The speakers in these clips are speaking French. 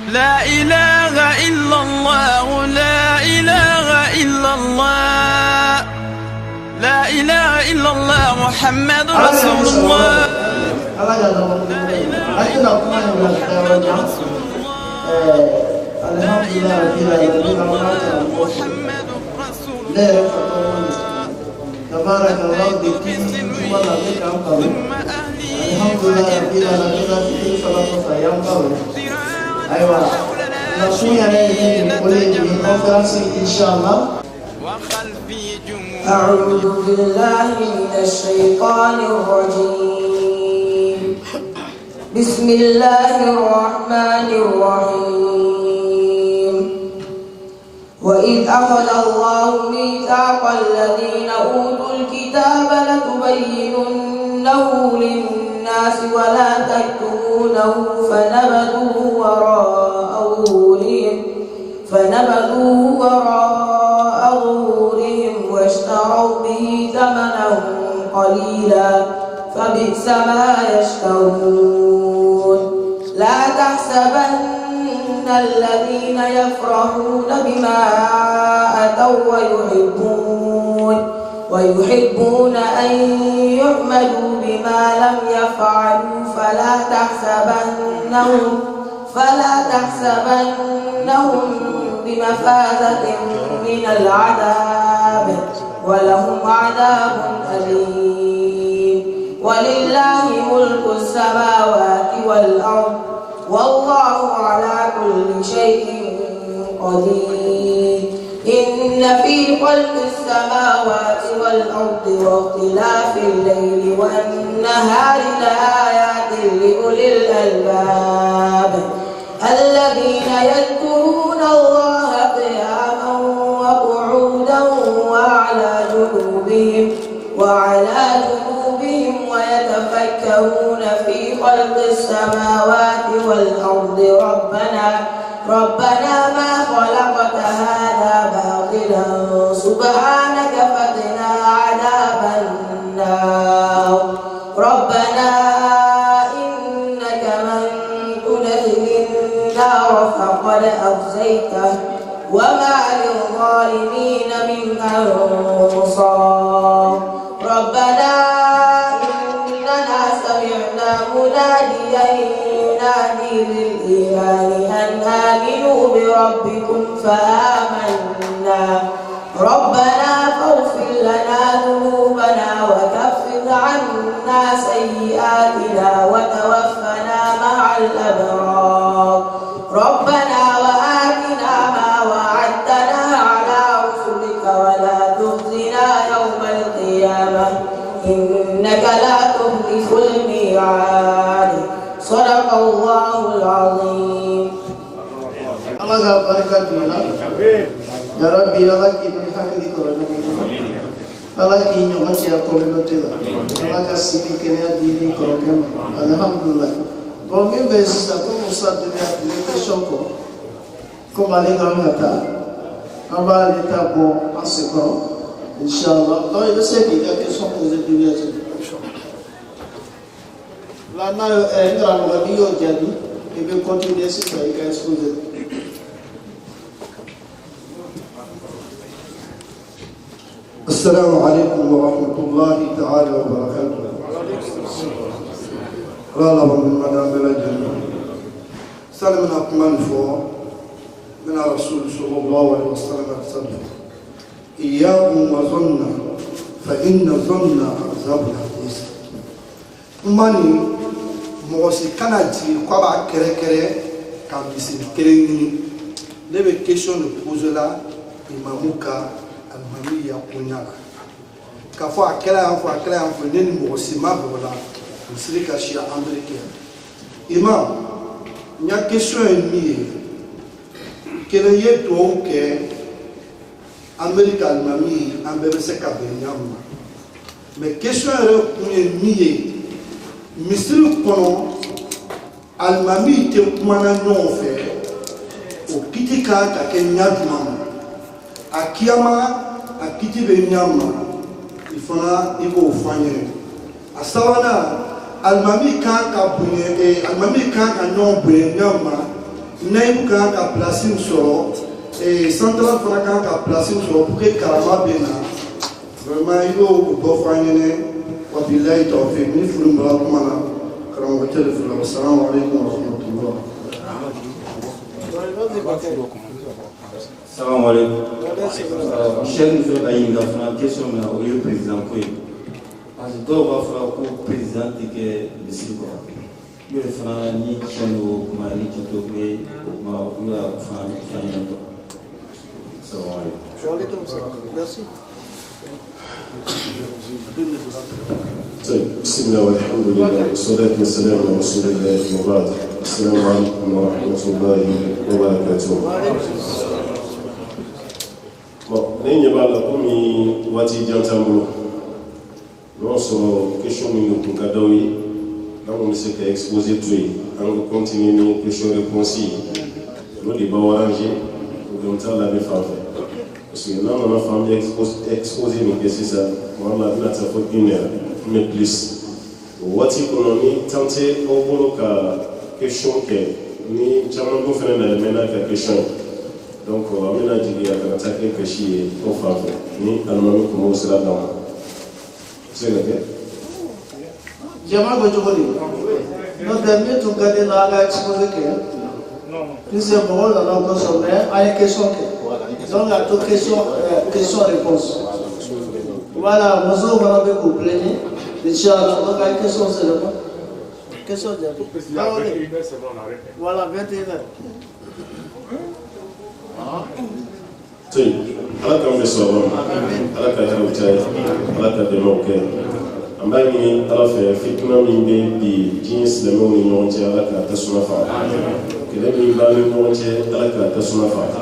لا إله إلا الله لا إله إلا الله لا إله إلا الله محمد رسول الله لا إله إلا الله محمد رسول الله لا إله إلا الله محمد رسول الله تبارك الله بكين ولدك أنقذ الحمد لله رب العالمين في صلاة فينقذ أيوة نصوي عليه وليه كونفرنس إن شاء الله. أعوذ بالله من الشيطان الرجيم. بسم الله الرحمن الرحيم. وإذ أخذ الله ميثاق الذين أوتوا الكتاب لتبيننه للناس ولا تكتمونه فنبذوه وراء ظهورهم واشتروا به ثمنا قليلا فبئس ما يشترون. لا تحسبن الذين يفرحون بما أتوا ويحبون أن يحمدوا بما لم يفعلوا فلا تحسبنهم بمفازة من العذاب ولهم عذاب أليم. ولله ملك السماوات والأرض والله على كل شيء قدير. إن في خلق السماوات والأرض واختلاف الليل والنهار لآيات لأولي الألباب الذين يذكرون الله قياما وقعودا وعلى جنوبهم ويتفكرون في خلق السماوات والأرض ربنا ما خلقت هذا باطلا سبحانك فقنا عذاب النار. ربنا إنك من تدخل النار فقد أخزيته وما للظالمين من أنصار. ربنا إننا سمعنا مناديا ينادي للإيمان أن آمنوا بربكم فآمنا. ربنا فاغفر لنا ذنوبنا وكفر عنا سيئاتنا وتوفنا مع الأبرار. ربنا وآتنا ما وعدتنا على رسلك ولا تخزنا يوم القيامة إنك لا تخلف الميعاد. صدق الله العظيم. الله بركة فينا يا ربي الله كي بنحكي كلنا الله كي يوم شيء كلنا تلا الله كسيبي كنا ديني كلنا الحمد لله. Kami besi satu musa dunia dunia shoko, kembali kami kata, kembali kita bo asyikro, insyaallah. Tahu itu saya kita kisah muzik dunia itu. Lana enggak lagi yo jadi, kita kontinuasi kita ikan muzik. Assalamualaikum warahmatullahi taala wabarakatuh. Allah Muhammad belajana salamna akmal fo min rasul sallallahu alaihi wasallam iyyakum wa dhanna fa inna dhanna azabul hadis mani mo si kanadi ko ba kere kan bisi kereni lebe question de poser là imamuka almamiya kunyala ka fo akela fo neni mo si mabola Sirika Shia américain. Imam, il y a une question ennemie. Quel est ton cœur? Amérique Almami, Amérique Kabeniam. Mais question ennemie. Misiri kono Almami te kumana non fait. O kitika ka kenyadma. Akiyama akiti benyama. Ifana iko ufanye. Asawana Almami kan ka bunye almami kan ka non bunye nyama Naïm kan ka placer u sɔrɔ central fana kan ka placer u sɔrɔ pour que karama bɛ na vraiment i y'o dɔ fɔ an ɲɛnɛ wa bilahi tawfiq ni furu bɔra kuma na karamɔgɔ tɛ de fila assalamu alaikum wa rahmatullah. Salam alaikum. Cher monsieur Aïm, la question est au lieu président Koué. Parce que toi, on va faire au président qui est le Silva. Il y a ni Chano, Mali, Titoé, ou la famille. Salam alaikum. Merci. بسم الله والحمد لله والصلاة والسلام على رسول الله وبعد السلام عليكم ورحمة الله وبركاته. Bon, n'ayez pas la première voiture d'entamble. Nous sommes question minute pour Kadawi. Là, on essaie d'exposer tout. On continue nos questions réponses. Nous les bas arrangés pour comme ça la défense. Parce que là, on a famille exposé mes questions ça. Voilà, là, ça fait une heure, mais plus. Voiture qu'on a mis tenté au boulot qu'à question que ni jamais nous faisons la ménage à question. Donc, on a dit qu'il y a un attaqué que je suis au faveur. Ni allemand comme on sera dans. C'est le cas. Jama Gojoli. Notre dernier tout cas de la exposé que. Plusieurs mots dans notre sommet à une question que. Donc, la toute question-réponse. Voilà, nous avons avec vous plénier. Inch'Allah, donc la question c'est le quoi? Question de. Voilà, 21h. Oui, ala k'an bɛ sɔrɔ ala ka hɛrɛw caya ala ka dɛmɛw kɛ an b'a ɲini ala fɛ fitina min bɛ bi diɲɛ silamɛw ni ɲɔgɔn cɛ ala k'a tasuma faga kɛlɛ min b'an ni ɲɔgɔn cɛ ala k'a tasuma faga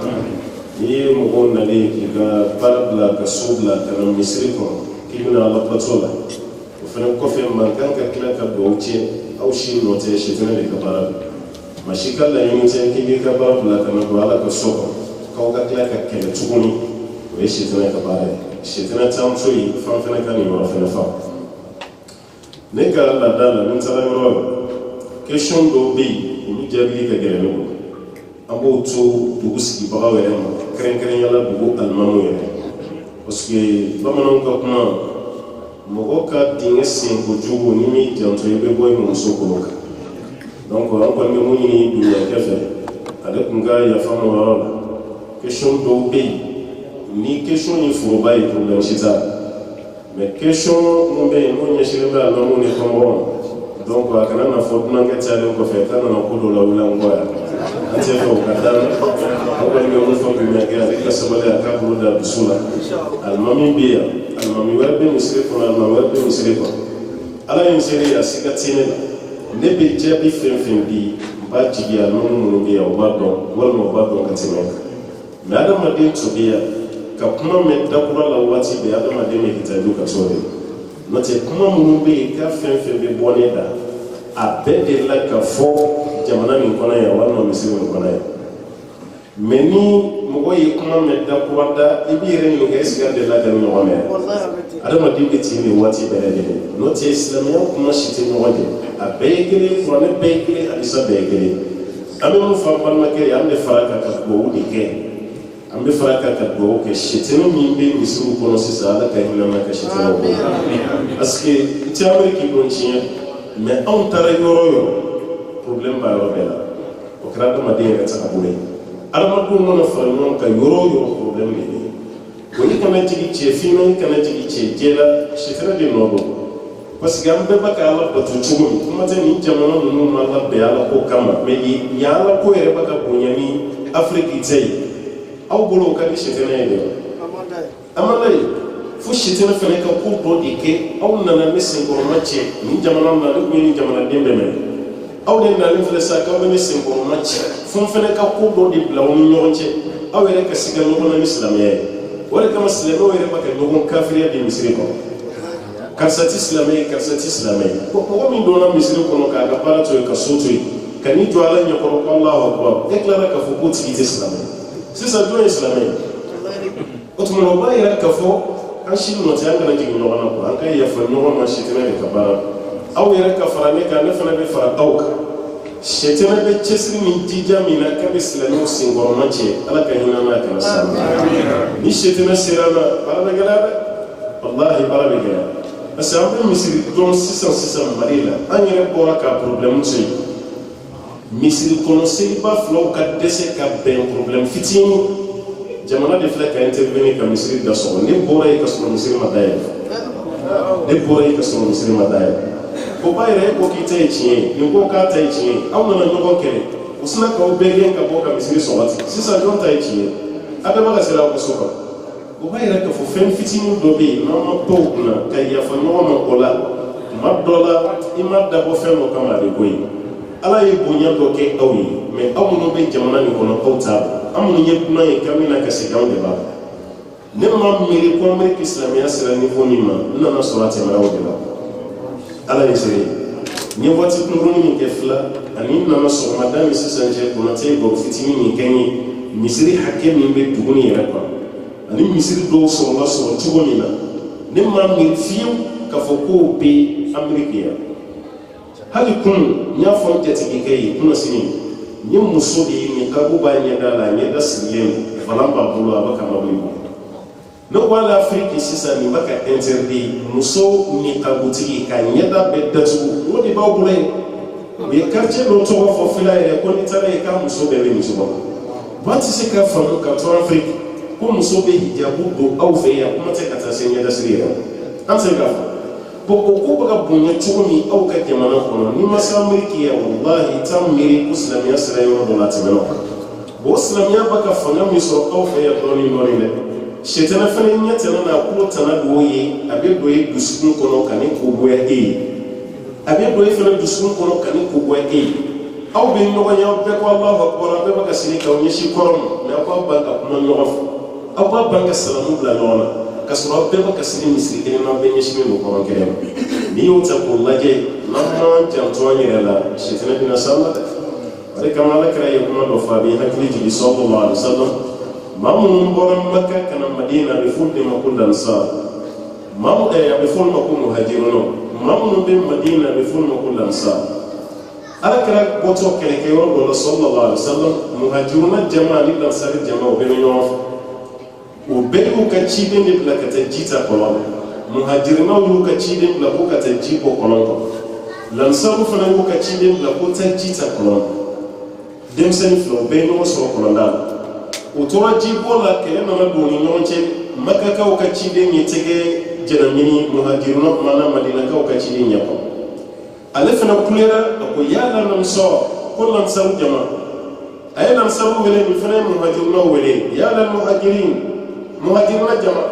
n'i ye mɔgɔw nalen k'i ka baara bila ka so bila ka na misiri kɔnɔ k'i bɛna ala bato la o fana kɔfɛ mankan ka tila ka dugawu cɛ aw si nɔ tɛ sifinɛ de ka baara bila maa si ka laɲini tɛ k'i b'i ka baara bila ka na don ala ka so kɔnɔ k'aw ka tila ka kɛlɛ tuguni o ye sifinɛ ka baara ye sifinɛ t'an muso ye fan fana ka nin yɔrɔ fana fa ne ka laada la ni n taara yɔrɔ la question dɔw bɛ yen olu jaabili ka gɛlɛn ne bolo an b'o to dugu sigibagaw yɛrɛ ma kɛrɛnkɛrɛnnenya la dugu alimamuw yɛrɛ parce que bamananw ka kuma mɔgɔ ka dingɛ sen kojugu ni m'i janto i bɛ bɔ i muso kolo kan donc an kɔni bɛ mun ɲini dunyakɛ fɛ ale tun ka yafa ma yɔrɔ la question dɔw bɛ yen ni question ye foroba ye problème si t'a la mais question mun bɛ yen n'o ɲɛsinnen bɛ alimamuw ni kɔmɔgɔw ma donc a kana na fɔ dunankɛ cayalen kɔfɛ k'a nana ko dɔ la wuli an kɔ yan an tɛ fɛ o ka daminɛ an kɔni bɛ mun fɔ dunyakɛ ale ka sabali a k'a bolo da dusu la alimami bɛ yan alimami wɛrɛ bɛ misiri kɔnɔ alimami wɛrɛ bɛ misiri kɔnɔ ala ye n seri a siga tɛ ne la ne bɛ jaabi fɛn fɛn di n b'a jigi alimamu minnu bɛ yan o b'a dɔn walima o b'a dɔn ka tɛmɛ kan mais adamaden tobiya ka kuma mɛn dakura la waati bɛɛ adamaden bɛ kitabu ka so de n'o tɛ kuma minnu bɛ yen k'a fɛn fɛn bɛ bɔ ne da a bɛɛ de la ka fɔ jamana nin kɔnɔ yan walima misiri nin kɔnɔ yan mais ni mɔgɔ ye kuma mɛn dakura da i b'i yɛrɛ ɲininka est-ce que a delila ka ɲɔgɔn mɛn adamaden bɛ ten de waati bɛɛ lajɛlen n'o tɛ silamɛya kuma si tɛ ɲɔgɔn jɛ a bɛɛ ye kelen kuranɛ bɛɛ ye kelen halisa bɛɛ ye kelen an bɛ mun fɔ an balimakɛ ye an bɛ fara kan ka dugawu de kɛ an bɛ fara kan ka dugawu kɛ sitɛnɛ min bɛ misiriw kɔnɔ sisan ala ka hinɛ ka sitɛnɛw kɔnɔ parce que n tɛ amériki dɔn tiɲɛ mais anw taara yɔrɔ o yɔrɔ problème b'a yɔrɔ bɛɛ la o kɛra adamaden yɛrɛ tagabolo ye adamadenw mana fara ɲɔgɔn kan yɔrɔ o yɔrɔ problème de bɛ yen ko i kana jigin cɛ finma i kana jigin cɛ jɛla sitɛnɛ de nɔ don parce que an bɛɛ b'a ka ala bato cogo min kuma tɛ nin jamana ninnu ma labɛn ala ko kama mais yan ala ko yɛrɛ b'a ka bonya ni afiriki tɛ ye aw bolo ka di sitɛnɛ ye dɛ amanda ye fo sitɛnɛ fana ka ko dɔ de kɛ aw nana ne senkɔrɔma cɛ nin jamana na ne kun ye nin jamanaden bɛɛ minɛ aw de nalen filɛ sa k'aw bɛ ne senkɔrɔma cɛ fo n fana ka ko dɔ de bila aw ni ɲɔgɔn cɛ aw yɛrɛ ka se ka ɲɔgɔn na ni silamɛya ye o de kama silamɛw yɛrɛ b'a ka ɲɔgɔn kafiriya di misiri kɔnɔ karisa ti silamɛ ye karisa ti silamɛ ye mɔgɔ min donna misiri kɔnɔ k'a ka baara to yen ka so to yen ka n'i jɔ ala ɲɛkɔrɔ ko alahu akubar e tilara k'a fɔ k'o tigi tɛ silamɛ ye sisan jɔn ye silamɛ ye o tuma na o b'a yira k'a fɔ an si nɔ tɛ an kana jigin ɲɔgɔn na an ka yafa ɲɔgɔn ma sitɛnɛ de ka baara aw yɛrɛ ka fara ne kan ne fana bɛ fara aw kan shetana be chesri min jija mina kabe islamic singor manche ala ka hina na kana sa ni shetana serana bala gala wallahi bala gala asambe misiri don 600 marila anyere bora ka problem tsi misiri kono seliba flow ka dese ka ben problem fitini jamana de fla ka intervenir ka misiri da so ne bora ka so misiri madaya ne bora ka so misiri madaya ko bayre ko kitay ci ni ko ka tay ci amna na ñoko kene usna ka obegen ka boka misiri so wati sisa don tay ci abe mala sera ko soka ko bayre ka fo fen fitini do be no ma to na ka ya fa no ma kola ma dola imada bo fen mo kama de koy ala ye bonya do ke awi me amuno be jamana ni kono pauta amuno nye kuma ye kamina ka se gawo de ba ne ma miri ko me islamia sera ni fo ni ma na na sorate ma rawo de ba ala ye sere ni wati kununi ni ke fla ani na na so madame sisanje ko na tay go fitini ni kenyi misiri hakke mi be duguni yere ko ani misiri do so la so tugo ni na ne ma miri fiu ka fo ko be amerika hali kun nya fon tete ke kai kuna sini ni muso de ni ka bu ba ni dala ni da silem falamba bulu abaka mabuli no wala afrique sisa ni baka interdit muso ni ka butiki ka nyeda bedatu wodi ba bulu be quartier do to fo fila e ko ni tare ka muso be ni muso ba ti se ka famu ka to afrique ko muso be hijabu do au fe ya kuma te ka ta se nyeda siriya am se ga boko ko baka bunya chumi au ka jamana kono ni masamriki ya wallahi tamiri islam ya sira yo do latimeno bo islam ya baka fanga mi so au fe ya doni norile shetana fane nyatana na ko tana doye abe doye dusun kono kane ko boya abe doye fane dusun kono kane ko boya au be no wanya be ko allah akbar abe baka sini ka onye shi korom na ko banga kuma no au ba banga salamu la lona kasoro be baka sini misri kene na be nyeshime mo ko kene ni yo ta ko laje lamma janto nyela shetana bina sallata wala kamala kra yo kuma do fa bi hakli ji sallallahu alaihi wasallam mamun borom makka kana madina be fulde makul ansar mamu e be ful makul muhajiruno mamun be madina be ful makul ansar ala kra boto kene ke yo do sallallahu alaihi wasallam muhajiruna jama'a ni ansar jama'a be no o belu ka ciden de la ka tajita kolon muhajirina yu ka ciden la ko ka tajibo kolon lansaru fana yu ka ciden la ko tajita kolon dem sen flo be no so kolon da o tora jibo la ke na na doni nyonche makaka o ka ciden ni tege janamini muhajirina mana madina ka o ka ciden nyako ale fana kulera ko yala nam so ko lansaru jama ay lansaru wele ni fana muhajirina wele yala muhajirin muhajiruna jama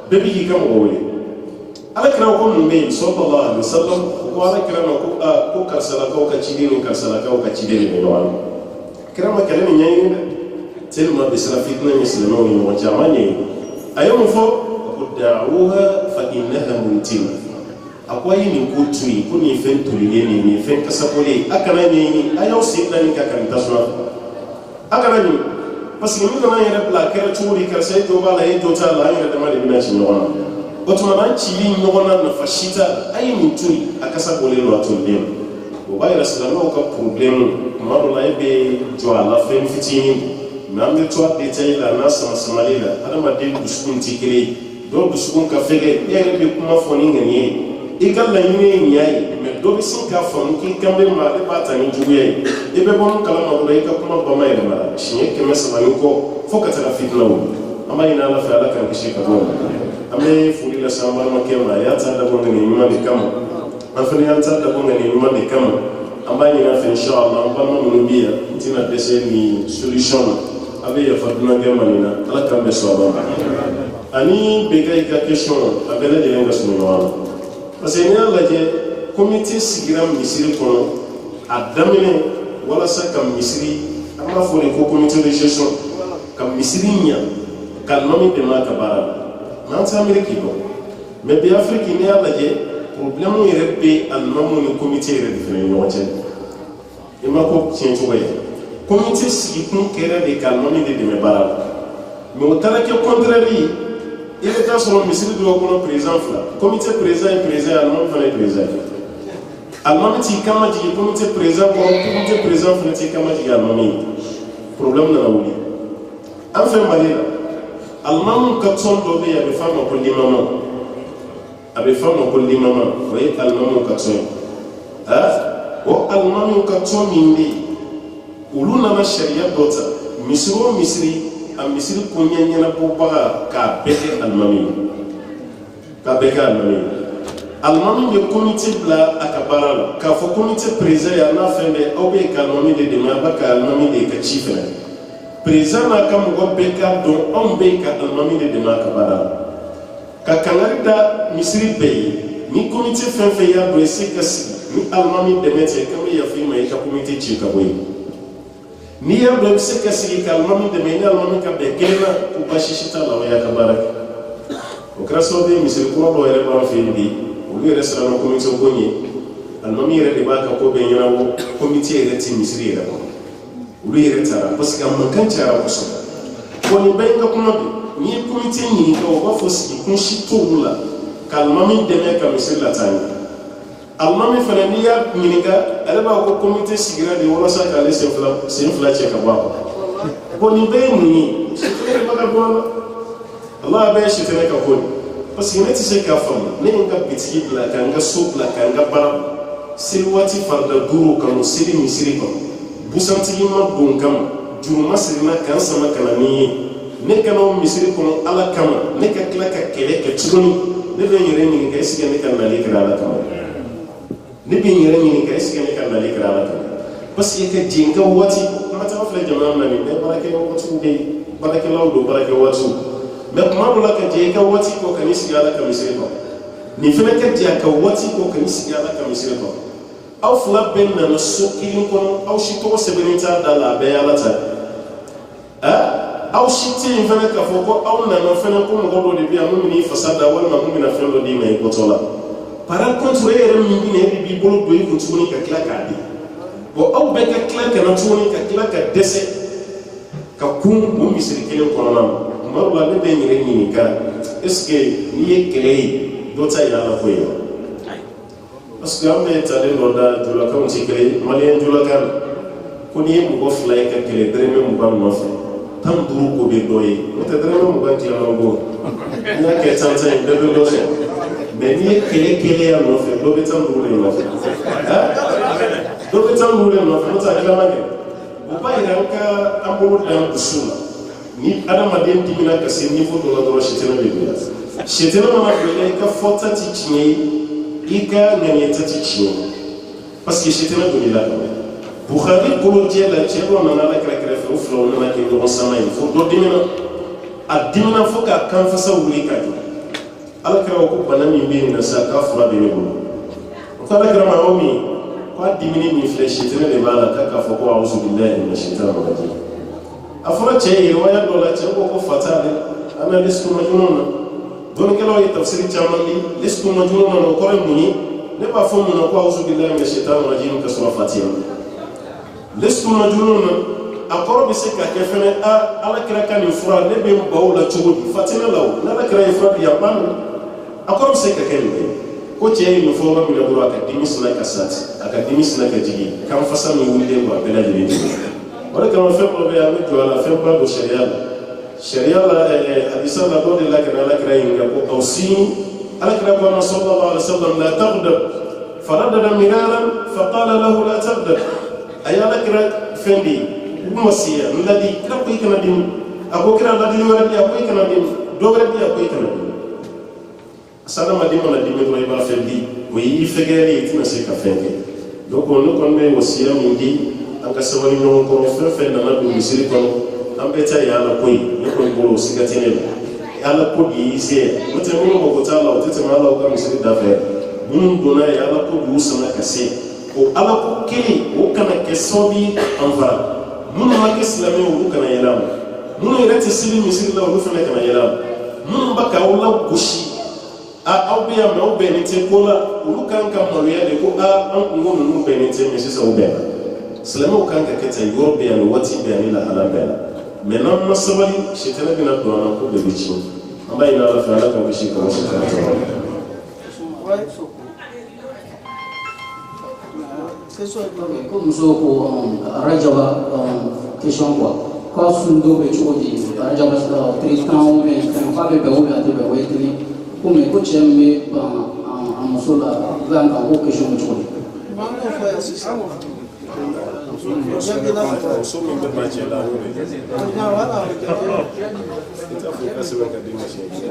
bebi ki kam wole ala kira ko mun be sallallahu alaihi wasallam ko ala kira no ko karsala ko ka cidini karsala ko ka cidini no wala kira ma kalemi nyayi telma bi sarafitna muslimo ni mo jamani ayomo fo ko da'uha fa innaha muntina akwai ni ko tui ko ni fen tulile ni fen kasapole akana ni ayo sidna ni ka kan taswa akana ni parce que nous avons une plaque qui est toujours cassée, qui va aller tout à l'heure, et demande de venir chez nous. Autrement, Chili, nous avons une fachita, aïe, nous tuons, à casa pour les lois tout bien. Au bas, il reste là, aucun problème. Moi, on a eu des la fin fitini, même de toi, détail, la nas, en Somalie, là, on a dit que je suis tiré, donc je suis un café, et il y a des comment fournir gagner. Et quand la ligne est mais donc si on a fait qui quand même mal pas tant de jouer et bien bon quand on a eu comment pas mal là chien que mais ça va nous faut que tu la fites là ama ina la fa la kan kishi ka bon ame furi la samba ma ke ma ya ta da bon ni ma de kam afani ya ta da bon ni ma de kam ama ina fa inshallah on va nous biya tina dese ni solution ave ya fa duna ga manina ala kan be so ba ani be ga question abela de nga so no parce que nous avons comité sigiram misiri kono a damine wala sa kam misiri ama fo le comité de gestion kam misiri nya kan nomi de ma kabara nan sa ameriki ko mais bi afrique ni ala je problème yi rebe al mamu ni comité re defene no wache e ma ko tien to way comité sigi kun kere de kan nomi de me bara mais o tara ke contraire il est dans son ministère de l'Économie présent là comité présent et présent à non faire présent almami ti kama jigi comité président fana ti kama jigi almami problème nana wuli an fɛ mali la almamu ka tɔn dɔ bɛ yen a bɛ f'a ma ko limama o ye alimamu ka tɔn ye o alimamu ka tɔn min bɛ yen olu nana sariya dɔ ta misiri o misiri a misiri ko ɲɛnabɔbaga k'a bɛɛ kɛ alimami ye alimami bɛ komite bila a ka baara la k'a fɔ komite président y'a n'a fɛn bɛɛ aw bɛ ka alimami de dɛmɛ a b'a ka alimami de ka ci fɛnɛ président n'a ka mɔgɔ bɛɛ k'a dɔn anw bɛ ka alimami de dɛmɛ a ka baara la ka kangari da misiri bɛɛ ye ni komite fɛn fɛn y'a dɔn i se ka sigi ni alimami dɛmɛ tɛ k'an bɛ yafa i ma i ka komite ci ka bɔ yen n'i y'a dɔn i bɛ se ka sigi ka alimami dɛmɛ ni alimami ka bɛn kelen na ko baasi si t'a la o y'a ka baara kɛ o kɛra sababu ye misiri kura dɔw yɛrɛ b'an fɛ yen bi olu yɛrɛ siranna komite ko ɲɛ alimami yɛrɛ de b'a ka ko bɛɛ ɲɛnabɔ komite yɛrɛ ti misiri yɛrɛ kɔnɔ olu yɛrɛ taara parce que a mankan cayara kosɛbɛ bon nin bɛɛ ye n ka kuma bi n'i ye komite ɲininka o b'a fɔ sigikun si t'olu la ka alimami dɛmɛ ka misiri lataa ɲɛ alimami fana n'i y'a ɲininka ale b'a ko komite sigira de walasa k'ale sen fila cɛ ka bɔ a kɔnɔ bon nin bɛɛ ye mun ye sitɛnɛ de b'a ka bɔ a la ala bɛɛ ye sitɛnɛ ka ko de parce que ne tɛ se k'a faamu ne ye n ka bitigi bila ka n ka so bila ka n ka baara seli waati farida 5 kama seli misiri kɔnɔ busantigi ma don kama juru ma sirina k'an sama ka na ni ye ne kana o misiri kɔnɔ ala kama ne ka tila ka kɛlɛ kɛ tuguni ne bɛ n yɛrɛ ɲininka est-ce que ne ka nali kɛra ala kama ne bɛ n yɛrɛ ɲininka est-ce que ne ka nali kɛra ala kama parce que ka jɛn ka waati kuma caman filɛ jamana na nin bɛɛ baarakɛ waatiw bɛ yen baarakɛlaw don baarakɛ waatiw mais kuma dɔ la ka jɛn i ka waati kɔ ka n'i sigi ala ka misiri kɔnɔ nin fana ka jɛn a ka waati kɔ ka n'i sigi ala ka misiri kɔnɔ aw fila bɛɛ nana so kelen kɔnɔ aw si tɔgɔ sɛbɛnnen t'a da la a bɛɛ ye ala ta aw si tɛ yen fana k'a fɔ ko aw nana fana ko mɔgɔ dɔ de bɛ yan mun bɛ n'i fasa da walima mun bɛna fɛn dɔ d'i ma i bɔtɔ la par contre e yɛrɛ min bɛ na e de b'i bolo don i kun tuguni ka tila k'a di bon aw bɛɛ ka tila ka na tuguni ka tila ka dɛsɛ ka kun o misiri kelen kɔnɔna na tuma dɔ la ne bɛ n yɛrɛ ɲininka est ce que n'i ye kɛlɛ ye dɔ ta yɛrɛ ala ko ye wa parce que an bɛ talen dɔ da julakanw tɛ kelen ye maliyɛn julakan ko n'i ye mɔgɔ fila ye ka kɛlɛ dɛrɛmɛ 20 nɔfɛ 15 ko bɛ dɔ ye n'o tɛ dɛrɛmɛ 20 tilaman bɔ n'i y'a kɛ 10 ye bɛɛ bɛ dɔ sɔrɔ mais n'i ye kɛlɛ kɛlɛya nɔfɛ dɔ bɛ 15 de nɔfɛ dɔ bɛ 15 de nɔfɛ n'o tɛ a tilaman kɛ o b'a yira an ka an bolo dan dusu la ni adamaden dimina ka se niveau dɔ la dɔrɔn sitɛnɛ bɛ bonya sitɛnɛ mana bonya i ka fɔta ti tiɲɛ ye i ka ŋaniya ti tiɲɛ parce que sitɛnɛ donn'i la dɔrɔn Bukhari bolojɛ la cɛ dɔ nana ala kɛra kɛrɛfɛ o filaw nana kɛ ɲɔgɔn sama ye fo dɔ dimina a dimina fo k'a kanfasa wuli ka jɔ ala kɛra ko bana min bɛ yen na sa k'a fura bɛ ne bolo o ko ala kɛra maa o min ko a dimini min filɛ sitɛnɛ de b'a la k'a fɔ ko awuzu billahi minash shaitani rajim a fɔra cɛ ye riwaya dɔ la cɛ ko fata ale an bɛ lisiti majnun na dɔnnikɛlaw ye tafsiri caman di lisiti majnun na o kɔrɔ ye mun ye ne b'a fɔ mun na ko awuzu billahi minash shaitani rajim ka sɔrɔ fatiha lisiti majnun na a kɔrɔ bɛ se ka kɛ fɛnɛ ala kɛra ka nin fura ne bɛ n baw la cogo di fatina la o n'ala kɛra ye fura di yan ba min a kɔrɔ bɛ se ka kɛ nin ye ko cɛ ye nin fɔ yɔrɔ min na dɔrɔn a ka dimi sina ka sati a ka dimi sina ka jigin kan fasa min wulilen don a bɛɛ lajɛlen jigin o de kama fɛn dɔ bɛ yen an bɛ jɔ a la fɛn ba don sariya la hadisa la dɔ de la ka na ala kɛra ɲininka ko aw sini ala kɛra ko a ma sallallahu alaihi wa sallam la taghdab faradada miraran faqala lahu la taghdab a ye ala kɛra fɛn de ye u ma siya n ladi kira ko i kana dimi a ko kira ladili wɛrɛ di a ko i kana dimi dɔ wɛrɛ di a ko i kana dimi sadamaden mana dimi dɔrɔn i b'a fɛ bi o y'i fɛgɛyali ye i tɛna se ka fɛn kɛ donc ne kɔni bɛ wasiya min di an ka sabali ɲɔgɔn kɔrɔ fɛn fɛn nana don misiri kɔnɔ an bɛɛ ta ye ala ko ye ne kɔni bolo o siga tɛ ne la ala ko de y'i se yan n'o tɛ minnu mago t'a la o tɛ tɛmɛ ala ka misiri da fɛ minnu donna ye ala ko de y'u sama ka se o ala ko kelen o kana kɛ sababu ye an fara minnu ma kɛ silamɛ olu kana yɛlɛ a ma minnu yɛrɛ tɛ seli misiri la olu fana kana yɛlɛ a ma minnu bɛ k'aw lagosi aw bɛ yan mɛ aw bɛnnen tɛ ko la olu kan ka maloya de ko an kungo ninnu bɛnnen tɛ mɛ sisan o bɛnna silamɛw kan ka kɛ tan yɔrɔ bɛ yan ni waati bɛ yan ni lahala bɛ yan mɛ n'an ma sabali sitɛnɛ bɛna don an na ko bɛɛ bɛ tiɲɛ an b'a ɲini ala fɛ ala ka kisi ka bɔ sitɛnɛ tɔɔrɔ ma. Comme ça, pour Rajaba, question quoi. Quand Sundo est choisi, Rajaba, Tristan, ou bien, pas de Béou, la Tébé, ou Etini, ou bien, quand tu aimes en Mosola, là, en haut, question de choisi.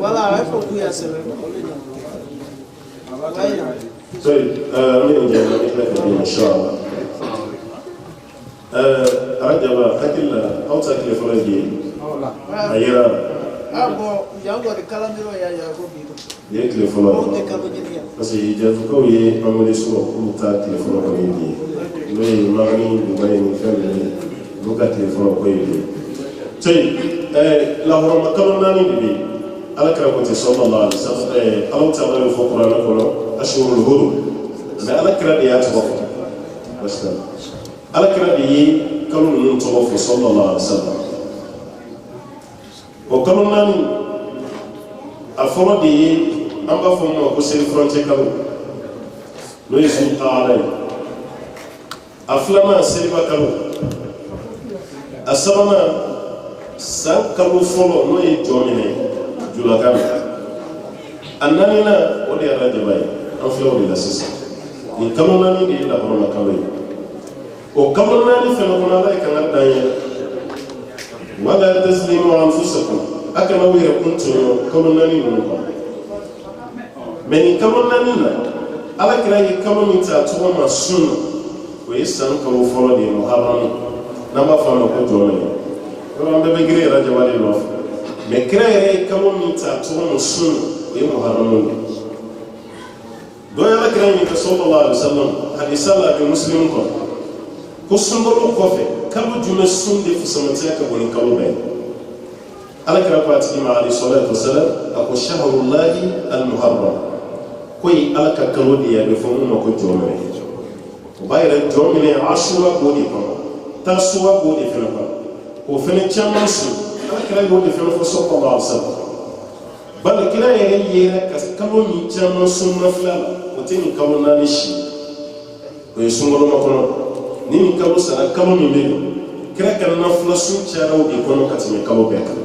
Voilà, il faut que vous Sorry, I'm going inshallah. Rajaba, hakilla, outside the Florida. Ayera. Jango de Calamiro ya Robi. Ye téléphone. Parce que j'ai vu qu'on y a un sur pour ta téléphone comme il dit. Mais Marie, vous voyez une famille, vous avez téléphone comme il dit. Sorry, la Roma Kalonani bibi. Ala karakote sallallahu alaihi wasallam. Allah ta'ala le faut Qur'an kono ashurul hurum. Mais ala kara de ya tabo. Basta. Ala kara de kalon nun tabo sallallahu alaihi wasallam. O kalonani aforo de amba fo mo ko sel frontier kalo no yesu taala aflama selba kalo asabana san kalo folo no e jomine jula kam annanina o de rajabay an flo de la sisa ni kalo nani de la horma kalo o kalo nani fe no na la kan danye wala taslimu anfusakum akama wira kuntu kalo nani no ko mais kalo nani na ala kira yi kalo min ta to ma sunna o yesan kalo folo de muharram na ma fa no ko jomine ko ambe be gire rajabali lo mais kira yɛrɛ kalo min ta tɔgɔ mu sun o ye muharamu de dɔ yɛrɛ kira min kɛ sallallahu alaihi wasallam hadisa la bɛ muslim kɔ ko sunkalo kɔfɛ kalo jumɛn sun de fusamatiya ka bon ni kalo bɛɛ ala kira ko a tigi ma alayhi salatu wasalam a ko shahrullahi al-muharram ko yi ala ka kalo de ya bɛ fɔ mun ma ko jɔnmɛ o b'a yɛrɛ jɔnmɛ asura b'o de kɔnɔ tasuwa b'o de fɛnɛ kɔnɔ o fɛnɛ caman sun kira yo de fɛn fɔ sallallahu alaihi wasallam bal kira yɛrɛ yɛrɛ ka kalo ni caman sunna fila la o tɛ ni kalo naani si o ye sunkalo ma kɔnɔ ni nin kalo sara kalo min bɛ yen kira ka nafila sun cayara o de kɔnɔ ka tɛmɛ kalo bɛɛ kan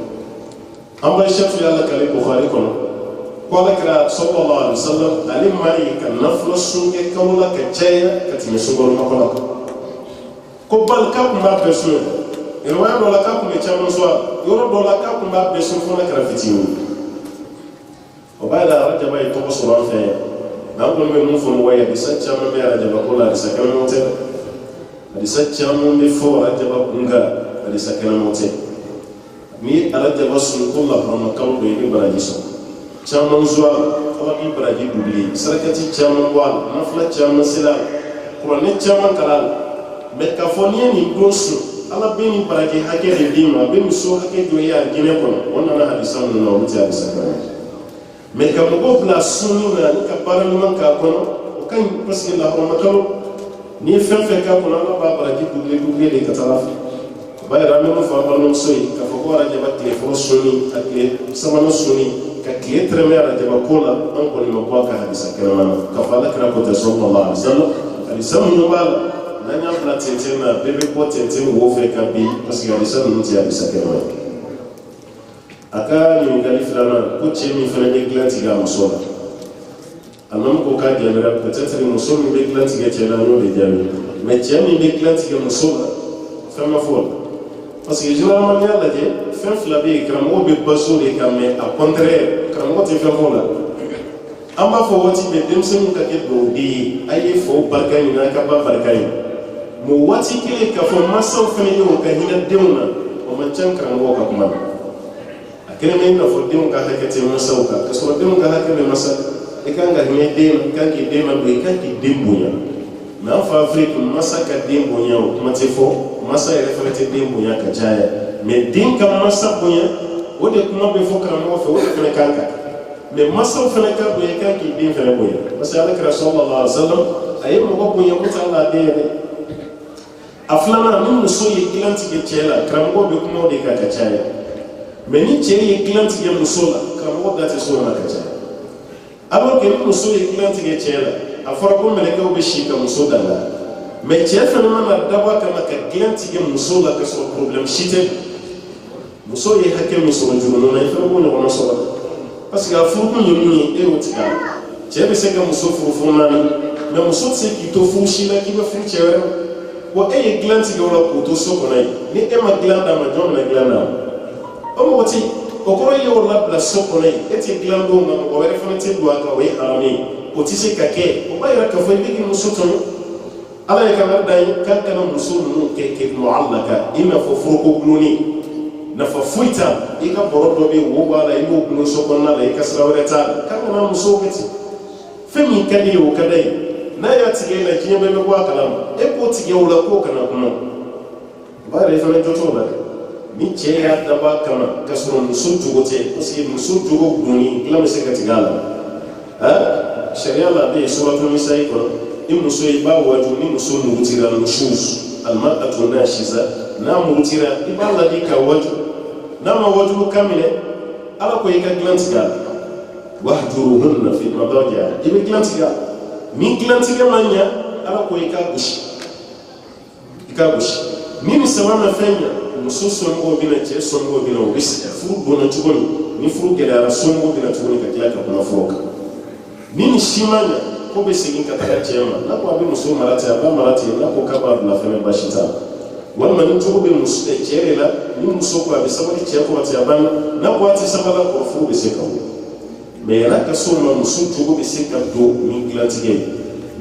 an bɛ shafi ala kale bukhari kɔnɔ ko ala kira sallallahu alaihi wasallam ale maa ye ka nafila sun kɛ kalo la ka caya ka tɛmɛ sunkalo ma kɔnɔ kan ko bal k'a kun b'a bɛɛ sun riwaya dɔ la k'a kun bɛ caman sɔn a yɔrɔ dɔ la k'a kun b'a bɛɛ sun fo n'a kɛra fitinin o b'a yira arajaba ye tɔgɔ sɔrɔ an fɛ yan nka an kɔni bɛ mun fɔ mɔgɔ ye hadisa caman bɛ arajaba ko la hadisa kɛnɛmaw tɛ hadisa caman bɛ fɔ arajaba kun kan hadisa kɛnɛmaw tɛ ni arajaba sun ko laharama kalo dɔ ye ni baraji sɔrɔ caman zɔ a la ala b'i baraji dubili sarakati caman bɔ a la nafila caman seli a la kuranɛ caman kala a la mɛ k'a fɔ n'i ye nin don sun ala bɛ nin baraji hakɛ de d'i ma a bɛ muso hakɛ dɔ ye alijinɛ kɔnɔ o nana hadisa ninnu na olu tɛ hadisa kan mais ka mɔgɔw bila sunni na ani ka baara ɲuman k'a kɔnɔ o ka ɲi parce que laharama kalo n'i ye fɛn fɛn k'a kɔnɔ ala b'a baraji dubile de ka taa a fɛ o b'a yira an bɛ mun fɔ an balimamuso ye k'a fɔ ko arajaba tile fɔlɔ sunni a tile sabanan sunni ka tile tɛrɛmɛ arajaba ko la an kɔni ma bɔ a ka hadisa kɛnɛma na k'a fɔ ala kira ko tɛ sallallahu alaihi wasallam hadisa minnu b'a la n'an y'a bila tɛntɛn na bɛɛ bɛ bɔ tɛntɛn wo fɛ ka bin parce que hadisa ninnu tɛ hadisa kɛnɛma ye a ka ɲininkali filanan ko cɛ min fana bɛ dilan tigɛ a muso la alimami ko k'a gɛlɛra peut-être muso min bɛ dilan tigɛ cɛ la an y'o de jaabi mais cɛ min bɛ dilan tigɛ muso la fɛn ma fɔ o la parce que généralement n'i y'a lajɛ fɛn fila bɛ yen karamɔgɔ bɛ baso de kan mais a contraire karamɔgɔ tɛ fɛn fɔ o la an b'a fɔ waati bɛɛ denmisɛnninw ka kɛ dɔwden ye a ye faw barika ɲini a ka ba barika ɲini mais waati kelen k'a fɔ mansaw fana ye o ka hinɛ denw na o man ca karamɔgɔ ka kuma na a kelen bɛ i n'a fɔ denw ka hakɛ tɛ mansaw kan ka sɔrɔ denw ka hakɛ bɛ mansa i kan ka hinɛ den na i kan k'i den ladon i kan k'i den bonya mais an fɛ afiriki mansa ka den bonya o kuma tɛ fɔ mansa yɛrɛ fana tɛ den bonya ka caya mais den ka mansa bonya o de kuma bɛ fɔ karamɔgɔ fɛ o de fana kan ka mais mansaw fana ka bonya i kan k'i den fana bonya parce que alakira sallallahu alaihi wa sallam a ye mɔgɔ bonya ko t'a la den yɛrɛ a filanan ni muso ye dilan tigɛ cɛ la karamɔgɔ bɛ kuma o de kan ka caya mais ni cɛ ye dilan tigɛ muso la karamɔgɔ da tɛ so na ka caya alors que ni muso ye dilan tigɛ cɛ la a fɔra ko mɛlɛkɛw bɛ si ka muso danga mais cɛ fana mana dabɔ a kama ka dilan tigɛ muso la ka sɔrɔ problème si tɛ muso ye hakɛ min sɔrɔ jurumi na i fana b'o ɲɔgɔnna sɔrɔ parce que a furukun ye min ye e y'o tigɛ a la cɛ bɛ se ka muso furu furu naani mais muso tɛ se k'i to furu si la k'i bɛ furu cɛ wɛrɛ wa e ye dilan tigɛ o la k'o to so kɔnɔ yen ni e ma dilan d'a ma jɔn bɛna dilan d'a ma o mɔgɔ tɛ yen o kɔrɔ ye o labila so kɔnɔ yen e tɛ dilan don ma mɔgɔ wɛrɛ fana tɛ don a kan o ye haramu ye o tɛ se ka kɛ o b'a yira k'a fɔ i bɛ k'i muso tɔɲɔ ala ye kan da ye k'a kana muso ninnu kɛ mu'allaka i n'a fɔ foroko gulonni nafa foyi t'a i ka bɔrɔ dɔ bɛ yen wo b'a la i b'o gulon so kɔnɔna la i ka sira wɛrɛ t'a la k'a kana musow kɛ ten fɛn min ka di ye o ka d'a ye n'a y'a tigɛ i la diɲɛ bɛɛ bɛ bɔ a kalama e k'o tigɛ o la k'o kana kuma o b'a yira i fana jɔ t'o la dɛ ni cɛ y'a dabɔ a kama ka sɔrɔ muso jogo tɛ parce que muso jogo gulonni dilan bɛ se ka tigɛ a la sariya la a bɛ yen suratul nisa kɔnɔ i muso i b'a waju ni muso murutira nushuz almar'atu nashiza n'a murutira i b'a ladi ka waju n'a ma wajulu kan minɛ ala ko i ka dilan tigɛ a la wahjuruhunna fi madaji'a i bɛ dilan tigɛ a la ni dilan tigɛ ma ɲɛ ala ko i k'a gosi ni saba ma fɛn ɲɛ muso somɔgɔw bɛna cɛ somɔgɔw bɛna o bɛ sigi furu donna cogo min ni furu gɛlɛyara somɔgɔw bɛna tuguni ka tila ka kuma furu kan ni si ma ɲɛ ko bɛ segin ka taga cɛ ma n'a ko a bɛ muso mara ten a b'a mara ten n'a ko k'a b'a bila fɛnɛ basi t'a la walima ni cogo bɛ cɛ de la ni muso ko a bɛ sabali cɛ kɔrɔ ten a banna n'a ko a tɛ sabali kɔrɔ furu bɛ se ka wuli mais yɛrɛ ka so ma muso cogo bɛ se ka don ni dilantigɛ ye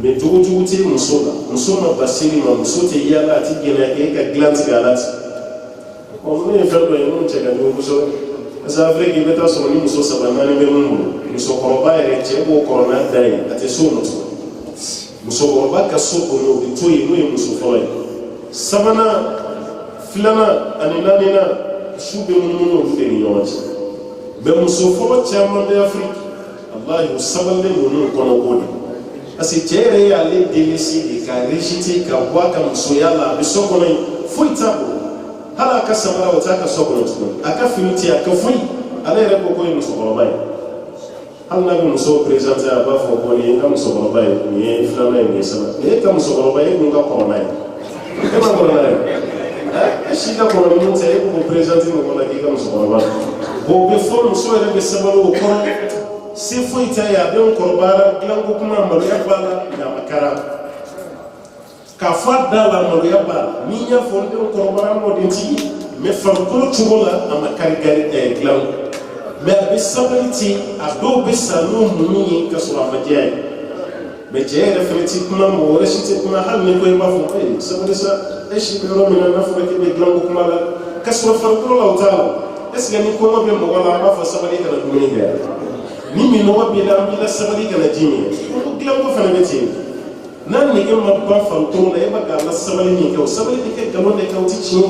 mais jogo tɛ muso la muso ma basiri ma muso tɛ yaala a tɛ gɛlɛya kɛ e ka dilantigɛ a la ten ne ye fɛn dɔ ye minnu cɛ ka jugu kosɛbɛ parce que afiriki i bɛ taa sɔrɔ ni muso saba naani bɛ minnu bolo musokɔrɔba yɛrɛ cɛ b'o kɔrɔ n'a da ye a tɛ so ma tuguni musokɔrɔba ka so kɔnɔ o bɛ to yen n'o ye muso fɔlɔ ye sabanan filanan ani naaninan su bɛ munumunu olu de ni ɲɔgɔn cɛ mais muso fɔlɔ caman bɛ afiriki walahi o sabalilen ninnu kɔnɔ k'o de parce que cɛ yɛrɛ y'ale delesi de ka rejeter ka bɔ a ka musoya la a bɛ so kɔnɔ yen foyi t'a bolo hali a ka samara o t'a ka so kɔnɔ tuguni a ka fini tɛ a ka foyi ale yɛrɛ ko ko ye musokɔrɔba ye hali n'a bɛ muso présenté a b'a fɔ ko nin ye n ka musokɔrɔba ye nin ye filanan ye nin ye sabanan nin ye ka musokɔrɔba ye e kun ka kɔrɔ n'a ye e ma kɔrɔ n'a ye e si ka kɔrɔ ni mun tɛ e k'o présenté mɔgɔ la k'i ka musokɔrɔba bon o bɛ fɔ muso yɛrɛ bɛ sabali o kɔrɔ se foyi t'a ye a bɛ n kɔrɔbayara dilanko kuma maloya b'a la nka a ma kara k'a fɔ a da la maloya b'a la n'i y'a fɔ n denw kɔrɔbayara mɔdentigi mais farikolo cogo la a ma kari dilan mais a bɛ sabali ten a dɔw bɛ sa n'o muɲu ye ka sɔrɔ a ma diya ye mais cɛ yɛrɛ fɛnɛ tɛ kuma mɔgɔ wɛrɛ si tɛ kuma hali ni ko i b'a fɔ sabali sa e si bɛ yɔrɔ min na n'a fɔra k'e bɛ dilanko kuma la ka sɔrɔ farikolo la o t'a la est ce que ni kɔngɔ bɛ mɔgɔ la an b'a fɔ sabali kana dumuni kɛ ni minɔgɔ b'i la an b'i la sabali kana ji min o dilanko fana bɛ ten n'a nege ma ban farikolo la e bɛ k'a la sabali min kɛ o sabali bɛ kɛ nkalon de kɛ o tɛ tiɲɛ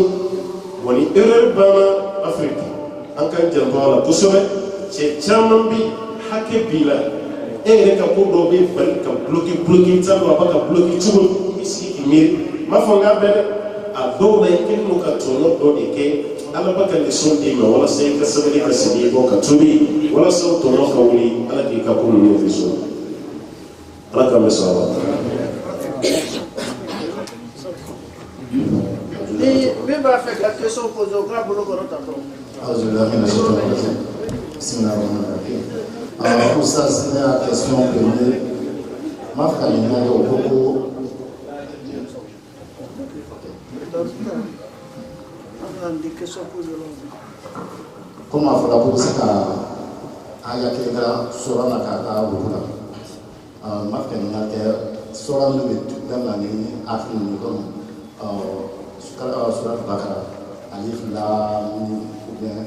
wa ni erreur banna afiriki an ka janto a la kosɛbɛ cɛ caman bi hakɛ b'i la e yɛrɛ ka ko dɔw bɛ bali ka bloquer i t'a dɔn a b'a ka bloquer cogo i bɛ sigi k'i miiri n b'a fɔ n k'a bɛɛ dɛ a dɔw la i kɛlen don ka tɔnɔ dɔ de kɛ ala b'a ka leçon d'i ma walasa i ka sabali ka segin i kɔ ka tobi walasa o tɔnɔ ka wuli ala k'i ka ko ninnu résoudre ala k'an bɛ sɔn a ma. Min b'a fɛ ka question poser o k'a bolo kɔrɔ tan dɔrɔn. Pour ça, c'est la question première. Ma famille a eu beaucoup. Comment faire pour ça qu'à Yakega, Sora Nakaka, ou là? Ma famille a été Sora dans l'année Afrique, comme Sora Bakara, Alif La, ou bien.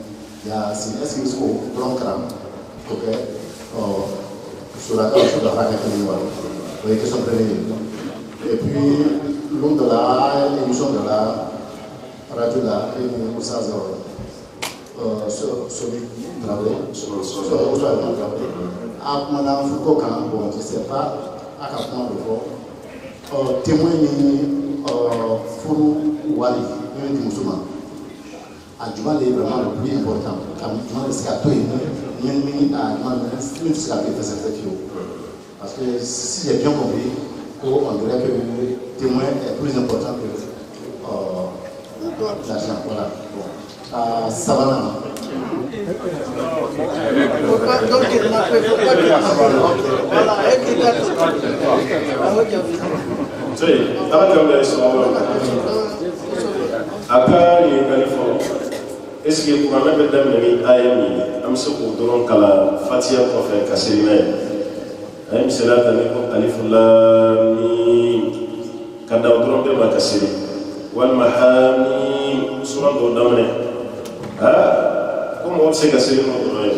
Il y a est-ce qu'il faut prendre ok sur la question de la oui, question première. Et puis lors de l'émission de la radio là et ça celui à Madame Foucault bon je sais pas à quel point de fois témoin Fourou Wali un musulman adjoint est vraiment le plus important. Adjoint est à tout et parce que si j'ai bien compris, on dirait que témoin est plus important que l'argent. Voilà. Savannah. Donc il n'a fait pas de voilà, et qu'il a tout. Jadi, ala kan bɛ sɔrɔ a ka ɲininkali fɔlɔ est-ce que kuranɛ bɛ daminɛ ni aya min ye an bɛ se k'o dɔrɔn kalan fatiha kɔfɛ ka seli n'a ye a ye misaliya ta ni ko alif lam mim ka da o dɔrɔn bɛɛ ma ka seli walima hamim sura dɔw daminɛ ko mɔgɔ bɛ se ka seli n'o dɔrɔn ye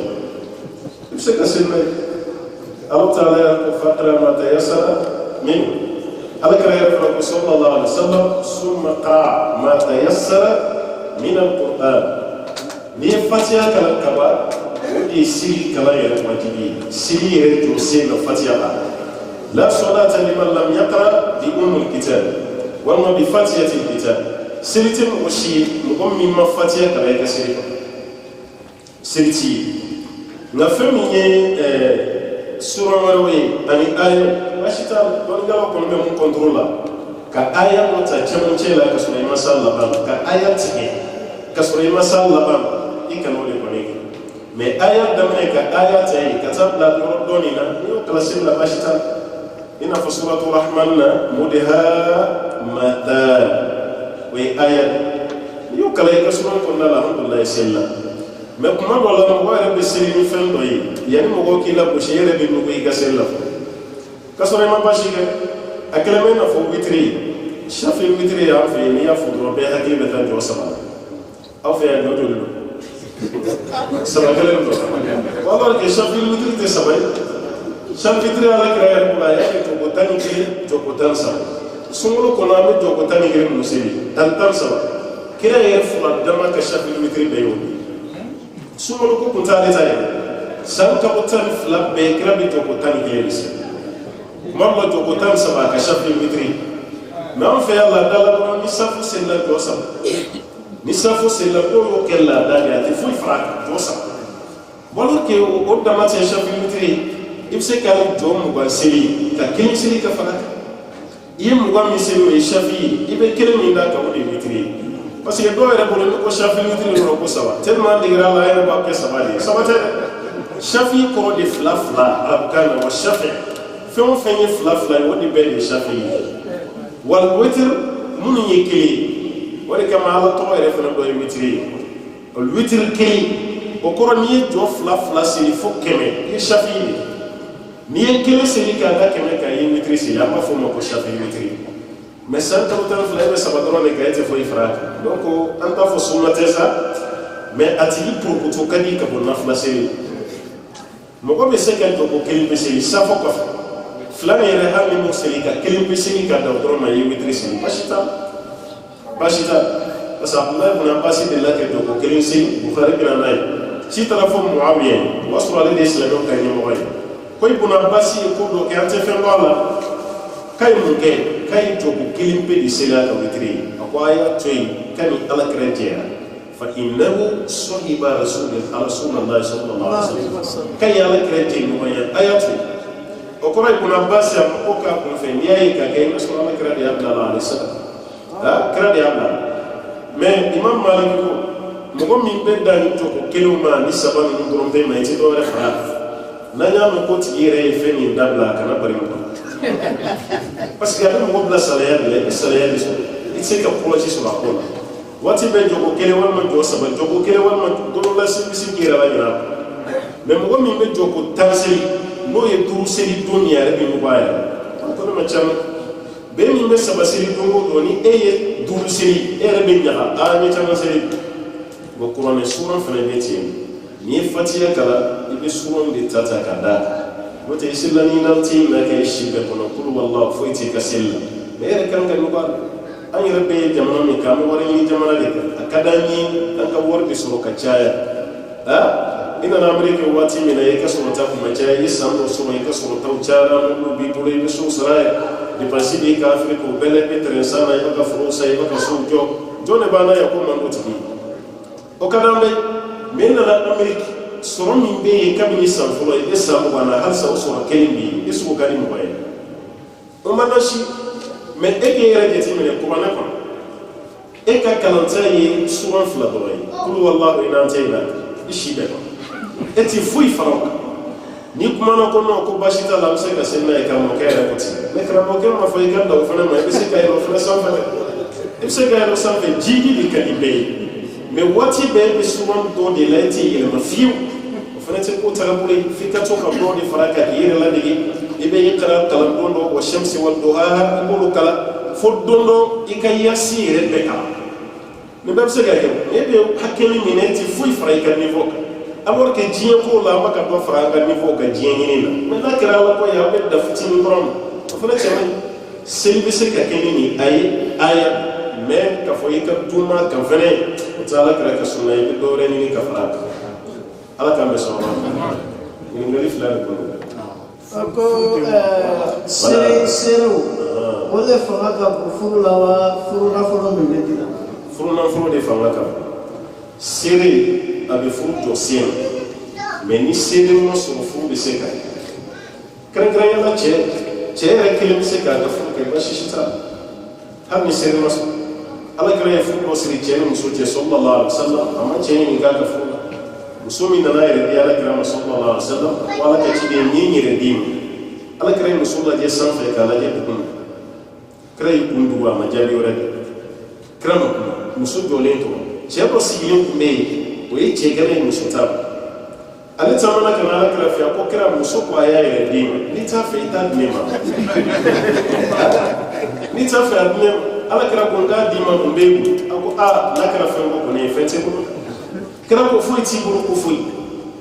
i bɛ se ka seli n'a ye Allahu Ta'ala y'a ko faqra ma tayassara minhu على كلام صلى الله عليه وسلم ثم قرأ ما تيسر من القرآن لفتيا كلام كبا ودي سيل كلام يرمجي سيل يرجو سيل فتيا لا صلاة لمن لم يقرأ بأم الكتاب وما بفتية الكتاب سيلتم وشي مقوم مما فتيا كلام كسيل سيلتي نفهمي سورة مروي أني آية Ashita bangala ko me mun controla ka aya mo ta chamo chela ka sura masal laban ka aya tike ka sura masal laban ikano le koneki me aya damne ka aya tai ka tabla doni na yo kala sila ashita ina fa suratul rahman mudha matan we aya yo kala ka sura ko na alhamdulillah sella me kuma wala mo wa rabbi sirri fendo yi yani mo ko kila ko shere be no ko sella kasoro ma bashi ke akalame na fo witri shafi witri ya fe ni ya fo do be hakili be tan jo sama aw fe no do sama kale do wala ke shafi witri te sama shafi witri ala kira ya kula ya ke to botani ke to botan sa sumulo ko na me to botani ke musiri tan tan sa kira ya fula dama ka shafi witri be yo sumulo ko kuntale taye san ka botan fla be kira be to botani ke lisi mamma to ko tan sama ka shafi mitri na fa yalla dala ni safu sella dosa ni safu sella ko yo kella dali ati fu fra dosa walo ke o dama te shafi mitri ibse kala to mu ba seli ka kin seli ka fara yim wa mi seli e shafi ibe kele mi da ka woni mitri parce que do era bolo ko shafi mitri ro ko sawa tellement digra la ina ba ke sawa ni sawa te shafi ko de fla arab kana wa shafi fɛn o fɛn ye fila fila ye o de bɛɛ de ye safi ye wal witr minnu ye kelen o de kama ala tɔgɔ yɛrɛ fana dɔ ye witiri ye o witiri kelen o kɔrɔ n'i ye jɔ fila fila seli fo 100 i ye safi ye n'i ye kelen seli k'a da 100 kan i ye witiri seli an b'a fɔ o ma ko safi witiri mais san kalo 12 i bɛ saba dɔrɔn de kan i tɛ foyi fara a kan donc an t'a fɔ sunna tɛ sa mais a tigi porokoto ka di ka bɔ nafila seli mɔgɔ bɛ se ka jɔ ko kelen bɛ seli safo kɔfɛ flan yɛrɛ hali ni mo seli ka kelen bɛ seli ka da o dɔrɔn ma i ye witiri seli baasi t'a parce que Abdullah ibn Abbas de la kɛ jɔ ko kelen seli Bukhari bɛ na n'a ye ci taara fɔ Muawiya o b'a sɔrɔ ale de ye silamɛw ka ɲɛmɔgɔ ye ko ibn Abbas ye ko dɔ kɛ an tɛ fɛn dɔn a la k'a ye mun kɛ k'a ye jɔ ko kelen pe de seli a ka witiri ye a ko a y'a to yen ka ni Alakira jɛra fa innahu sahiba Rasulillah sallallahu alaihi wasallam k'a ye Alakira jɛ ɲɔgɔn ye a y'a to yen o kɔrɔ ibn Abbas ya ko k'a kunfɛ n'i y'a ye ka kɛ i b'a sɔrɔ Alakira de y'a bila la alayhi salam kira de y'a bila mais Imam Malik ko mɔgɔ min bɛ da ni jɔ ko kelenw ma ni saba ninnu dɔrɔn bɛ ma i tɛ dɔwɛrɛ fara n'an y'a mɛn ko tigi yɛrɛ ye fɛn min dabila a kana bari mɔgɔ parce que a bɛ mɔgɔ bila salaya de la i bɛ salaya de sɔrɔ i tɛ se ka kɔlɔsi sɔrɔ a ko la waati bɛ jɔ ko kelen walima jɔ saba jɔ ko kelen walima dɔrɔn la sibisi k'i yɛrɛ la ɲin'a mais mɔgɔ min bɛ jɔ ko 10 seli n'o ye 5 seli don ni yɛrɛ bɛ ɲɔgɔn a yɛrɛ o kɔni ma ca bɛɛ min bɛ 7 seli don o don ni e ye 5 seli e yɛrɛ bɛ ɲaga a ɲɛ caman seli bon kuranɛ suran fana bɛ ten n'i ye fatiha kalan i bɛ suran de ta k'a d'a kan n'o tɛ i selila n'i na tɛ yen kɛ i si bɛɛ kɔnɔ kulu walahi foyi tɛ ka seli la mais e yɛrɛ kan ka nɔgɔya an yɛrɛ bɛ ye jamana min kan an bɛ wari ɲini jamana de kan a ka d'an ye an ka wari de sɔrɔ ka caya i nana Ameriki waati min na i ka sɔrɔta kun ma caya i ye san dɔ sɔrɔ i ka sɔrɔtaw cayara minnu b'i bolo i bɛ sow sara ye dépense b'i ka Afiriki o bɛɛ la i bɛ terrain san na i bɛ ka forow san i bɛ ka sow jɔ jɔn de b'an na yan ko mando tigi o ka d'an bɛ mais i nana Ameriki sɔrɔ min bɛ yen kabini san fɔlɔ i bɛ san 20 na halisa o sɔrɔ kelen bɛ yen i sugu ka di mɔgɔ ye o ma na si mais e ke yɛrɛ jateminɛ kuranɛ kɔnɔ e ka kalanta ye suran fila dɔrɔn ye kulu wallahu in'an tɛ ila i si bɛɛ kɔnɔ e ti foyi fara o kan ni kumana ko non ko basi t'a la a bɛ se ka se n'a ye karamɔgɔkɛ yɛrɛ ko ten mais karamɔgɔkɛ ma fɔ i ka da o fana ma i bɛ se ka yɛlɛ o fana sanfɛ dɛ i bɛ se ka yɛlɛ sanfɛ jigi de ka di bɛɛ ye mais waati bɛɛ bɛ suran dɔ de la i tɛ yɛlɛma fiyewu o fana tɛ ko tagabolo ye f'i ka to ka dɔ de fara ka i yɛrɛ ladege i bɛ iqra kalan don dɔ wa shamsi wa duhaha i b'olu kalan fo don dɔ i ka yaasi yɛrɛ bɛɛ kalan nin bɛɛ bɛ se ka kɛ e bɛ hakili min na e tɛ foyi fara i ka niveau kan alors que diɲɛ ko la an bɛ ka dɔ fara an ka niveau kan diɲɛ ɲini na mais n'a kɛra ala ko ye aw bɛ da fitinin dɔrɔn ma o fana cɛ man ɲi seli bɛ se ka kɛ ni nin a ye aya mais k'a fɔ i ka duma kan fɛnɛ o tɛ ala kɛra ka sunna i bɛ dɔ wɛrɛ ɲini ka fara a kan ala k'an bɛ sɔn o ma ɲininkali fila de kɔnɔ. Ako serew o de fanga ka bon furu la wa furu nafolo min bɛ dila. Furu nafolo de fanga ka bon seere a bɛ furu jɔ sen mais ni seere ma sɔrɔ furu bɛ se ka kɛ kɛrɛnkɛrɛnnenya la cɛ yɛrɛ kelen bɛ se k'a ka furu kɛ baasi si t'a la hali ni seere ma sɔrɔ ala kɛra ye furu dɔ siri cɛ ni muso cɛ sallallahu alaihi wa sallam a ma cɛ ɲini k'a ka furu la muso min nana yɛrɛ di ala kɛra ma sallallahu alaihi wa sallam ko ala ka ciden ni yɛrɛ d'i ma ala kɛra ye muso lajɛ sanfɛ k'a lajɛ duguma kɛra y'i kun dugu a ma jaabi wɛrɛ kɛ kɛra ma kuma muso jɔlen tora cɛ dɔ sigilen tun bɛ yen o ye cɛ gɛrɛ ye muso ta ale caman ka na ala kɛra fɛ a ko kɛra muso ko a y'a yɛrɛ d'i ma n'i t'a fɛ i t'a di ne ma n'i t'a fɛ a di ne ma ala kɛra ko n k'a d'i ma mun b'e bolo a ko n'a kɛra fɛn ko kɔni ye fɛn tɛ bolo kɛra ko foyi t'i bolo ko foyi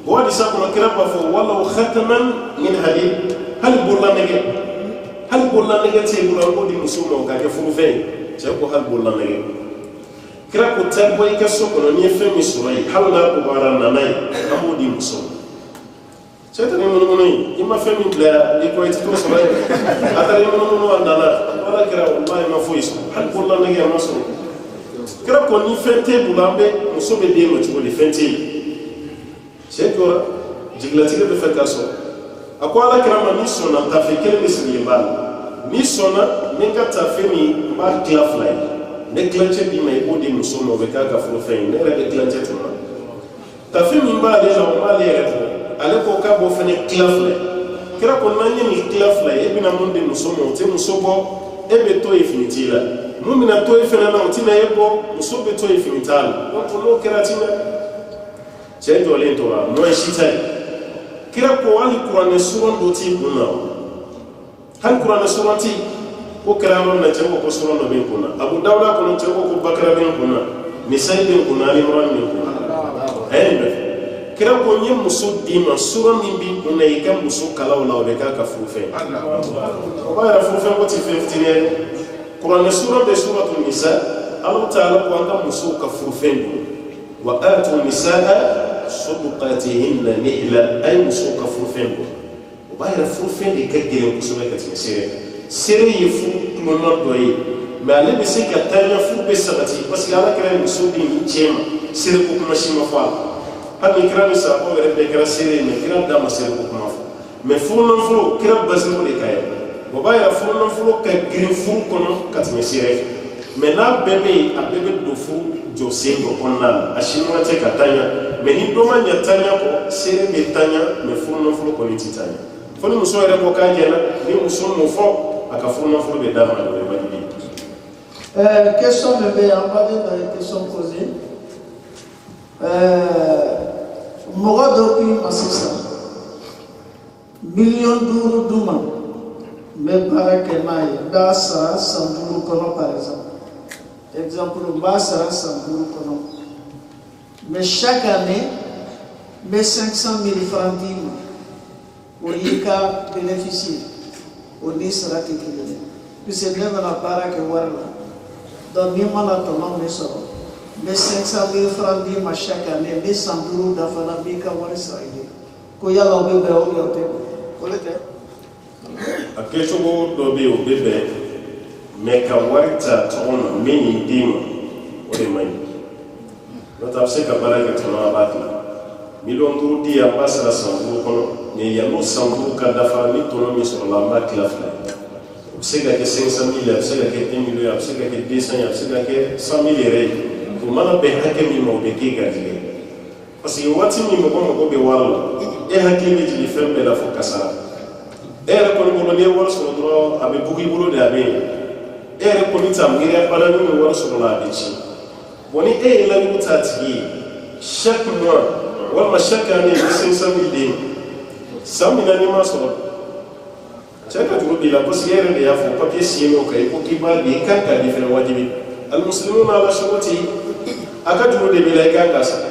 o hadisa kɔnɔ kɛra b'a fɔ walaw khataman min hadid hali bololanɛgɛ t'e bolo an k'o di muso ma o ka kɛ furufɛn ye cɛ ko hali bololanɛgɛ kira ko taa bɔ i ka so kɔnɔ n'i ye fɛn min sɔrɔ yen hali n'a kɔgɔra nana ye an b'o di muso ma cɛ tɛ ni munumunu ye i ma fɛn min bila yan i ko i tɛ t'o sɔrɔ yen a taara i munumunu a nana ala kɛra walahi ma foyi sɔrɔ hali bololanɛgɛ a ma sɔrɔ kira ko ni fɛn t'e bolo an bɛ muso bɛ d'e ma cogo di fɛn t'e ye cɛ jɔra jigilatigɛ bɛ fɛ k'a sɔrɔ a ko ala kɛra ma n'i sɔnna tafe kelen bɛ sigilen b'a la n'i sɔnna ni ka tafe min n b'a tila fila ye ne tilancɛ d'i ma i b'o di muso ma o bɛ k'a ka furufɛn ye ne yɛrɛ bɛ tilancɛ tun ma tafe min b'ale la o b'ale yɛrɛ bɔ ale ko k'a b'o fɛnɛ tila fila ye kira ko n'an ye nin tila fila ye e bɛna mun di muso ma o tɛ muso bɔ e bɛ to yen fini t'i la mun bɛna to yen fɛnɛ na o tɛna e bɔ muso bɛ to yen fini t'a la donc n'o kɛra ti na cɛ jɔlen tora n'o ye si ta ye kira ko hali kuranɛ suran dɔ t'i kun na hali kuranɛ suran t'i ko kɛra yɔrɔ min na cɛ ko suran dɔ bɛ n kun na abu dawuda kɔnɔ cɛ ko bakara bɛ n kun na nisayi bɛ n kun na ali imran bɛ n kun na a ye nin bɛɛ fɔ kira ko n ye muso d'i ma suran min b'i kun na i ka muso kala o la o bɛ k'a ka furufɛn o b'a yɛrɛ furufɛn ko ti fɛn fitinin ye kuranɛ suran bɛ suratul nisa ala ta'ala ko an ka musow ka furufɛn don wa atu nisaa صدقاتهن نحلة أي مسوق فرفين وباير فرفين يكجرين كسوة كتير سيرة يفو كلنا دوي ما لي بسيك التانية فو بسبتي بس يلا كلام مسوق دين جيم سيرة كوك ماشي مفعول هذا كلام يسافر غير بكرة سيرة نكرا دام سيرة كوك مفعول مفعول نفلو كلام بزلو لكاية وباير فعول نفلو كجرين فو كنا كتير سيرة منا بيبي أبيبي دوفو josengo konna ashimwa te katanya meni doma nyatanya ko sere betanya me funo fulo ko nititanya foni muso ere ko kajena ni muso mo fo aka funo fulo be dama do be badi question de be amade dans les questions posées moga dopi masisa million d'euros duma me barake mai dasa sambulu kono par exemple exemple, Mbassara Sambourou Kono. Mais chaque année, mes 500 000 francs d'IMA, on y a bénéficié. On y sera équilibré. Puis c'est même la part que voilà. Donc, nous avons attendu mes 500 000 francs d'IMA chaque année, mes Sambourou d'Afana Bika, on y sera équilibré. Quand il y a l'obé, on y a question d'obé au bébé. Mais ka warta tɔgɔna min y'i den ma o de man ɲi n'o tɛ a bɛ se ka baara kɛ tɔnɔ a b'a dilan miliyɔn duuru di an b'a sara san duuru kɔnɔ mais yan'o san duuru ka dafa ni tɔnɔ min sɔrɔla an b'a tila fila ye o se ka kɛ 500 000 a bɛ se ka kɛ 1 million a bɛ se ka kɛ 200 a bɛ se ka kɛ 100 000 yɛrɛ ye o mana bɛn hakɛ min ma o bɛ k'e garijɛgɛ parce que waati min mɔgɔ mago bɛ wari la e hakili bɛ jigin fɛn bɛɛ la fo kasara e yɛrɛ kɔni bolo n'i ye wari sɔrɔ dɔrɔn a bɛ bugu i bolo de a bɛ yen e yɛrɛ kɔni t'a miiriya bana min bɛ wari sɔrɔ la a bɛ ci bon ni e ye laɲini t'a tigi ye chaque mois walima chaque année i bɛ 500 000 den san min na n'i ma sɔrɔ cɛ ka juru b'i la parce que e yɛrɛ de y'a fɔ papier signé o kan i ko k'i b'a di i kan k'a di fɛnɛ wajibi alimusilimu ala sɔgɔti a ka juru de b'i la i kan k'a sara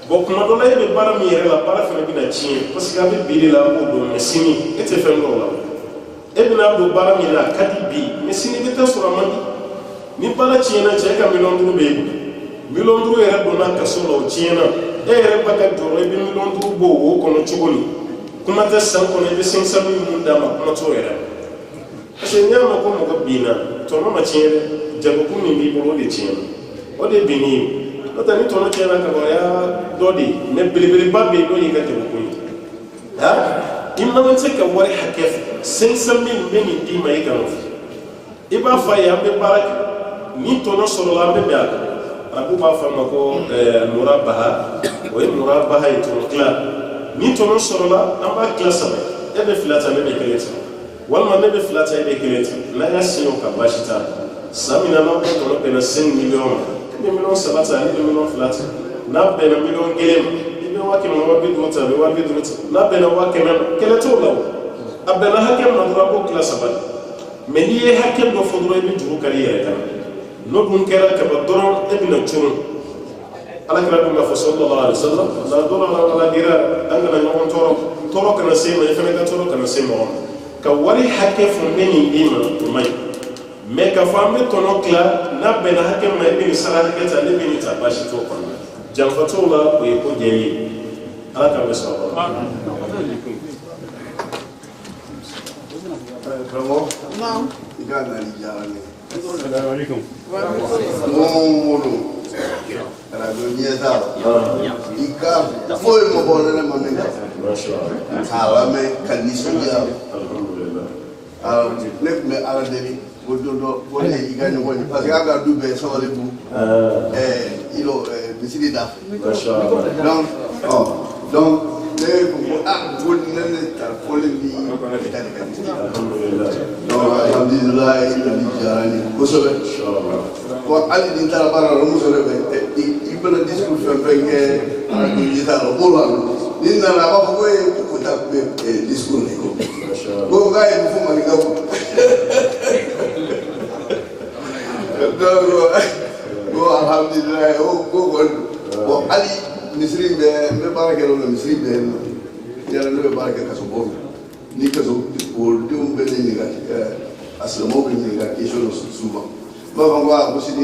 bon kuma dɔ la e bɛ baara min yɛrɛ la baara fɛnɛ bɛna tiɲɛ parce que a bɛ bi de la a b'o dɔn mais sini e tɛ fɛn dɔw la e bɛna don baara min na a ka di bi mais sini i bɛ taa sɔrɔ a man di ni baara tiɲɛna cɛ ka 1,5 b'e bolo 1,5 yɛrɛ donna kaso la o tiɲɛna e yɛrɛ ba ka jɔrɔ i bɛ 1,5 bɔ o kɔnɔ cogo di kuma tɛ san kɔnɔ i bɛ 500 000 mun d'a ma kuma t'o yɛrɛ parce que n'i y'a mɛn ko mɔgɔ binna tɔnɔ ma tiɲɛ dɛ jagokun min b'i bolo o de tiɲɛna o de binni ye n'o tɛ ni tɔnɔ tiɲɛna ka ban o y'a dɔ de ye mais belebeleba bɛ yen n'o y'i ka jagokun ye i man se ka wari hakɛ fɔ 500 000 bɛ nin d'i ma i kana fɔ i b'a fɔ a ye an bɛ baara kɛ ni tɔnɔ sɔrɔla an bɛ bɛn a kan arabu b'a fɔ a ma ko murabaha o ye murabaha ye tɔnɔ tila ni tɔnɔ sɔrɔla an b'a tila 3 e bɛ 2 ta ne bɛ 1 ta walima ne bɛ 2 ta e bɛ 1 ta n'a y'a signé o kan baasi t'a la san min na n'aw ka tɔnɔ bɛnna 5 millions ma e bɛ 3 ta ale bɛ 2 ta n'a bɛnna 1 million ma i bɛ 250 ta a bɛ 250 ta n'a bɛnna 100 ma kɛlɛ t'o la o a bɛnna hakɛ min na dɔrɔn a b'o tila 3 mais n'i ye hakɛ dɔ fɔ dɔrɔn i bɛ juru kari i yɛrɛ kan n'o dun kɛra kaba dɔrɔn e bɛna cun alakira dun b'a fɔ sallallahu alaihi wasallam la dɔrɔn ala dira an kana ɲɔgɔn tɔɔrɔ kana se ma i fana ka tɔɔrɔ kana se mɔgɔ ma ka wari hakɛ fɔ n bɛ nin d'i ma o man ɲi mais k'a fɔ an bɛ tɔnɔ tila n'a bɛnna hakɛ min ma e bɛ nin sara hakɛ ta ne bɛ nin ta baasi t'o kɔnɔ janfa t'o la o ye ko jɛlen ye ala k'an bɛ sɔrɔ Bravo. I ka nali diyara ne ye. Assalamualaikum. Mɔmɔlu radio ɲɛta i ka foyi ma bɔ ne ma min kan k'a lamɛn ka nisɔndiya ne tun bɛ ala deli ko don dɔ ko ne i ka ɲɔgɔn ye parce que an ka du bɛɛ sabali bu misiri da donc ne ko ko ne ta fɔli ni ta de ka di donc alhamdulillah ni diyara ni kosɛbɛ bon hali ni taara baara la muso de bɛ i bɛna discours fɛn fɛn kɛ radio ɲɛta la o b'o la ni nana a b'a fɔ ko ko ta discours de ko k'a ye fɔ maninkaw donc ko alhamdulillah o ko kɔni bon hali misiri bɛ n bɛ baara kɛ la misiri bɛ yen nɔ yala ne bɛ baara kɛ kaso bɔ ni kaso denw bɛ ne ɲininka a silamɛw bɛ ɲininka question dɔ souvent b'a fɔ ko a ko sini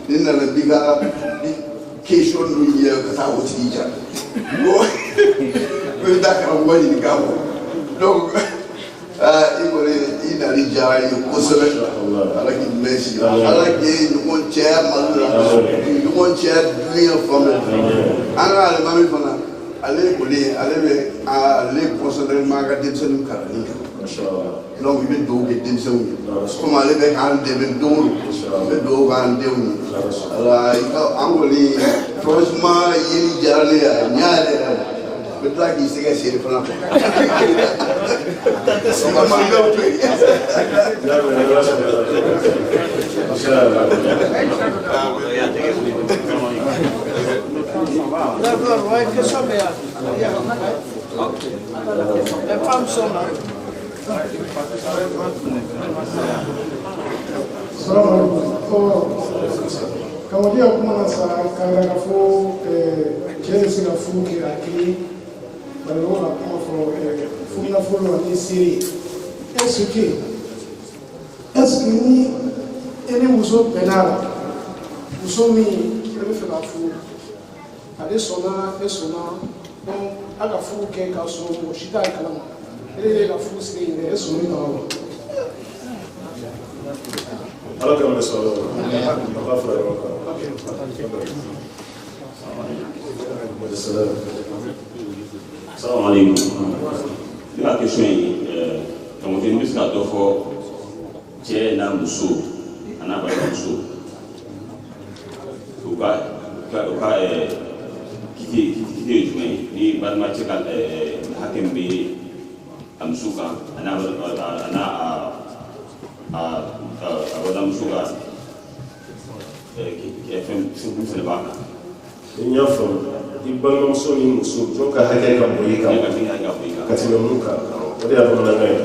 ni nana bi ka question dɔ ɲɛ ka taa o tigi ja ko i bɛ taa karamɔgɔ ɲininka o donc i kɔni i nali diyara n ye kosɛbɛ ala k'i mɛn si la ala k'i ɲɔgɔn cɛya mali la ɲɔgɔn cɛya dunuya fan bɛɛ an ka alimami fana ale kɔni ale bɛ ale concentrement ka denmisɛnninw kalanni kan donc i bɛ dugawu kɛ denmisɛnninw ye komi ale bɛ k'an dɛmɛ don o don n bɛ dugawu k'an denw ye ala an kɔni franchement yeli diyara ne ye a ɲa yɛrɛ yɛrɛ bɛ tila k'i sɛgɛ seri fana kɔ maninkaw to yen D'accord, ouais, que ça me les femmes sont là. Salam alaikum. Kama dia kuma na sa kala na fo jeni sina fu ki akili balo na kuma fo fu na fo lo ni siri. Est-ce que ni ene muso penala muso mi ene fe la fu ale sona bon aga fu ke ka so mo shita kalama ele la fu siri ne so ni na ala k'an bɛ sɔrɔ ala fila yɔrɔ kan Assalamu alaikum. La question est, comme on dit, nous sommes à deux fois, cɛ n'a muso a n'a balimamuso u ka kite ye jumɛn ye ni balimacɛ ka hakɛ min bɛ a muso kan a n'a balimamuso ka fɛn fɛnɛ b'a kan. N y'a faamu i balimamuso ni muso jɔn ka hakɛ ka bon i kan ka tɛmɛ mun kan o de y'a bamanankan ye.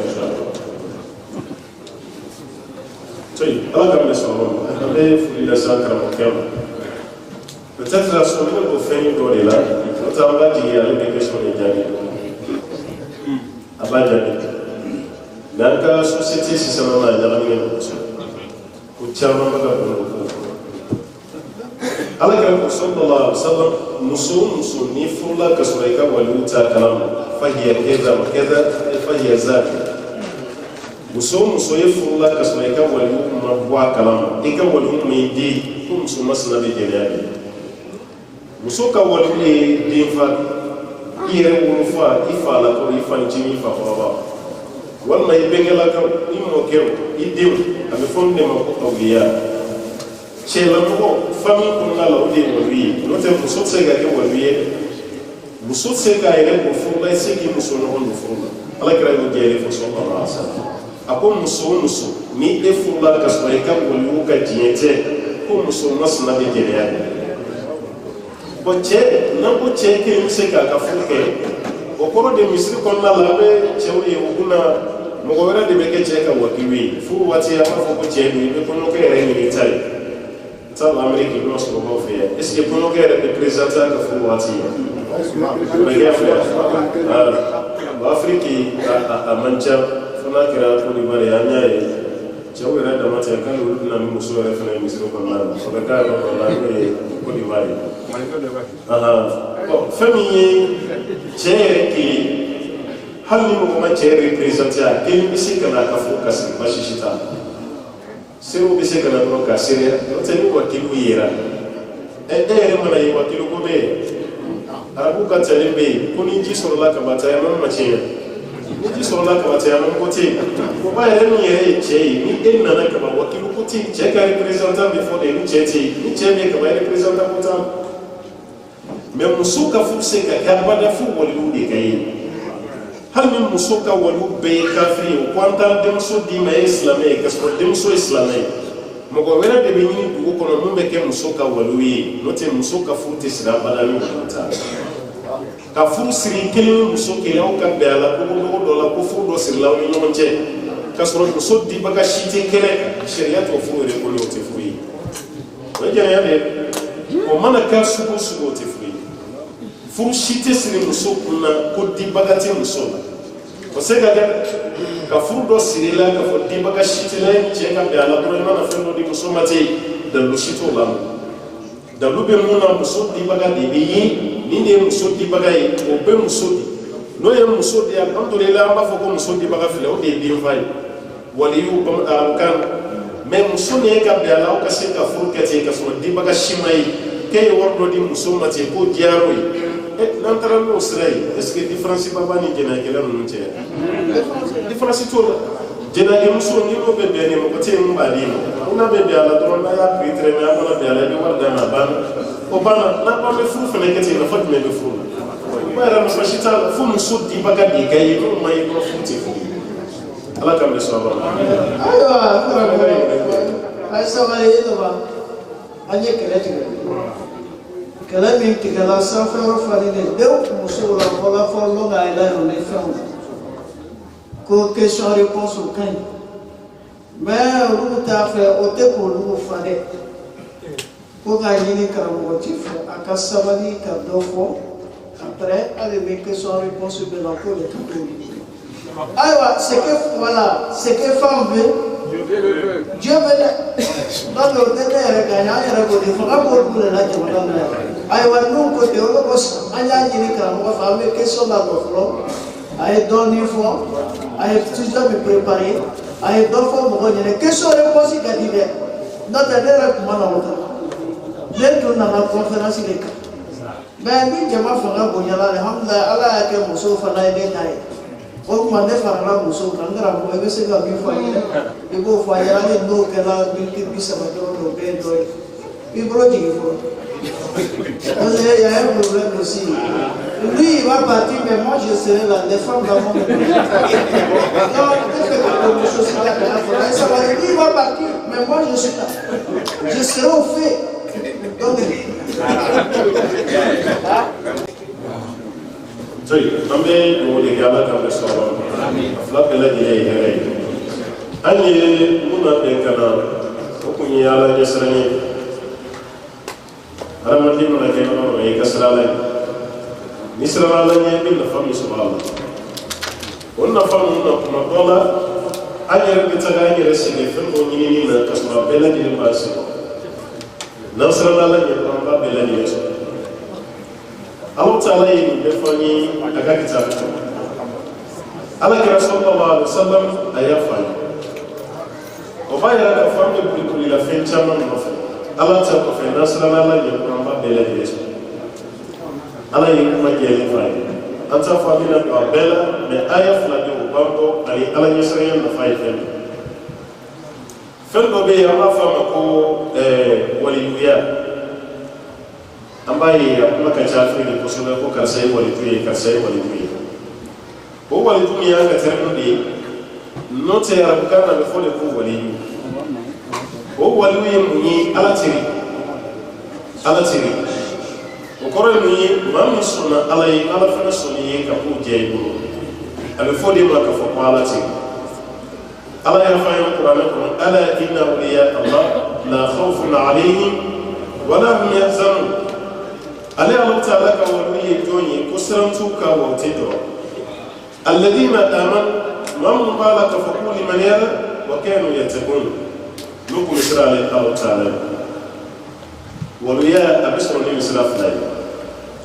Ala ka minɛ sɔrɔ ma an bɛ foli lase an karamɔgɔkɛ ma peut-être a sɔmina o fɛn dɔ de la n'o tɛ an b'a jigi ale bɛ question de jaabi a b'a jaabi mais an ka société sisan ma ɲagaminen don kosɛbɛ ko caman bɛ ka don o ko ala kɛra ko sallallahu alaihi wasallam muso o muso ni furula ka sɔrɔ i ka waliyu t'a kalama fahiya kɛza ma kɛza fahiya zaati muso o muso ye furula ka sɔrɔ i ka waliyu ma bɔ a kalama i ka waliyu ma i den ko muso masina bɛ gɛlɛya de muso ka waliyu ye den fa i yɛrɛ wolofa i fa lakɔrɔ i fa ncini i fa kɔrɔba walima i bɛnkɛlakaw i mɔkɛw i denw a bɛ fɔ nin de ma ko awliya cɛlamɔgɔ famille kɔnɔna la o de ye waliyu ye n'o tɛ muso tɛ se ka kɛ waliyu ye muso tɛ se k'a yɛrɛ bɔ furu la i tɛ se k'i muso ɲɔgɔn don furu la ala kɛra y'o jɛlen fɔ sallallahu alaihi wasallam a ko muso o muso ni e furula ka sɔrɔ i ka waliyu ka diɲɛ tɛ ko muso masina bɛ gɛlɛya de bon cɛ n'an ko cɛ kelen bɛ se k'a ka furu kɛ o kɔrɔ de misiri kɔnɔna la an bɛ cɛw ye u bɛna mɔgɔ wɛrɛ de bɛ kɛ cɛ ka wakilu ye furu waati an b'a fɔ ko cɛ don i bɛ kɔɲɔkɛ yɛrɛ ɲini ta ye ta la Amérique i bɛna sɔrɔ baw fɛ yan est ce que kɔɲɔkɛ yɛrɛ bɛ présenté a ka furu waati ye o bɛ kɛ fɛ yan Afiriki a man ca fo n'a kɛra Côte d'Ivoire an y'a ye cɛw yɛrɛ dama tɛ k'ale olu bɛna ni muso yɛrɛ fana ye misiri kɔnɔna la o bɛ k'a yɔrɔ dɔ la n'o ye Côte d'Ivoire ye fɛn min ye cɛ yɛrɛ kelen hali ni mɔgɔ ma cɛ représenté a kelen bɛ se ka na ka fɔ ka sigi baasi si t'a la serew bɛ se ka na dɔrɔn ka sereya n'o tɛ ni wakilu yera e yɛrɛ mana ye wakilu ko bɛ yen arabu ka tɛlen bɛ yen ko ni ji sɔrɔla kabataya man ma tiɲɛ ni ji sɔrɔla kabataya man ko ten o b'a yɛrɛ min yɛrɛ ye cɛ ye ni e nana kaba wakilu ko ten cɛ ka représentant bɛ fɔ de ni cɛ tɛ yen ni cɛ min ye kaba représentant ko t'a mais muso ka furu se ka kɛ abada fo waliyu de ka ye hali ni muso ka waliyu bɛɛ ye kafiri ye o ko an t'an denmuso d'i ma e ye silamɛ ye ka sɔrɔ denmuso ye silamɛ ye mɔgɔ wɛrɛ de bɛ ɲini dugu kɔnɔ min bɛ kɛ muso ka waliyu ye n'o tɛ muso ka furu tɛ siri abada ni waliyu t'a ka furu siri kelen ni muso kelen aw ka bɛn a la dogo dɔ la ko furu dɔ sirila aw ni ɲɔgɔn cɛ ka sɔrɔ muso dibaga si tɛ kɛnɛ kan sariya t'o furu yɛrɛ ko ni o tɛ furu ye o ye jɛnɛya de o mana kɛ sugu o sugu o tɛ furu ye furu si tɛ siri muso kun na ko dibaga tɛ muso la o se ka kɛ ka furu dɔ siri la ka fɔ dibaga si tɛ la ye cɛ ka bɛn a la dɔrɔn i mana fɛn dɔ di muso ma ten dalu si t'o la dalu bɛ mun na muso dibaga de bɛ ye ni de ye muso dibaga ye o bɛ muso di n'o ye muso di alhamdulilayi an b'a fɔ ko muso dibaga filɛ o de ye den fa ye waliyu arabukan mais muso ni e ka bɛn a la aw ka se ka furu kɛ ten ka sɔrɔ dibaga si ma ye k'e ye wari dɔ di muso ma ten k'o diyara o ye n'an taara n'o sira ye est ce que différence ba b'a ni jɛnɛyakɛla ninnu cɛ différence t'o la jɛnɛyamuso ni n'o bɛ bɛn ni mɔgɔ tɛ yen mun b'a di ma n'a bɛ bɛn a la dɔrɔn n'a y'a piri tɛrɛ mɛ a mana bɛn a la i bɛ wari d'a ma a banna o banna n'a ko an bɛ furu fana kɛ ten nafa jumɛn bɛ furu la o yɛrɛ nafa si t'a la fo muso dibaga de ka ye n'o ma ye dɔrɔn furu tɛ furu ala k'an bɛ sɔn a ma. ayiwa a ye sabali ye dɔba an ye kɛlɛ tigɛ kɛlɛ min tigɛla sanfɛ yɔrɔ falen dew musow la fɔlɔ fɔlɔ ka yɛlɛ yɔrɔ ni fɛnw ko question réponse o ka ɲi mais olu t'a fɛ o tɛ k'olu fa dɛ ko k'a ɲini karamɔgɔci fɛ a ka sabali ka dɔ fɔ après hali ni question réponse bɛ na ko de ka t'o ye ayiwa c'est que voilà c'est que femme veut Dieu veut dɛ donc o tɛ ne yɛrɛ kan ye an yɛrɛ b'o de fɔ an b'olu de la jamana min na ayiwa n'u ko ten olu ko an y'a ɲini karamɔgɔ fɛ an bɛ question labɔ fɔlɔ a ye dɔɔnin fɔ a ye toujours me préparer a ye dɔ fɔ mɔgɔ ɲɛna question réponse ka di dɛ n'o tɛ ne yɛrɛ kuma na o ta ne tun nana conférence de kan mais ni jama fanga bonyala alhamdulilayi ala y'a kɛ musow fana ye ne ta ye o tuma ne farala musow kan n karamɔgɔ i bɛ se ka min fɔ an ye dɛ il faut faire aller d'eau que là, il puisse avoir de l'eau, il faut le dire. Il y a un problème aussi. Lui, il va partir, mais moi, je serai là. Les femmes vont me dire. Non, quelque chose là. Ça va dire, lui, il va partir, mais moi, je suis là. Je serai au fait. Donc, Ambe wole gala kambe soro afla bela gele here anye muna be kana okunyi ala jesrani aramati muna ke no e kasrala ni srala nye bil fami subhanallah onna famu na kuma dola anye be taga anye resine fengo nyini na kasra bela gele basi na srala nye ba bela gele Allah Ta'ala ini defani agak kita Allah kira sallallahu alaihi wasallam ayafani obaya ka famde kuli la fin chama no Allah ta ko fe nasrana la ni ko ma bela ni Allah yi ma jeli fay anta famina ko bela me ayaf la ni bambo ali Allah yesrayan na fay fen do be Allah fama ko waliya ambaye hakuna kachafu ni kusema kwa kasai walituye o walituye anga termudi note ya rabukana before ku waliyu o waliyu munyi alatiri okoro munyi mami suna alai alafana suni ka ku jeybu abefore ma ka fo alatiri ala ya fayu qur'ana ko ala inna awliya allah la khawfun alayhim wa la hum yahzanun Ali Allah Ta'ala ka wani joni kusuran tuka wa tido alladhina amanu wa bala ka fakuli man yara wa kanu yattaqun lukum isra'ila Allah Ta'ala waliya abisru ni israf lai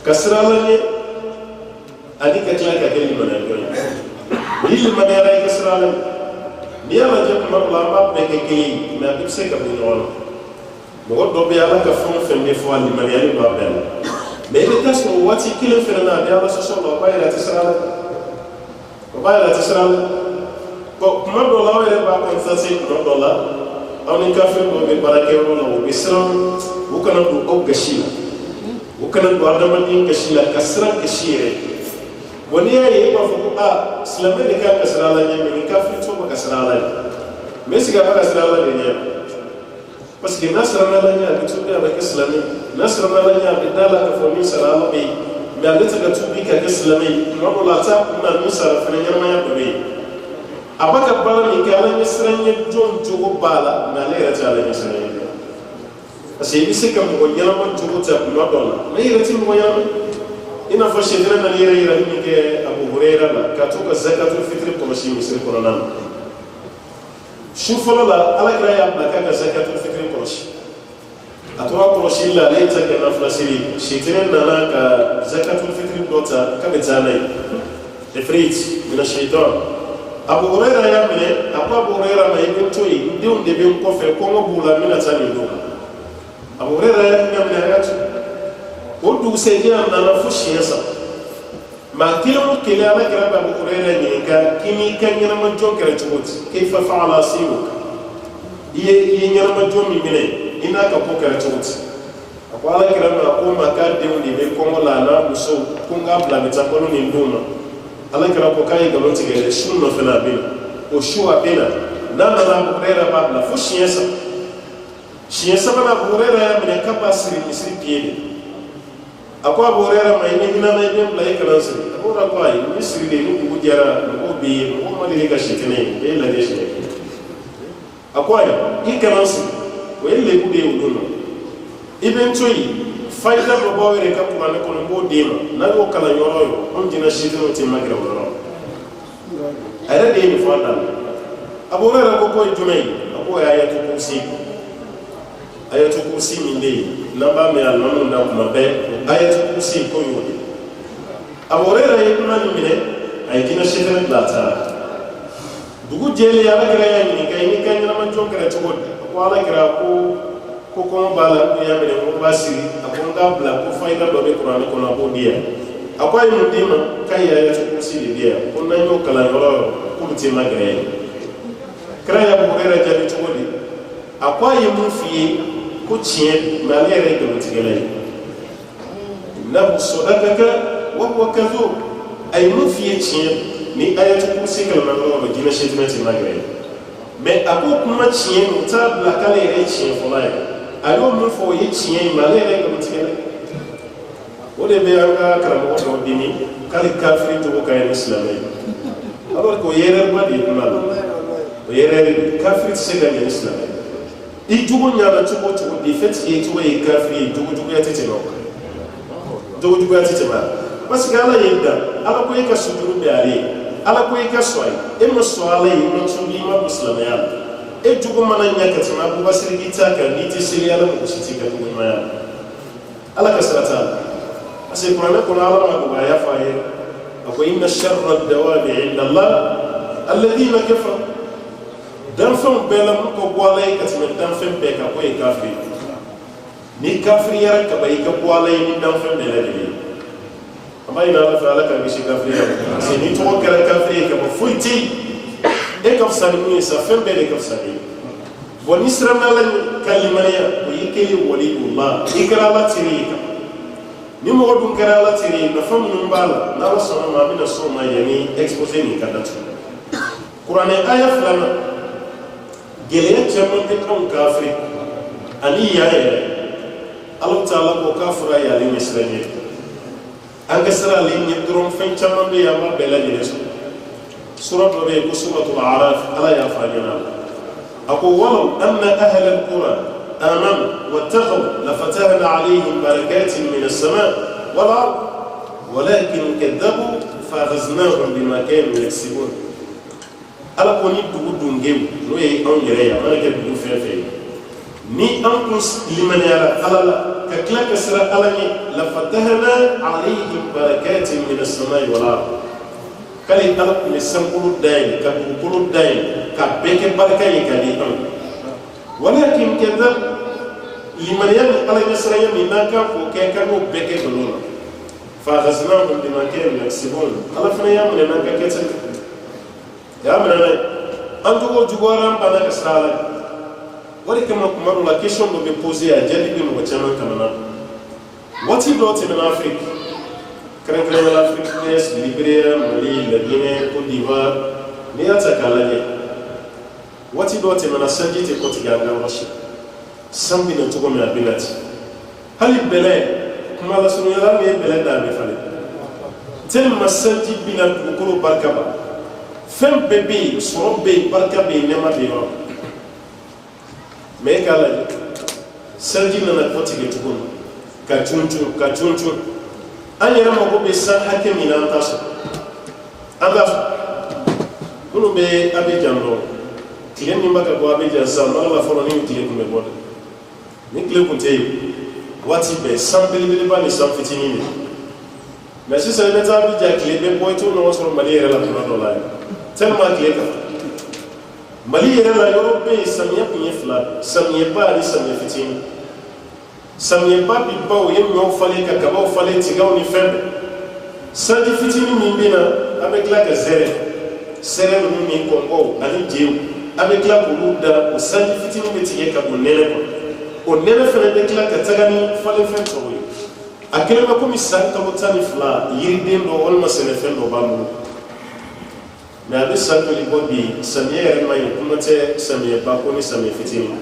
kasrala ni adika klaka kali man yara bil man yara kasrala ni ala jab mabla be ke ma bibse ka bu non mo do be ala ka fon fembe fo ali man yara ba bela mais il est question wati kile fena de Allah sallallahu alaihi wasallam ko kuma do la wele ba ko sasi do dola on ka fe do be barake wala o bisram o kana do o gashi o kana do adama din gashi la kasra gashire woni yayi ba fu a islamé de ka kasra la nyame ka fe to ba kasra la mais siga ba kasra la de nyame parce que nasrana la nya bitu da ba islamé nasrana la nya bidala ka fomi salama be me alita ga tubi ka islamé no la ta na misara fa nya ma ya be abaka bala ni ka la misranya jon jogo bala na le ra ta la misranya parce que isi kam ko nya ma jogo ta no dona me ira tin mo ya ina fa shedra na le ira ni ke Abu Hurairah la ka to ka zakatul fitr ko shi misri ko nan shufala la ala kira ya ba ka zakatul fitr atwa koroshi la laita ke na flasiri shitren na ka zakatul fitr dota ka betana ifrit min ash-shaytan Abu Hurairah ya mene Abu Hurairah ma ibn toyi ndium de be ko fe ko ngobula mina tani do Abu Hurairah ya mene ayatu o du se je na fushi yasa ma kilu kila ala kira Abu Hurairah ni ka kimi kan yana ma jonkere tuwoti kayfa fa'ala siwu iye nyama jomi mine ina ka ko kare tuti akwala kira na ko maka de woni be ko la na muso ko nga bla mi takono ni nduma ala kira ko kai ga lonti gele shunno fena bin o shuwa bena na na burera ba la fushiyesa shiyesa bana burera ya mine ka basiri misri piede akwa burera mai ni ina na be bla ikana siri akora ko ai misri de ni ku jara ko be ko ma de ga shitene be la de shi akwa ikana siri wele kude uduno eventually faida baba were ka kuma ne kono bodema na go kala yoroyo on dina shidino te magra woro ara de ni fanda abore ra ko jumai abo ayatu kursi minde namba me almanu na kuma be ayatu kursi ko yodi abore ra yekuna ni mine ay dina shidino plata dugu jele ya magra ya ni kay ni kan na man jonkere to goddi wala kira ko bala ko ya mele ko basiri akon ga bla ko faida do be qur'an ko na bodia akwai mudima kai ya ya ko si dia ko na yo kala yoro ko ti magre kira ya Hurairah jabi tugodi akwa yemu fiye ko tiɲɛ mais ale yɛrɛ ye nkalontigɛla ye innahu sadaqaka wa huwa kadhub a ye mun f'i ye tiɲɛ ni ayatul kursi kalima dɔrɔn ma jinɛ setinɛ tɛ magɛrɛ ye mais a ko kuma tiɲɛ o t'a bila k'ale yɛrɛ ye tiɲɛ fɔla ye a y'o mun fɔ o ye tiɲɛ ye mais ale yɛrɛ ye nkalontigɛla ye o de bɛ an ka karamɔgɔ dɔw dimi k'ale kafiri jogo ka ɲi ni silamɛ ye alors que o ye erreur de ye kuma la o ye erreur de kafiri tɛ se ka ɲɛ ni silamɛ ye i jogo ɲana cogo o cogo de fait ye cogo ye kafiri ye jogojuguya tɛ tɛmɛ o kan jogojuguya tɛ tɛmɛ parce que ala y'i dan ala ko e ka sujuru bɛ ale ye ala ko e ka sɔn a ye e ma sɔn ala ye ma sɔn i ma don silamɛya la e jogo mana ɲɛ ka tɛmɛ abubakar k'i t'a kan n'i tɛ seli ala mɔgɔ si t'i ka jogo ɲumanya la ala ka sira t'a la parce que kuranɛ kɔnɔ ala ma dogo a y'a fɔ a ye a ko inna sharra dawabi inda allah alladhina kafaru danfɛnw bɛɛ la mun ka bɔ ala ye ka tɛmɛ danfɛn bɛɛ kan k'o ye kafiri ni kafiriyara kaba i ka bɔ ala ye ni danfɛn bɛɛ lajɛlen an b'a ɲini ala fɛ ala k'an kisi kafiriya parce que ni tɔgɔ kɛra kafiri ye kaba foyi tɛ yen e ka fisa ni mun ye sa fɛn bɛɛ de ka fisa ni ye bon ni siranna ala ka limaniya o y'i kɛ waliyullah i kɛra ala teri ye kan ni mɔgɔ dun kɛra ala teri ye nafa minnu b'a la n'ala sɔnna ma a bɛna s'o ma yanni exposé nin ka datugu kuranɛ aya filanan gɛlɛya caman bɛ anw kafiri ani yan yɛrɛ Allah Ta'ala ko k'a fɔra ye ale ɲɛ siran ɲɛ an ka siran ale ɲɛ dɔrɔn fɛn caman bɛ yen an b'a bɛɛ lajɛlen sɔrɔ sura dɔ bɛ yen ko suratul A'raf ala y'a fɔ a ɲɛna a ko walaw anna ahla al-qura amanu wattaqaw lafatahna alayhim barakatin min as-sama' wal ard walakin kadzabu fa'akhadhnahum bima kanu yaksibun ala ko ni dugu dungew n'o ye anw yɛrɛ ye a mana kɛ dugu fɛn fɛn ye ni an kun limaniyara ala la ka tila ka siran ala ɲɛ lafatahna alayhim barakatin min as-samai wal ard k'ale ala kun bɛ sankolo dayɛlɛ ka dugukolo dayɛlɛ ka bɛɛ kɛ barika ye ka di an walakin kadab limaniya ni ala ɲɛ siranya min n'an kan k'o kɛ k'an k'o bɛɛ kɛ nkalon na fa'akhadhnahum bima kanu yaksibun ala fana y'a minɛ n'an ka kɛta y'a minɛ n'a ye an jogo juguyara an banna ka siran ala wari kama kuma dɔ la question dɔ bɛ posé a jaabi bɛ mɔgɔ caman kamana waati dɔw tɛmɛna Afrique kɛrɛnkɛrɛnnenya la Afrique de l'Est Libéria Mali la Guinée Côte d'Ivoire n'i y'a ta k'a lajɛ waati dɔw tɛmɛna sanji tɛ kɔtigɛ an ka yɔrɔ si san bɛ na cogo min a bɛ na ten hali bɛlɛ kuma lasurunyala min ye bɛlɛ da a bɛ falen tellement sanji bɛ na dugukolo barika ba fɛn bɛɛ bɛ yen sɔrɔ bɛ yen barika bɛ yen nɛɛma bɛ yen yɔrɔ mais k'a lajɛ sanji nana kɔtigɛ cogo min ka cuncun ka cuncun an yɛrɛ mago bɛ san hakɛ min na an t'a sɔrɔ an t'a sɔrɔ minnu bɛ Abidjan dɔn tile min bɛ ka bɔ Abidjan sisan mɔgɔ la fɔlɔ ni tile tun bɛ bɔ dɛ ni tile tun tɛ yen waati bɛɛ san belebeleba ni san fitinin de mais sisan i bɛ taa Abidjan tile bɛ bɔ i t'o ɲɔgɔn sɔrɔ Mali yɛrɛ la tuma dɔ la yɛrɛ tellement tile ka Mali yɛrɛ la yɔrɔ bɛ yen samiya kun ye fila samiyɛba ani samiya fitinin samiyɛba bi baw ye ɲɔw falen ka kabaw falen tigaw ni fɛn bɛɛ sanji fitinin min bɛ na an bɛ tila ka zɛrɛ ninnu ni kɔngɔw ani jew an bɛ tila k'olu da o sanji fitinin bɛ tigɛ ka don nɛnɛ kɔnɔ o nɛnɛ fana bɛ tila ka taga ni falenfɛn tɔw ye a kɛlen bɛ komi san kalo 12 yiriden dɔ walima sɛnɛfɛn dɔ b'an bolo mais a bɛ san joli bɔ bi samiyɛ yɛrɛ ma ɲi kuma tɛ samiyɛba ko ni samiyɛ fitinin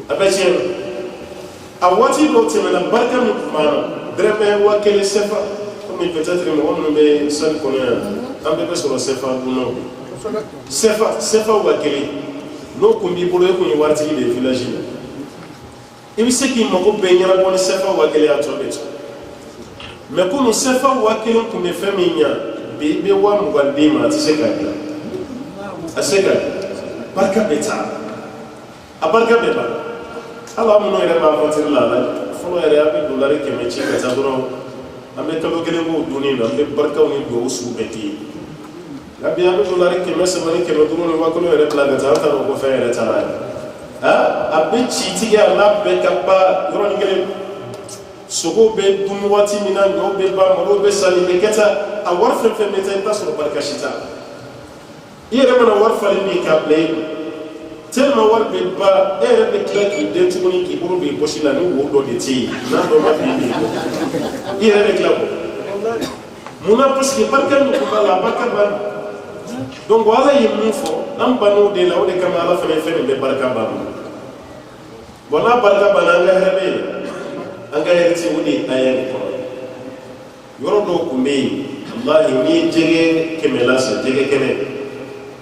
a bɛ tiɲɛ a waati dɔw tɛmɛna barika min tun b'an na dɛrɛmɛ 1000 CFA komi peut-être mɔgɔ minnu bɛ salle kɔnɔ yan an bɛɛ bɛ sɔrɔ CFA dunnaw CFA 1000 n'o kun b'i bolo e kun ye waritigi de ye village la i bɛ se k'i mago bɛɛ ɲɛnabɔ ni CFA 1000 a tɔ bɛ to mais kunu CFA 1000 kun bɛ fɛn min ɲɛ bi i bɛ 20 d'i ma a tɛ se k'a dilan a tɛ se k'a dilan barika bɛ taa a barika bɛ ban hali an minnu yɛrɛ b'a ventire la fɔlɔ yɛrɛ an bɛ dolari 100 ci ka taa dɔrɔn an bɛ kalo kelen k'o dunni na an bɛ barikaw ni duwawu sugu bɛɛ k'i ye nka bi an bɛ dolari 300 ni 500 ni 5000 yɛrɛ bila ka taa an t'a dɔn ko fɛn yɛrɛ taara yɛrɛ a bɛ ci tigɛ a n'a bɛɛ ka ban yɔrɔnin kelen sogow bɛ dun waati min na ɲɔw bɛ ban malo bɛ san nin bɛ kɛ tan a wari fɛn fɛn bɛ taa i bɛ taa sɔrɔ barika si t'a la i yɛrɛ mana wari falen min k'a bila i kun tellement war be ba be kila ki de tuguni ki buru be poshi la ni wo do de ti na do ma bi be kila ko muna parce que barka ni ko bala barka ban donc wala yemu fo am banu de la o de kama ala fene fene be barka ban bona barka ban anga hebe anga yerti wudi ayen ko yoro do kumbe wallahi ni jege kemelasa jege kene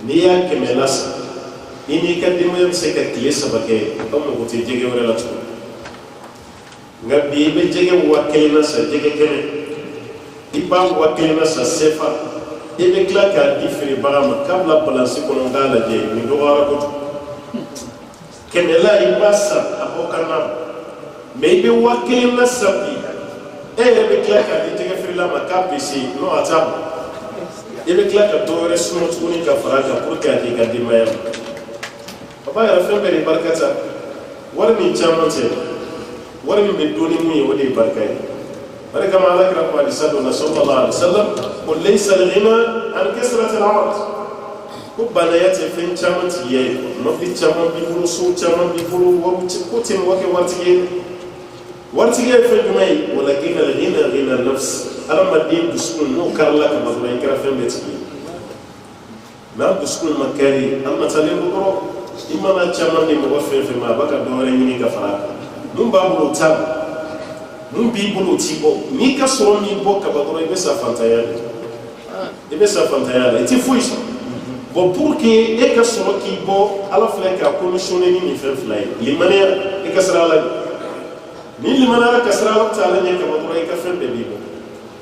ni ya kemelasa ini ka dimo yam se ka tiye sabake ko mo gote jege wala latu ngabi be jege wakilina sa jege kene iba wakilina sa sefa ibe klaka difri barama kabla balance ko ngala je ni do wara ko kemela ibasa abokana maybe wakilina sabi be klaka di jege fri la makabisi no atam ibe klaka to resmo tuni ka faraja pour ka di gadi mayam baba ya fe bere barkata warni chamante warni be doni mu wode barkai baraka ma Allah kira ko ali sallallahu alaihi wasallam qul laysa al-ghina an kasrat al-'arad ko banayati fe chamante ye no fi chamante bi bulu so chamante bi bulu waru ci ko tin wake wartige fe dumay walakin al-ghina ghina an-nafs alamma din dusun no karla ka mazmay kira fe betiki na dusun makari amma talim buru imana chaman ni mo fe ma baka dore ni ka fara mun ba bulu tab mun bi bulu tibo ni ka so ni bo ka ba dore be sa fantaya be sa fantaya ti fuis bo pour que e ka so ki bo ala fle ka commissioner ni fe fly limane e ka sara la ni limana ka sara la ta la ni ka ba dore ka fe be bi bo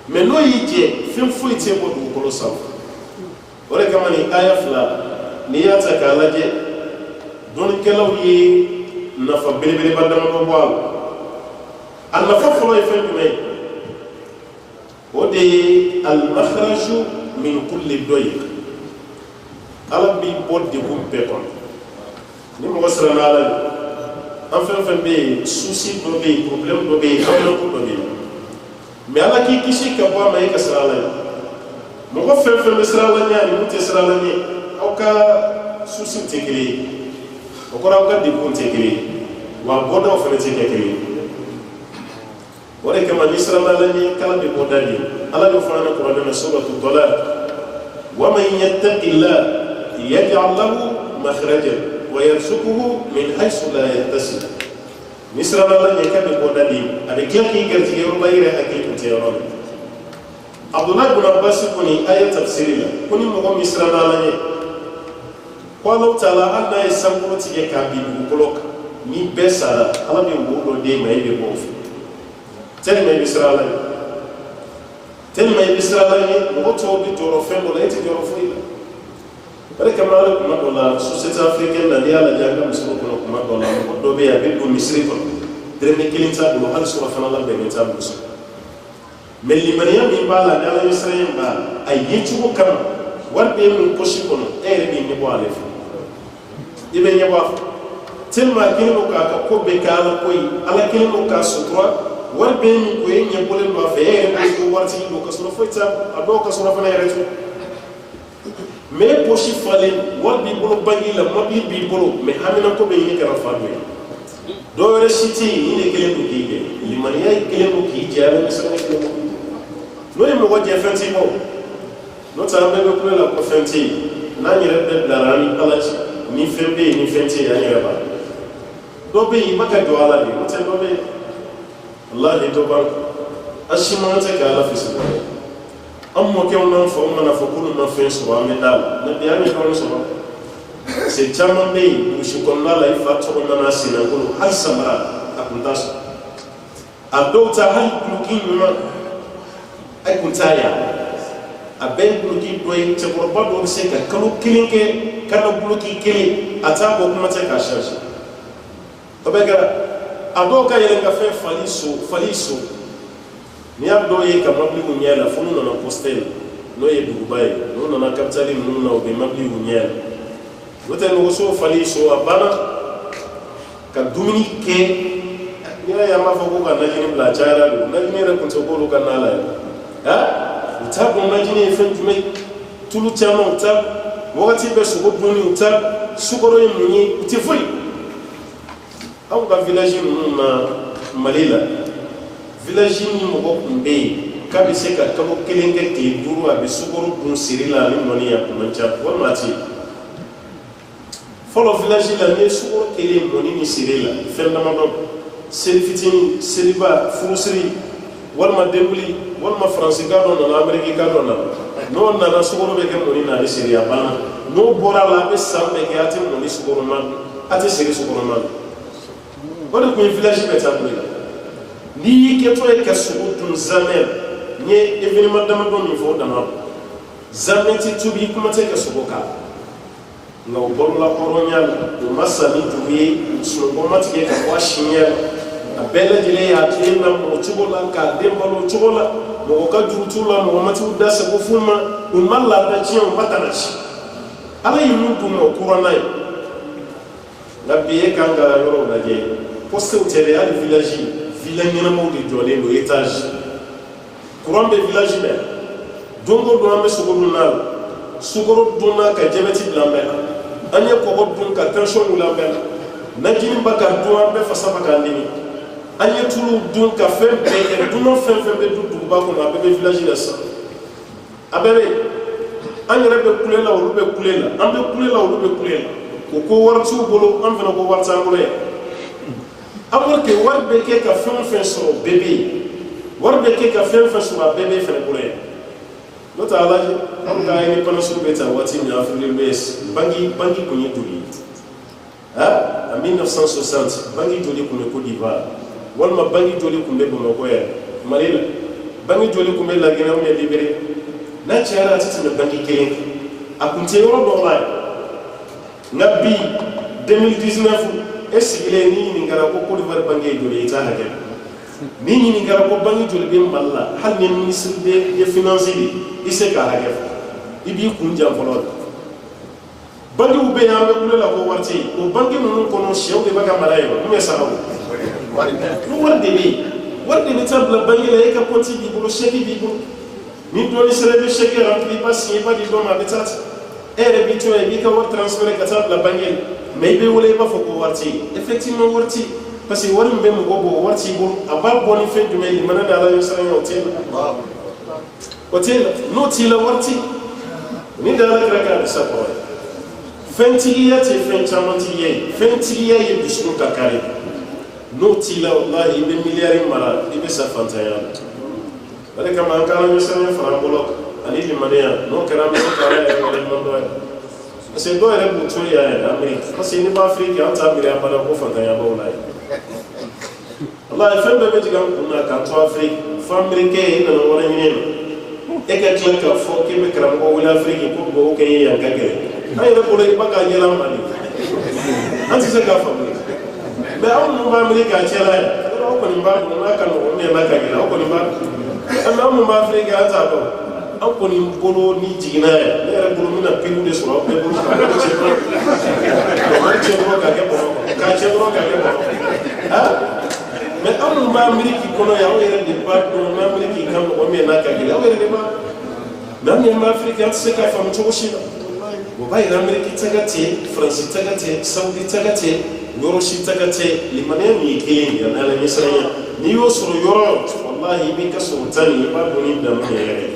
mais no yije fe fuis ti bo du ko lo sa ore kama ni aya fla ni ya ta ka la je don kelaw yi nafa belebele ba dama do boal al nafa folo e fen may o de al makhraj min kulli doyq ala bi bodde bu beton ni mo wasra na la en fen be souci do be problème do be xamna ko do be mais ala ki kisi ka bo may ka sra la mo ko fen be sra la ñani mu te sra la ni o ka souci te kili o ko raw gaddi ko te kili wa bodo fa te kili wala kama ni sra la ni kala be bodani ala do fa na ko na suratul talaq wa man yattaqillah yaj'al lahu makhrajan wa yarzuquhu min haythu la yahtasib misra la ni ka be bodani avec qui garti yo bayre akil ko te yoro Abdullah ibn Abbas ko ni ayat tafsirila ko ni mo misra la ni Allah Ta'ala Allah is somewhat a cabin block. Ni besa, Allah be wood day, maybe both. Tell me, Israel. Tell me, Israel, what will be to offend or let your freedom. But I come out of Madola, Society African, and the other Jagam spoken of Madola, what do be a bit of misreport. They make killing taboo, also of another benefit. Melimania Mimbala, and Israel, I get you come. What be possible, every in the water. Ibe nyawa telma kilo ka ko be kala koy ala kilo ka sutra war be ni ko yen bole ma fe ko warti do ka sura fota ado ka sura fana yare me poshi fale war bi bolo bangi la mabli bi bolo me hamina ko be ni ka rafa do re siti ni kele ko kike limaniya kele ko ki jara be sura ko no e mo ko je fenti mo no ta be ko la ko fenti na ni re be darani alachi ni fembe ni fenti ya nyaba dobe imaka do ala ni mate dobe Allah ni doba ashima ta ka ala fisu amma ke on fo mana fo kunu na fe so ame dal na biya ni ko so se chama be mushi kon la ifa to na sina ko hal samara akuntas adota hal blukin ma ay kuntaya aben bluki doy te ko ba do se ka kalu kilinke kana bluki kili ata ko kuma te ka charge to be ga ado ka yele ka fe faliso ni abdo ye ka mabli munyala funu na postel no ye dubai no na kapitali no na be mabli munyala wote no so faliso abana ka dumini ke ya ma fa ko ga na jini bla chara na jini re ko to ko ka na la ha utab mo majini fen jumai tulu chama utab wakati be so doni utab sukoro ye mun ye u tɛ foyi anw ka village ninnu na Mali la village ni mɔgɔ kun bɛ yen k'a bɛ se ka kalo kelen kɛ tile 5 a bɛ sukoro dun seri la ni mɔni ye a kun man ca walima a tɛ yen fɔlɔ village la n'i ye sukoro kelen mɔni ni seri la fɛn damadɔ seli fitinin seliba furusiri walima denbuli walima faransikan dɔ nana amerikikan dɔ nana n'o nana sukoro bɛ kɛ mɔni na a bɛ seri a banna n'o bɔra la a bɛ san bɛɛ kɛ a tɛ mɔni sukoro ma a tɛ seri sukoro ma o de tun ye village bɛɛ taabolo ye n'i y'i kɛtɔ ye ka sogo dun zamɛ n ye événement damadɔ min fɔ o dama zamɛ ti tobi kuma tɛ ka sogo k'a nka o bɔrɔla hɔrɔnya la o ma sa ni juru ye sunɔgɔ ma tigɛ ka bɔ a siɲɛ la a bɛɛ lajɛlen y'a den lamɔ o cogo la k'a den balo o cogo la mɔgɔ ka juru t'u la mɔgɔ ma t'u da sago fu ma u ma laada tiɲɛ u ma tana ci ala ye mun d'u ma o kura n'a ye nka bi e kan ka yɔrɔw lajɛ postew tɛ dɛ hali village villa ɲɛnamaw de jɔlen don étage courant bɛ village bɛɛ don o don an bɛ sogo dun n'a la sukoro dunna ka jabɛti bila an bɛɛ la an ye kɔgɔ dun ka tension wuli an bɛɛ la najini ba ka dun an bɛɛ fasa ba k'an dimi an ye tulu dun ka fɛn bɛɛ kɛ dunan fɛn fɛn bɛ dun duguba kɔnɔ a bɛɛ bɛ village la sisan a bɛɛ bɛ an yɛrɛ bɛ kule la olu bɛ kule la an bɛ kule la olu bɛ kule la o ko wari t'u bolo an fana ko wari t'an bolo yan alors que wari bɛ kɛ ka fɛn o fɛn sɔrɔ bɛɛ bɛ yen wari bɛ kɛ ka fɛn fɛn sɔrɔ a bɛɛ bɛ fana bolo yan n'o tɛ ala ye an ka indépendance bɛ ta waati min Afrique de l'Ouest banque kun ye joli en 1960 banque joli kun bɛ Côte d'Ivoire walima banque joli kun bɛ Bamakɔ yan Mali la banque joli kun bɛ La Guinée ou Libéria n'a cayara a tɛ tɛmɛ banque kelen a kun tɛ yɔrɔ dɔw la nka bi 2019 e sigilen n'i ɲininkara ko Côte d'Ivoire banque ye joli ye i t'a hakɛ n'i ɲininkara ko banque joli bɛ Mali la hali ni ministre des finances de i se k'a hakɛ fɔ i b'i kun jan fɔlɔ de banquew bɛ yan an bɛ kule la ko wari tɛ yen o banque ninnu kɔnɔ sɛw de bɛ ka mara yen mun bɛ sara o ni wari de bɛ yen wari de bɛ taa bila banque la e ka compte b'i bolo chèque b'i bolo ni dɔɔni sera i bɛ chèque rempli i b'a signé i b'a di dɔ ma a bɛ taa ten e yɛrɛ b'i to yen i b'i ka wari transféré ka taa bila banque la mais i bɛ wele i b'a fɔ ko wari tɛ yen effectivement wari tɛ yen parce que wari min bɛ mɔgɔ bɔ wari t'i bolo a b'a bɔ ni fɛn jumɛn ye limana ni ala ɲɛ siran o tɛ la o tɛ la n'o t'i la wari tɛ ni da ala kɛra k'a bisa kɔrɔ ye fɛntigiya tɛ fɛn caman tigiya ye fɛntigiya ye dusukun ka kari n'o t'i la walahi i bɛ miliyari mara i bɛ sa fantanya la o de kama an ka ala ɲɛ siran fara an bolo ani limaniya n'o kɛra an bɛ se ka ala yɛrɛ waleɲuman dɔ ye parce que dɔw yɛrɛ b'u to yan yɛrɛ Amérique parce que n'i b'a Afrique an t'a miiri abada ko fantanya b'aw la yen walahi fɛn bɛɛ bɛ jigin an kun na k'an to Afrique fo Américain i nana wari ɲini na e ka tila k'a fɔ k'i bɛ karamɔgɔ wele Afrique ko dugawu kɛ n ye yan ka gɛrɛ an yɛrɛ bolo i ba k'a ɲɛla an ma de an tɛ se k'a faamu mais aw minnu b'a miiri k'a cɛla yan aw kɔni b'a dɔn n'a ka nɔgɔn n'a ka gɛlɛn aw kɔni b'a dɔn mais aw minnu b'a Afrique an t'a dɔn aw kɔni bolo ni jiginna yan ne yɛrɛ bolo n bɛna piriw de sɔrɔ aw bɛɛ bolo ka cɛ dɔrɔn ka kɛ bɔrɔ kɔnɔ k'a cɛ dɔrɔn ka kɛ bɔrɔ kɔnɔ mais aw minnu b'a miiri k'i kɔnɔ yan aw yɛrɛ de b'a dɔn n'a miiri k'i ka mɔgɔ min n'a ka gɛlɛn aw yɛrɛ de b'a mais an min bɛ Afrique an tɛ se k'a faamu cogo si la o b'a yira Amérique ta ka ten Faransi ta ka ten Saudi ta ka ten yɔrɔ si ta ka ten limaniya min ye kelen ye n'ala ɲɛsiranya n'i y'o sɔrɔ yɔrɔ walahi i b'i ka sɔrɔ ta nin i b'a dɔn ni damu ye yɛrɛ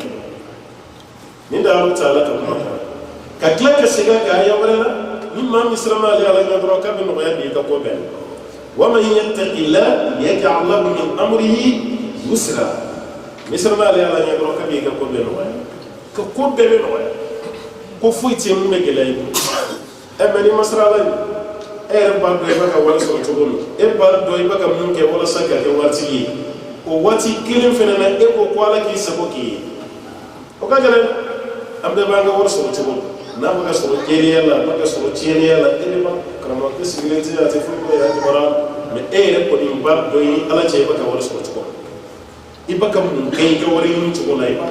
ni da Alahu Taala ka kuma kan ka tila ka segin ka aya wɛrɛ la ni maa min siranna ale ala ɲɛ dɔrɔn k'a bɛ nɔgɔya bi i ka ko bɛɛ ومن يتق الله يجعل له من امره يسرا مثل ما لا يلا يبرو كبي كو بنويا كو بنويا كو فويتي مو مغلاي امني مسرالا اير با دو يبقى ولا سو تقول اير با دو يبقى مونكي ولا سكا كي واتي o wati kilin fana na e ko kwala ki sabo ki o ka gele am de banga wor so to na ba so jeri yalla ba so tieni yalla e ba krama ke sigreti ya te fu ko ya ke bara me e re ko ni ba do yi ala che ba ka wor so to i ba ka mun kai ka wori ni to na ba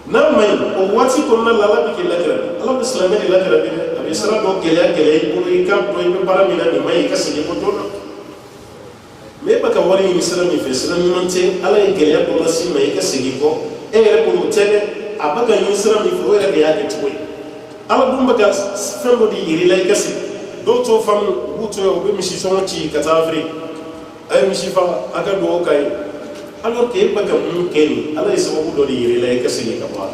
na mai o wati ko na lala bi ke la kera ala bi islami la kera bi abi sara do gele ko i ka do i bara mi na ni mai ka se ko to me baka wari ni sira mi fe sira mi mante ala ye gele ko lasi mai ka sigi ko e re ko tele abaka ni sira mi fo re ya ke tuwe ala dum baga fembo di iri lay kasi do to fam buto o be mishi so ci kata Afrique ay mishi fa aka do kay alors que baga mun keni ala isabu do di iri lay kasi ni ka ba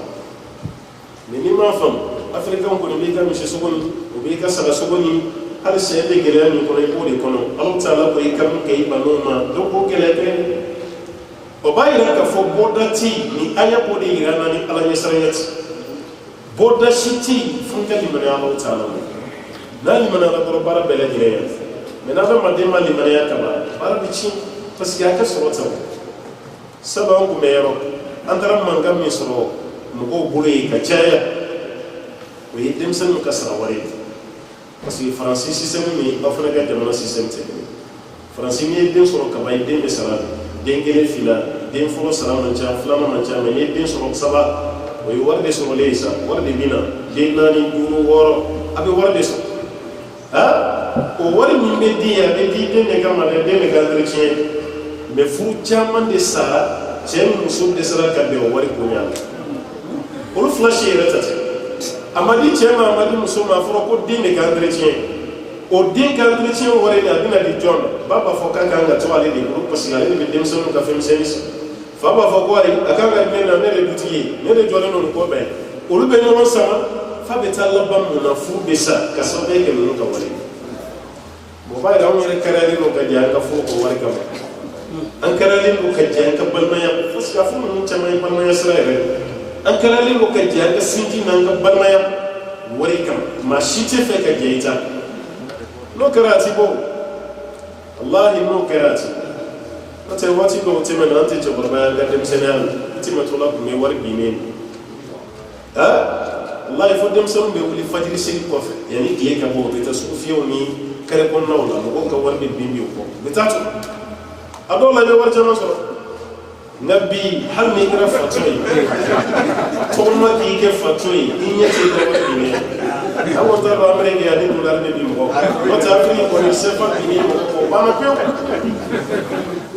ni ma fam Afrique ko ni be ka mishi so ko o be ka sala so ko ni hal se be gele ni ko ni ko de kono Allah taala ko ikam kay banoma do ko gele be o bayira ka fo bodati ni aya ko de irana ni ala ni sarayati boda shiti funka limane Allah taala na limane Allah ko bara bele dire mais na ba madema limane ya kaba bara bici parce que aka so wata saba ko mero antara manga mi so mugo bule ka chaya o yedem san ka sarawari parce que français système mi afana ga jamana système te français mi yedem so ka bay dem sala dengele fila dem fo salama cha flama mancha me yedem so saba oyi warde so leysa warde bina denani duru woro abe warde so ha o wari min be dia be di de kama de ga entretien mais fu chaman de sara chen musul de sara ka be o wari ko nyala o flash retata amadi chema amadi musul ma fro ko de ga entretien o de ga entretien wari na bina di john baba fo ka nga to ale de groupe parce que ale be dem so ka fem service faba fagwari akanga mena mele butiye mele jole no ko be olu be no sama fabe talla bam na fu be sa ka so be ke no ka wari bo ba da woni karali no ka ja ka fu ko wari ka an karali no ka ja ka balma ya fus ka fu no chama ya balma ya sare an karali no ka ja ka sinji nan ka balma ya wari ka ma shite fe ka jeita no karati bo wallahi no karati ate wati do teme na ante jabarba ga dem senal tima to la me war binen ha Allah ifo dem sam be wuli fajiri sey ko fe yani kiye ka bo be ta su fiyo ni kare kon nawla mo ko war be bimbi ko be tatu adola be war jama so nabi hal mi kra fatoi to ma ki ke fatoi inyati do war binen awo ta ba amre ga ni dolar be bimbo wata afri ko ni sefa binin ko ba ma pio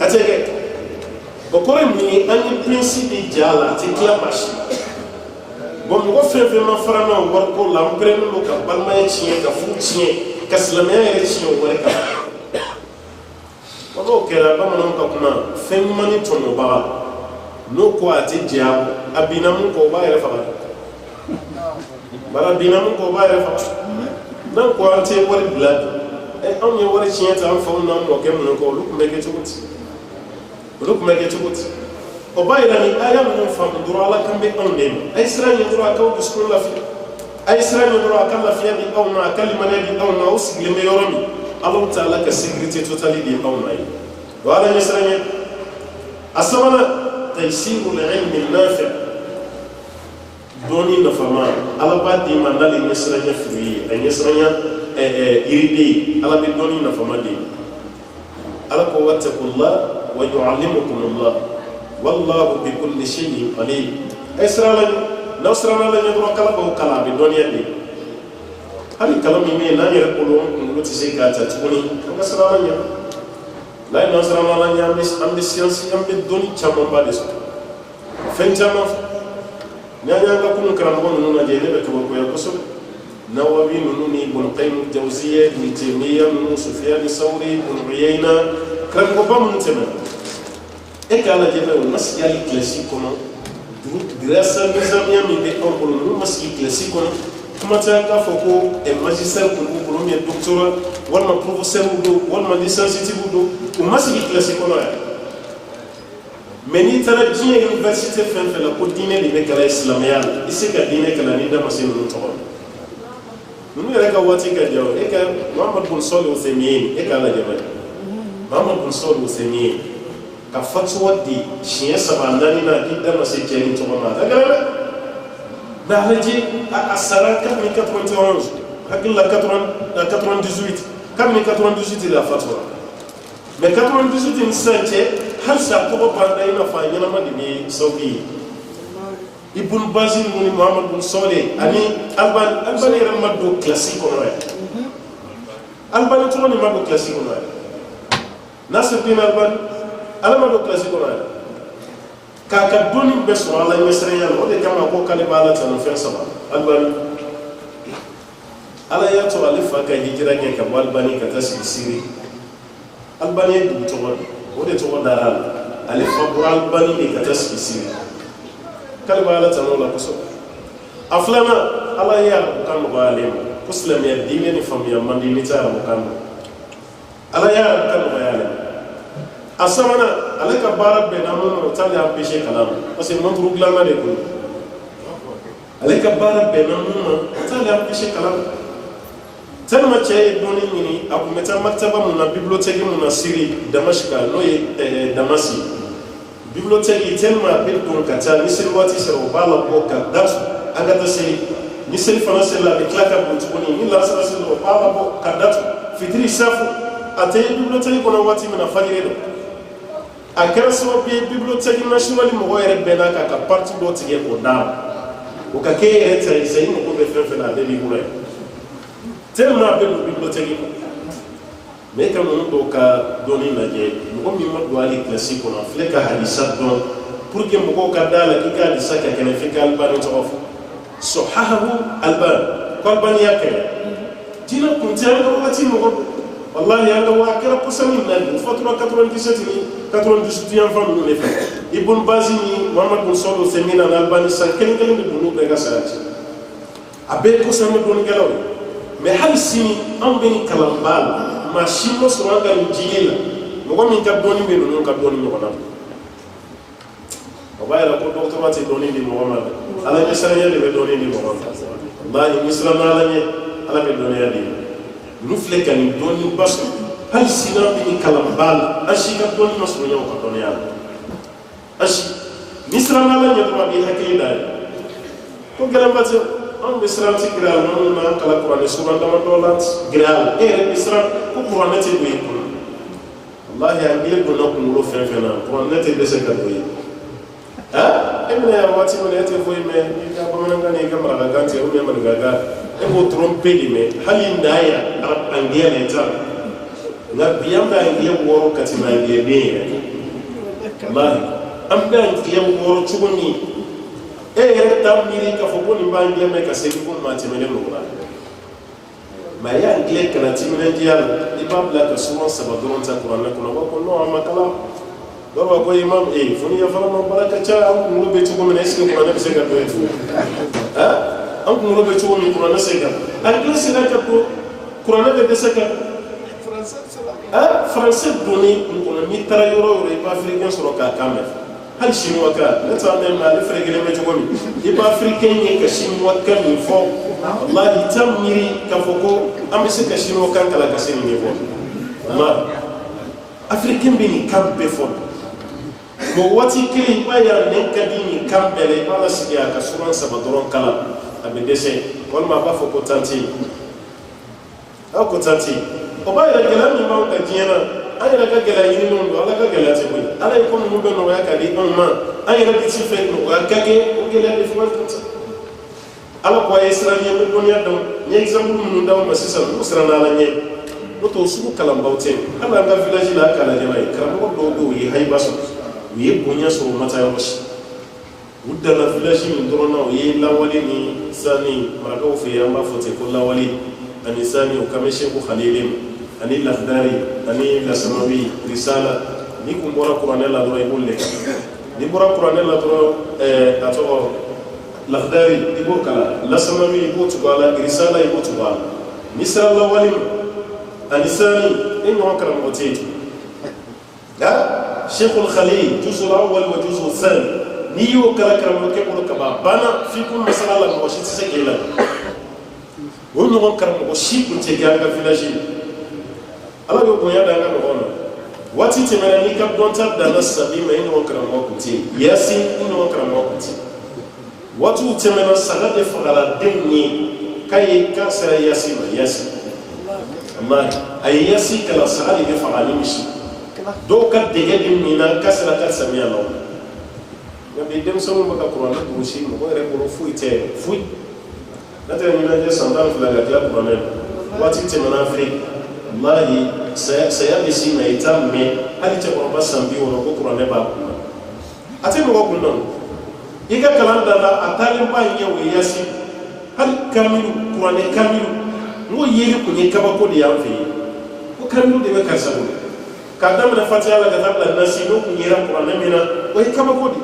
atege bokore mi ani principe jala te kila mashi bon mo fefe ma farana war ko lambre no ka balma chie ka fu chie ka slame ya chie war ka ko kera ba mo ka kuma fen mani to no ba no ko ate diabo abina mu ko ba ya fa bara abina mu ko ba ya fa dan ko ate war blood e on ye war chie ta fa no mo ke mo ko lu ko me ke chuti ولوك ما جتوت وبايراني أيام من فهم درا الله كم بأمنين أي سراني درا كاو بسكون لا في أي سراني درا كلا في هذه أو ما كلمة هذه أو ما أوصل لما يرمي الله تعالى كسكرتي توتالي دي أو ما وهذا يسراني أسمعنا تيسير العلم النافع دوني نفهمه الله بعد ما نالي يسراني في أن يسراني يريدي الله بدوني نفهمه دي الله قوتك الله ويعلمكم الله والله بكل شيء عليم اسرائيل لو اسرائيل يدرو كلامه كلام الدنيا دي هل كلام مين لا يقولون نقول تسيكا تتوني اسرائيل لا اسرائيل am science am doni chama badis fen chama nyanya ka kun karam bon nuna je ne ko ko yakoso nawawi nuni ibn qayyim jawziyya ibn taymiyyah sufyan thawri ibn uyayna kan ko bam ntema e kala jebe o masiyali classique kono grâce à mes amis mi be on ko no masiyali classique kono kuma ta ka foko e magistère ko ko no mi doctorat wala professeur do wala licence do o masiyali classique kono ya meni tara jiye université fen fe la ko dine di be kala islamiyal isi ka dine kala ni da masin no to nunu ya ka wati ka jaw e ka Muhammad bin Salih Uthaymeen e kala jebe Muhammad bin Salih Uthaymeen ka fatwa di shiya sabandani na kidda masin jeni to ma daga da haji a asara 91 hakilla 98 98 la fatwa mais 98 in sanche hal sa ko banda ina fa nyana ma di sauki ibn Bazin mun Muhammad bin Salih ani albani ramado classique on ouais albani to ni mado classique on ouais Nasruddin albani alamado classique on ouais ka doni beso ala yesreya o de kama ko kale bala tan fe sama albani ala ya to alifa ka hijira ke ka Albani ka tasiri siri Albani du to o de to dara alifa bur Albani ne ka tasiri siri kalba ala tanola ko so aflama ala ya kan ba alim muslim ya dine ni fam ya mandi ni tara mo kan ala ya kan ba alim asamana ala ka bara be na mo tali am peshe kalam parce que mon rugla na de ko ala ka bara be na mo tali am peshe kalam tellement cɛ doni ɲini a kun bɛ taa maktaba mun na bibliothèque mun na Syrie Damashka n'o ye Damasi bibliothèque tellement a bɛ don ka taa ni seli waati sera o b'a labɔ ka datu an ka taa seli ni seli fana selila a bɛ tila ka don tuguni ni lasara selila o b'a labɔ ka datu fitiri safu a tɛ ye bibliothèque kɔnɔ waati min na fajiri don a kɛra sababu ye bibliothèque nationale mɔgɔ yɛrɛ bɛɛ n'a ka parti dɔ tigɛ k'o d'a ma o ka kɛ e yɛrɛ ta ye sa i mago bɛ fɛn fɛn na a bɛɛ b'i bolo ye tellement belle bibliothèque mais quand on doit donner la guerre nous comme il doit aller classique on a fait que hadisa don pour que mo ko kadala ki ka hadisa ka kana fi Albani to sahahu Albani Albani yake dina kuntia ndo wakati mo wallahi anga wa kala kusami na fatura 97 ni 98 enfants nous les fait ibn Bazini Muhammad bin Solo semina Albani sankene kele ni bunu be ga sarati abe ko sama don gelaw mais hali sini an bɛ ni kalanba la maa si ma sɔrɔ an ka nin jigi la mɔgɔ min ka dɔnni bɛ ninnu ka dɔnni ɲɔgɔn na o b'a yɛrɛ ko dɔgɔtɔrɔ tɛ dɔnni di mɔgɔ ma dɛ ala ɲɛ siranya de bɛ dɔnni di mɔgɔ ma walahi ni siranna ala ɲɛ ala bɛ dɔnniya di ninnu filɛ ka nin dɔnni ba sɔrɔ hali sini an bɛ ni kalanba la an si ka dɔnni ma sɔrɔ ɲɔgɔn ka dɔnniya la an si ni siranna ala ɲɛ dɔrɔn a b'i hakili da ye ko gɛlɛnba tɛ an bɛ siran ti gira minnu na kala kuranɛ suran dama dɔ la gira la e yɛrɛ bɛ siran ko kuranɛ tɛ don i kunna walahi a b'i donna kunkolo fɛn fɛn na kuranɛ tɛ dɛsɛ ka don i e bɛna yan waati min na e tɛ foyi mɛn i ka bamanankan ni i ka marakakan tɛ ou bien maninkakan e b'o tromper de mɛn hali n'a ye angilɛ de ta nka bi an bɛ angilɛ wɔɔrɔ ka tɛmɛ angilɛ den yɛrɛ walahi an bɛ angilɛ wɔɔrɔ cogo min e yɛrɛ t'a miiri k'a fɔ ko nin b'an gɛn mɛn ka segin ko maa tɛmɛnen don o la mais a y'an gɛn kana timinandiya la i b'a bila ka suran saba dɔrɔn ta kuranɛ kɔnɔ b'a fɔ non a ma kalan dɔw b'a fɔ imam fo ni yafara ma baara ka ca an kunkolo bɛ cogo min na est ce que kuranɛ bɛ se ka don yen tugun an kunkolo bɛ cogo min kuranɛ se ka angilɛ sera ka don kuranɛ bɛ dɛsɛ ka faransɛ donni kun kɔnɔ n'i taara yɔrɔ o yɔrɔ i b'a africain sɔrɔ k'a kan mɛn hali chinois ka ne t'a mɛn ale fɛrɛ kelen bɛ cogo min i b'a africain ye ka chinois kan min fɔ wallahi i t'a miiri k'a fɔ ko an bɛ se ka chinois kan kalan ka se nin niveau wallahi africain bɛ nin kan bɛɛ fɔ o waati kelen i b'a yɛrɛ ne ka di nin kan bɛɛ la i b'a lasigi a ka suran saba dɔrɔn kalan a bɛ dɛsɛ walima a b'a fɔ ko tanti aw ko tanti o b'a yɛrɛ gɛlɛya min b'anw ka diɲɛ na an yɛrɛ ka gɛlɛya ɲininiw don ala ka gɛlɛya tɛ koyi ala ye ko ninnu bɛ nɔgɔya ka di anw ma an yɛrɛ bɛ ti fɛ nɔgɔya ka kɛ o gɛlɛya bɛ fɔ an tɛ ala ko a ye siran ɲɛ bɛ dɔnniya dɔn n ye exemple minnu d'aw ma sisan n'u siranna ala ɲɛ n'o tɛ o sugu kalanbaw tɛ hali an ka village la a k'a lajɛ n'a ye karamɔgɔ dɔw bɛ yen u ye hayiba sɔrɔ u ye bonya sɔrɔ u ma taa yɔrɔ si u danna village min dɔrɔn na u ye lawale ni sani marakaw fɛ yen an b'a fɔ ten ko lawale ani sani o kan bɛ Seku Khalili ma ani Lakhdari ani Lasamawi Risala ni kun bɔra kuranɛ la dɔrɔn i b'olu de kalan ni bɔra kuranɛ la dɔrɔn a tɔgɔ Lakhdari i b'o kalan Lasamawi i b'o tugu a la Risala i b'o tugu a la ni sera lawale ma ani sani e ɲɔgɔn karamɔgɔ tɛ yen nka Seku Khalili juzul awwal wa juzul thani n'i y'o kalan karamɔgɔkɛ bolo ka ban a banna f'i ko masala la mɔgɔ si tɛ se k'e la o ɲɔgɔn karamɔgɔ si tun tɛ kɛ an ka village ala bɛ bonya da an ka mɔgɔw na waati tɛmɛna n'i ka dɔnta danna sabi ma i ɲɔgɔn karamɔgɔ tun tɛ yen yasin i ɲɔgɔn karamɔgɔ tun tɛ yen waatiw tɛmɛna saga de fagala denw ye k'a ye k'a sera yasin ma yasin a ye yasin kalan saga de bɛ faga ni misi dɔw ka dɛgɛ de minna k'a sera ka samiya la nka bi denmisɛnninw bɛ ka kuranɛ durusi mɔgɔ yɛrɛ bolo foyi tɛ foyi n'a tɛ ɲɛnajɛ san 12 ka tila kuranɛ waati tɛmɛna Afiriki wallahi saya bɛ s'i ma i t'a mɛn hali cɛkɔrɔba san 60 ko kuranɛ b'a kunna a tɛ mɔgɔ kun dɔn i ka kalan da la a taalen ba ɲɛ o ye yasin hali kamilu kuranɛ kamilu ngo yeli ko ni kaba ko de yanfi ko kan de be kasabu ka da na fatiha la ga tabla nasi no ko yera qur'an mina o kaba ko de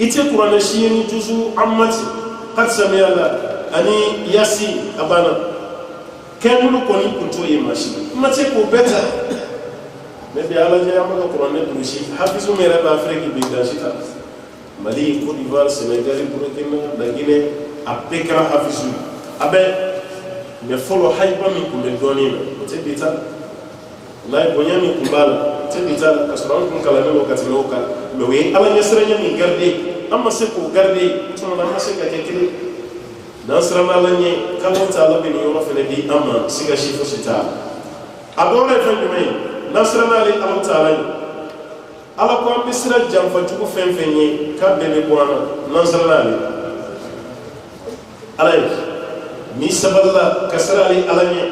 ite qur'an shi ni juzu ammati qad sami'ala ani yasi abana kan lu ko ni kunto yi mashi mate ko beta me be ala je amaka qur'an ne dushi hafizu mera ba afrique bi dashita Mali, Côte d'Ivoire, Sénégal, Burkina, la Guinée, à Pékra, Hafizou. Abe, mais follow Haïba mi kumbe doni na. Te bita. Lai bonya mi kumbala. Te bita kasran kun kala no kati no ka. Me we ala nyesranya mi garde. Amma se ko garde, tuma na se ka kekele. Nasra na lanye kala ta la bin yoro fene di amma siga shifo sita. Adore fe me. Nasra na le ala ta lanye. Ala ko ambi sira jamfa jugu fenfenye ka bebe bwana nanzalale alay mi saballa kasrali alanye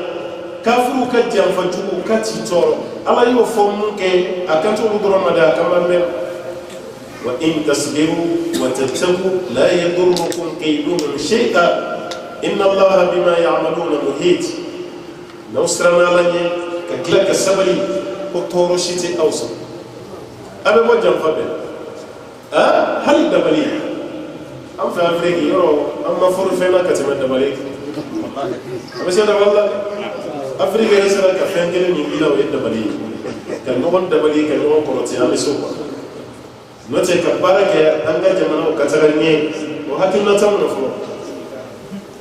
kafuru ka jamfa jugu ka titoro ala yo fomu ke akanto udoro mada kamambe wa in tasbiru wa tattaqu la yadurrukum kayduhum shay'a inna allaha bima ya'maluna muhit nawsrana alanye ka klaka sabali ko toro shiti awsa abe mo jamfa be hali dabali am fa afrique yoro am ma foru fena ka tema dabali abe se daballa afrique re sala ka fengele ni ila o dabali kan no won dabali kan no ko ti am so ko no te ka barake anga jamana o katara ni o hakilla tam no fo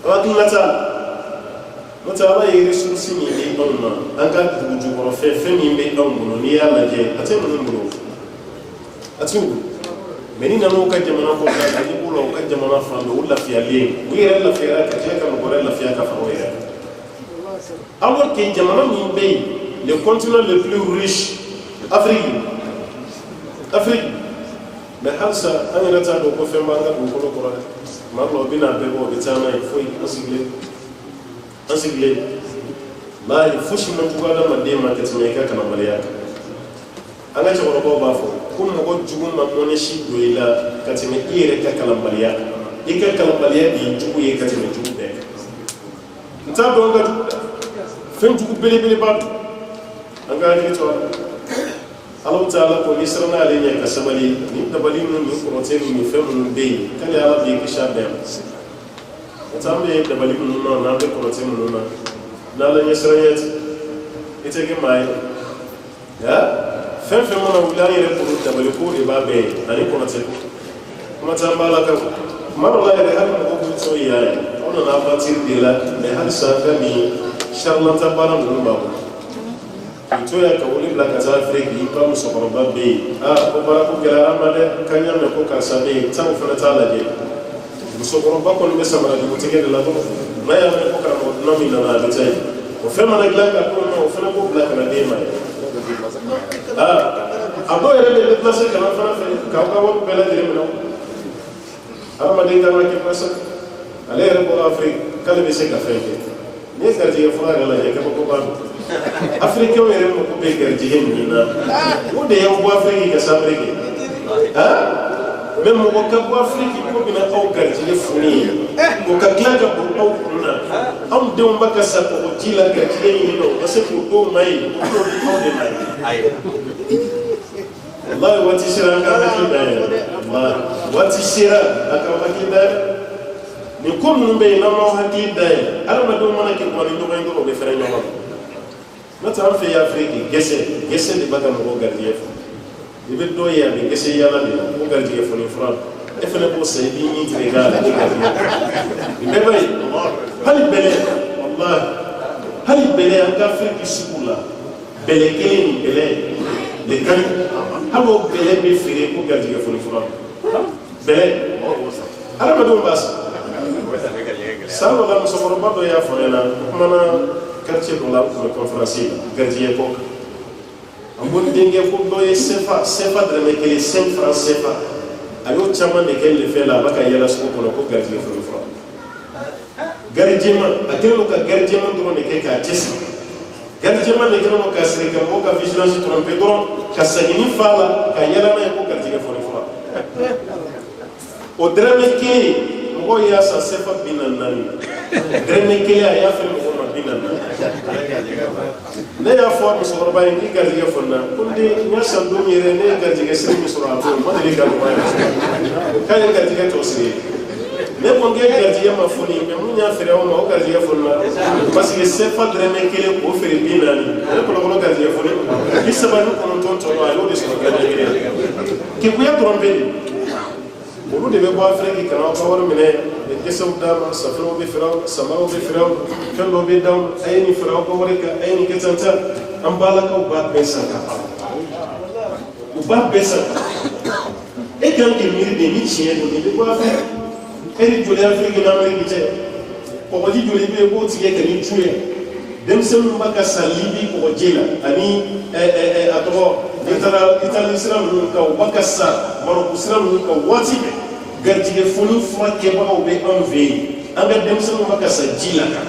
o hakilla ta no ta ba yiri sursi ni ni onna anga buju ko fe mi be on no ni ala je atemu no atu meni na no ka jamana ko ka ni bulo ka jamana fa do la fi ali wi re la fi ra ka je ka no gore la fi ka fa o ya alors que jamana ni be le continent le plus riche Afrique mais halsa an rata do ko fe manga do ko ko ra ma lo bina be bo bitana e foi asigle ma il fushi man tuga da mande ma ka tsme ka kana baliya anga ci ko ba fo kun mo jugu ma moni shi do ila katime ire ka kalambaliya ika kalambaliya di jugu ye katime jugu be nta do nga fen jugu bele ba anga ni to Allah taala ko nisrana ale nya kasabali ni dabali no ni ko rote ni fe mo be kale ala bi kisha be tambe dabali no na be ko rote mo na la nisranya ite ge mai ya fen mo na wulani re ko dabali ko e ba be ani ko rote kuma tambala ka maro la re hal mo ko so ya ona na ba tir de la me hal sa ka ni charlatan bana mo ba to ya ka wuli la ka za Afrique yi pa muso ko ba be ko bara ko gela amade kanya me ko ka sa be tan fa ta la je muso ko ba ko ni sama di mutege de la to ma ya me ko ka mo no mi na na tay o fe ma na gla ka ko no fe na ko bla ka na de ma abo ere de place ka na fa fe ka ka wo bela de me no ama de ka ma ke place ale ere ko Afrique kala be se ka fe ne ka je fa ga la je ka ko ba Afrique o yere mo ko be garji hen ni na o de yo bo Afrique ka sa Afrique même mo ko bo Afrique ko bina au garji le funi ko ka klaga ko au kuna am de mo baka sa ko jila garji ni no parce que do mai ko do de mai wallahi wati shira ka hakida Allah wati shira aka hakida ni ko mun be na mo hakida ala ma do mo na ke ko ni do ngai do be fere nyoma notre enfant Afrique gesse de baga mo gardien il veut doyer avec gesse yala de mo gardien fo ni fra e fa ne ko se di ni regala de gardien il be bay hali bele wallahi hali bele en Afrique sikula bele kele ni bele le kan halo bele be fere ko gardien fo ni fra bele ala ma do bas sallallahu alaihi wasallam ya fo na mana quartier pour la conférence gardien ko amon denge ko doye sefa de me que les 5 francs sefa ayo chama de quel le fait là baka yala ko ko gardien fo fo gardien ma atelo ka gardien ma do ne ke ka tesi gardien ma ne ko ka sere ka mo ka vigilance trompe do ka sagini fala ka yala na ko gardien fo fo o drame ke mo ya sa sefa binanani drene ke ya fe mo ma bina ne ya fo mo so ba ni gardiga fonna kunde nya sandu mere ne gardiga sirri so ra to ma de ga ma kan gardiga to sirri ne ko nge gardiga ma foni me munya fere o ma gardiga fonna parce que c'est pas drene ke le ko fere bina ni ko lo gardiga foni ki sabanu ko ton to wa lo de so gardiga ki ku ya tromper olu de bɛ bɔ Afrique kana ka wari minɛ kisɛw d'a ma safinɛw bɛ feere aw samaraw bɛ feere aw fɛn dɔw bɛ d'aw a ye nin feere aw ka wari kan a ye nin kɛ tan tan an balakaw b'a bɛɛ san ka ban u b'a bɛɛ san e kan k'i miiri de ni tiɲɛ don nin bɛ bɔ Afrique e ni joli Afrique n'Amérique cɛ kɔgɔji joli bɛ yen k'o tigɛ ka ni ju ye denmisɛnninw b'a ka sa Libi kɔgɔji la ani a tɔgɔ Italie sira ninnu kan u b'a ka sa Maroc sira ninnu kan waati bɛɛ garijɛgɛ foni furakɛbagaw bɛ anw fɛ yen an ka denmisɛnninw b'a ka sa ji la kan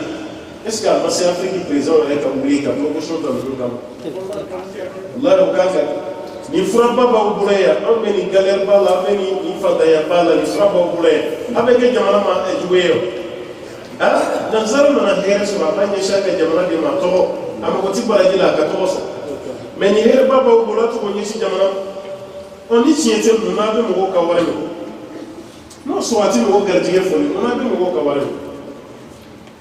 est ce que a ma se Afrique président yɛrɛ ka wuli ka promotion ta ninnu kama walahi o kan ka nin furaba b'aw bolo yan anw bɛ nin galère ba la an bɛ nin fantanya ba la nin fura b'aw bolo yan an bɛ kɛ jamana ma juguya o nanzara nana hɛrɛ sɔrɔ a b'a ɲɛsin a ka jamana de ma tɔgɔ a mago ti baraji la a ka tɔgɔ sɔrɔ mais ni hɛrɛ ba b'aw bolo a t'o ɲɛsin jamana ni tiɲɛ tɛ mun n'a bɛ mɔgɔw ka wari minɛ n'o sɔrɔ a tɛ mɔgɔw garijɛgɛ fɔli mun n'a bɛ mɔgɔw ka wari minɛ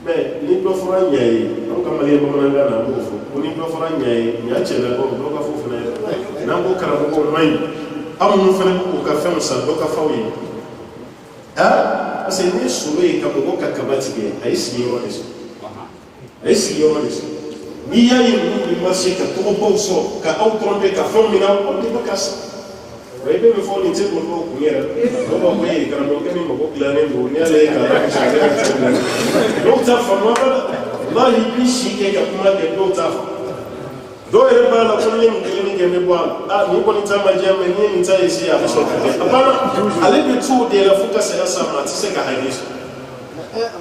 mais ni dɔ fɔra ɲa ye anw ka maliyɛn bamanankan na an b'o fɔ ko ni dɔ fɔra ɲa ye ɲa cɛlakaw dɔ ka fɔ fana ye n'an ko karamɔgɔw man ɲi aw minnu fana bɛ k'u ka fɛnw san dɔ ka f'aw ye parce que ni solo ye ka mɔgɔ ka kaba tigɛ a ye sigiyɔrɔ de sɔrɔ a ye sigiyɔrɔ de sɔrɔ n'i y'a ye ninnu bɛ marché ka tɔgɔbaw sɔrɔ ka aw tromper ka fɛnw minɛ aw de bɛ ka sa wa i bɛ min fɔ nin tɛ don dɔw kun yɛrɛ dɔw b'a fɔ ye karamɔgɔkɛ min mago dilannen don n'i y'ale ye k'a la gosi a bɛ ka tɛ dilannen dɔw t'a faamu abada walahi i b'i si kɛ ka kuma kɛ dɔw t'a faamu dɔw yɛrɛ b'a la ko ni ye nin kelen kɛ n bɛ bɔ a la nin kɔni ta ma diya mais ni ye nin ta ye si a bɛ sɔn ka kɛ a banna ale bɛ t'o de la fo ka saya s'a ma a tɛ se ka hakili sɔrɔ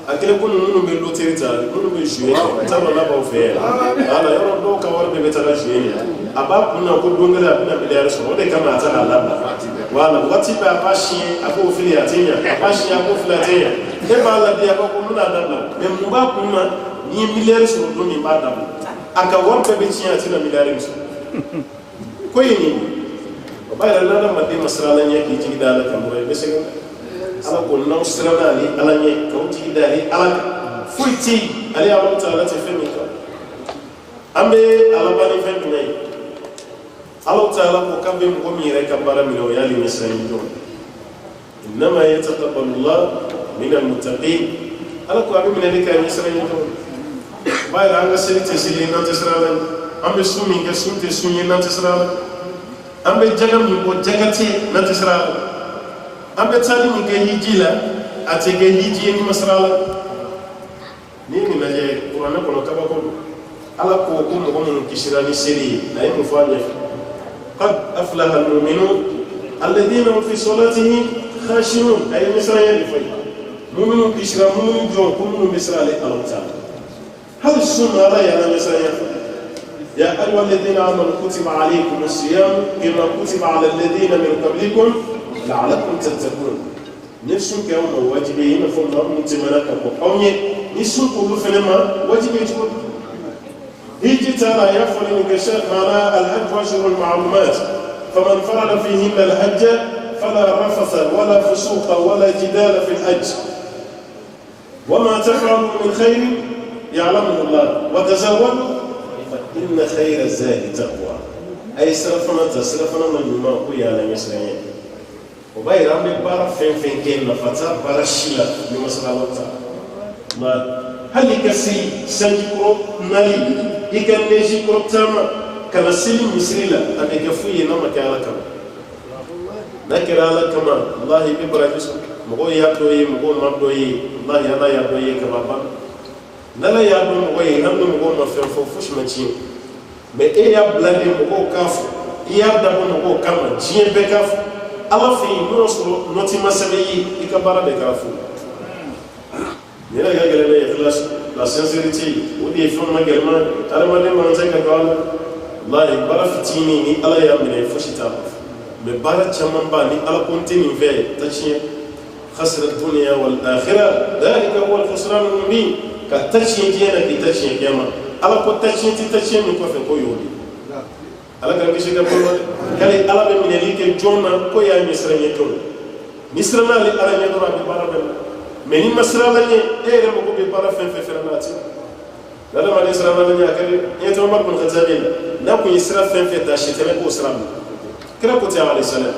a kɛlen ko ninnu bɛ loterie ta minnu bɛ jouer kɛ n t'a dɔn n'a b'aw fɛ yan wala yɔrɔ dɔw ka wari bɛɛ bɛ taga jouer de a b'a kun na ko don kelen a bɛna miliyari sɔrɔ o de kama a tɛ k'a labila wala waati bɛɛ a b'a siɲɛ a b'o fili a tɛ ɲɛ a b'a siɲɛ a b'o fili a tɛ ɲɛ e b'a ladi a b'a ko n bɛna dabila mais mun b'a kun na n'i ye miliyari sɔrɔ don min b'a dabila a ka wari bɛɛ bɛ tiɲɛ a tɛna miliyari min sɔrɔ ko ye nin o b'a yɛrɛ n'adamaden ma siran ala ɲɛ k'i jigi da ala kan dɔrɔn i bɛ sɛgɛn ala ko n'aw siranna ale ala ɲɛ k'aw jigi da ale ala kan foyi tɛ yen ale Alahu Taala tɛ fɛn min kan an bɛ alaba ni fɛn jumɛn ye Alahu Taala ko k'an bɛ mɔgɔ min yɛrɛ ka baara minɛ o y'ale ɲɛsiranɲɛ jɔn innama yataqabbalu Allahu mina al-muttaqin ala ko a bɛ minɛ de k'a ɲɛsiranɲɛ jɔn b'a yɛrɛ an ka seli tɛ seli ye n'an tɛ siran ala ɲɛ an bɛ sun min kɛ sun tɛ sun ye n'an tɛ siran ala an bɛ jaga min bɔ jaga tɛ n'an tɛ siran ala an bɛ taali min kɛ hiji la a tɛ kɛ hiji ye ni ma siran ala n'i ye nin lajɛ kuranɛ kɔnɔ kabako don ala ko ko mɔgɔ minnu kisira ni seli ye a ye mun fɔ a ɲɛfɛ qad aflaha al-mu'minun alladhina hum fi salatihim khashi'un a ye misiranya de fɔ minnu kisira minnu jɔn ko minnu bɛ siran ale Alahu Taala hali sunna ala y'ala misiranya fɔ يا أيها الذين آمنوا كتب عليكم الصيام كما كتب على الذين من قبلكم لعلكم تتقون نفسك يوم واجبين فما متمنك أو نسوق بفنما واجبين تقول هيجي ترى يفعل نكشف معنى الحج أشهر المعلومات فمن فرض فيهن الحج فلا رفث ولا فسوق ولا جدال في الحج وما تفعلوا من خير يعلمه الله وتزودوا فإن خير الزاد تقوى أي سلفنا تسلفنا من يما قوي على مسرين وباير عم ببارا فين كين نفتا بارا شيلا بمسرى الله ما هل يكسي سنجكرو نالي يكن نيجي كرو تاما كان سلم مسريلا أن يكفوي نما كالا كما نكر على كما الله يبرا جسم مغو يابدوي مغو مابدوي الله يلا يابدوي كبابا nala ya do mo way hamdo mo go ma fen fo fush ma ci mais e ya blande mo go kaf ya da mo go kama jien be kaf ala fi no so noti ma sabe yi e ka bara be kafu ne la gele le ikhlas la sincérité o di fon ma gelma ala ma de man sai ka dawala wallahi bara fitini ni ala ya mine fushita mais bara chaman ba ni ala kontini ve ta ci خسر الدنيا والآخرة ذلك هو الخسران المبين كتشين دينا كتشين كيما على كتشين تتشين من كوفن كويودي على كان كيشي كبر كالي على بمناليك جونا كويا مصر يجون مصر ما لي على يدور ببارا بنا مني مصر لني إيه رمكو ببارا فين فرناتي لما ما نسرا لني أكلي يتوم عمر بن الخطاب نكون يسرا فين تاشي تلقوا سرام كلا كتير عليه السلام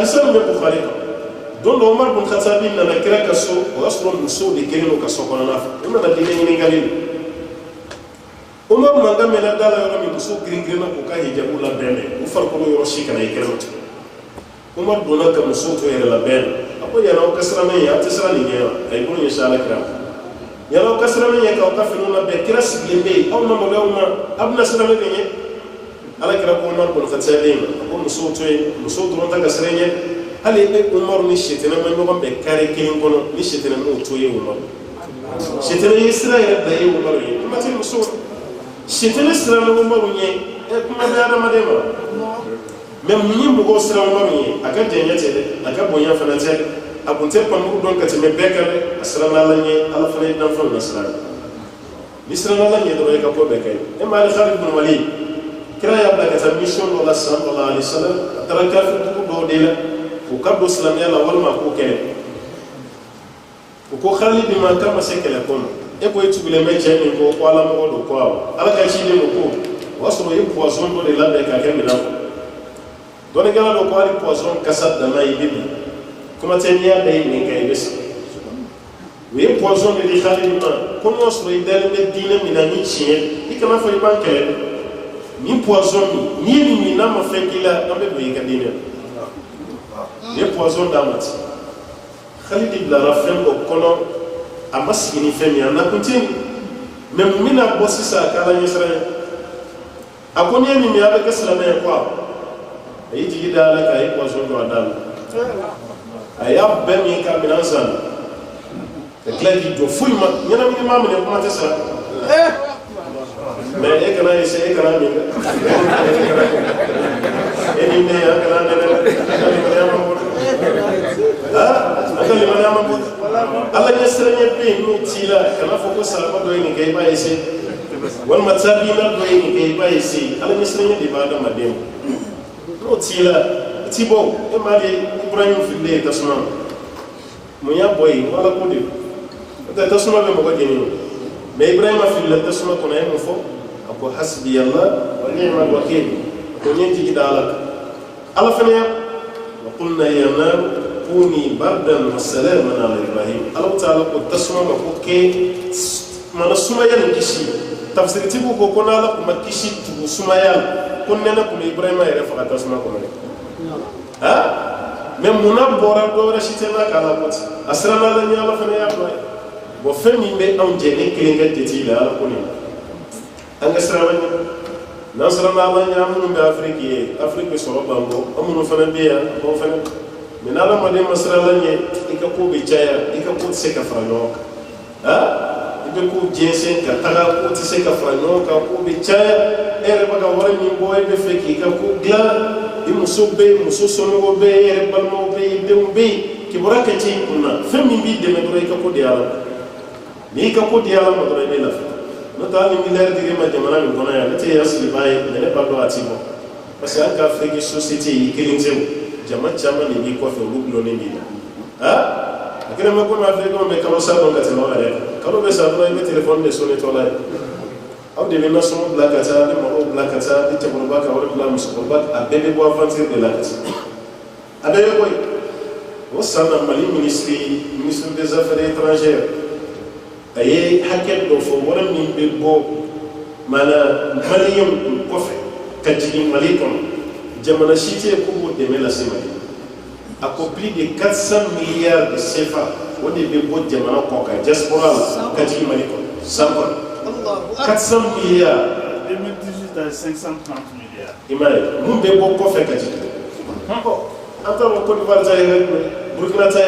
السلام من بخاري دون عمر بن الخطاب نما كلا كسو وأصل مسو لكيلو كسو كنا ناف إما بدينا ينقلين عمر ما دام من دالا يوم مسو غريغرينا كوكا يجابو لا بين وفرقوا يروشي كنا يكلمت عمر دونا كمسو توير لا بين أبو يناو كسرامي يا تسراني يا أيبون يشالك رام يناو كسرامي يا كوكا فينونا بكرا سبليمي أو نمو يوم أبنا سرامي يا على كلا عمر بن الخطاب أبو مسو توي مسو دونا كسراني هل عمر نشيتنا من يوم بكاري كين كنا نشيتنا من توي عمر شيتنا إسرائيل ده عمر ما تين مسو شيتنا إسرائيل عمر كما بيانا ما دema même ni mugo sira عمر aka jenya tede aka bonya fana tede abunte pamu don ka teme bekale asra la nye ala fana dan fa nasra nisra la nye do ka ko bekay e mali Khalid bin Walid kira ya ba ka mission wala sallallahu alaihi wasallam tara ka fi do de la ko kabdo islamia la wal ma ko kene ko Khalid bin ma kama sekele kono e ko etubile me jeni ko wala mo do ko ala ka chi de ko waso ye poison do de la be ka kemi na doni gala do ko ali poison kasat da mai bibi kuma tenia de ni kay bes we poison de Khalid bin ko no so idel me dina minani chien ikama fa ibanke ni poison ni na ma fekila ambe be ka dina ni poison damat Khalid ibn Rafem do kono amaskini femi ana kuntini même mina bossi sa kala yesra akoni ni mi abe kasla me kwa ayi tigi dala ka ayi poison do adal aya be mi ka binansan te kladi do fulma nyana mi ma me ko mata sa mais e kana ese e kana mi e ni me ya kana ne aka li mana mabu alla yasranya be no tila kana foko salama do ni kay ba ese wal matsabi na do ni kay ba ese alla yasranya di bada madem no tila tibo e mali Ibrahim fille tasma mo ya boy wala ko de ta tasma be mo ko jeni me Ibrahim fille tasma ko na mo fo ako hasbi Allah wa ni'mal wakeel ko ñenti ci dalak alla fene وقلنا يا نار كوني بردا وسلاما على ابراهيم الله تعالى قد تسمع مكوكي ما نسمع ينكشي تفسير تيبو كوكونا لا كما كشي تبو سمايا كنا نكم ابراهيم يرفع تسمع كما ها même muna bora do rashitena kala pot asrana la nya la fana ya boy bo femi be on je ne kilinga teti la ala kuni anga srana nasrana la nya mun be afrique soro bango amun fana be ya bo fana minala ma dem nasrana la nya ika ko be jaya ika ko se ka frano ha ibe ko jensen ka taga ko se ka frano ka ko be jaya ere baga wara mi boy be feki ka ko gla imusobe musosono be ere balmo be ki boraka ci kunna femi bi de me do ika ko diala ni ka ko diala ma do be la no ta ni miler dire ma jamana mi kona ya te yasli bay ne ba do atibo parce que ka afrique société yi kelinzem jama chama ni bi ko fe rublo ne bi ha akere ma ko ma fe ko me kalo sa don ka te no ale kalo be sa do be téléphone de sonné to la aw de na so blakata de mo blakata de te mo ba ka wala bla muso ba abebe bo avancer de la kati abebe ko o sana mali ministre des affaires étrangères aye haket do fo wala min be bo mana maliyum ko fe kajini malikon jamana shite ko bo de mela semay ako plus de 400 milliards de CFA woni be bo jamana ko ka diaspora kajini malikon sampa 400 milliards 2018 à 530 milliards imay mun be bo ko fe kajini ko antaro ko di varza yega Burkina Faso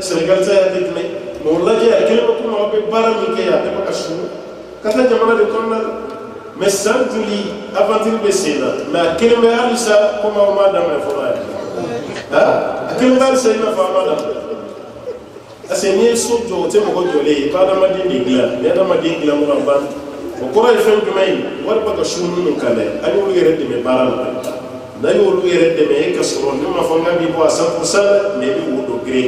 Sénégal yega mo laje akele ko ma be bara mi ke ya te ba kasu kata jamana de konna mais sans juli aventure be sena mais akele me alisa ko ma da me fo ha akele dal sey na fa ma da seni so jo te mo ko jole ba da ma di gila ne da ma di gila mo ba o ko ay fen dumay war ba ka shunu no kale ani wo yere de me bara na yo lu yere de me ka soro ni ma fonga bi bo asa ko sala ne bi wo do gre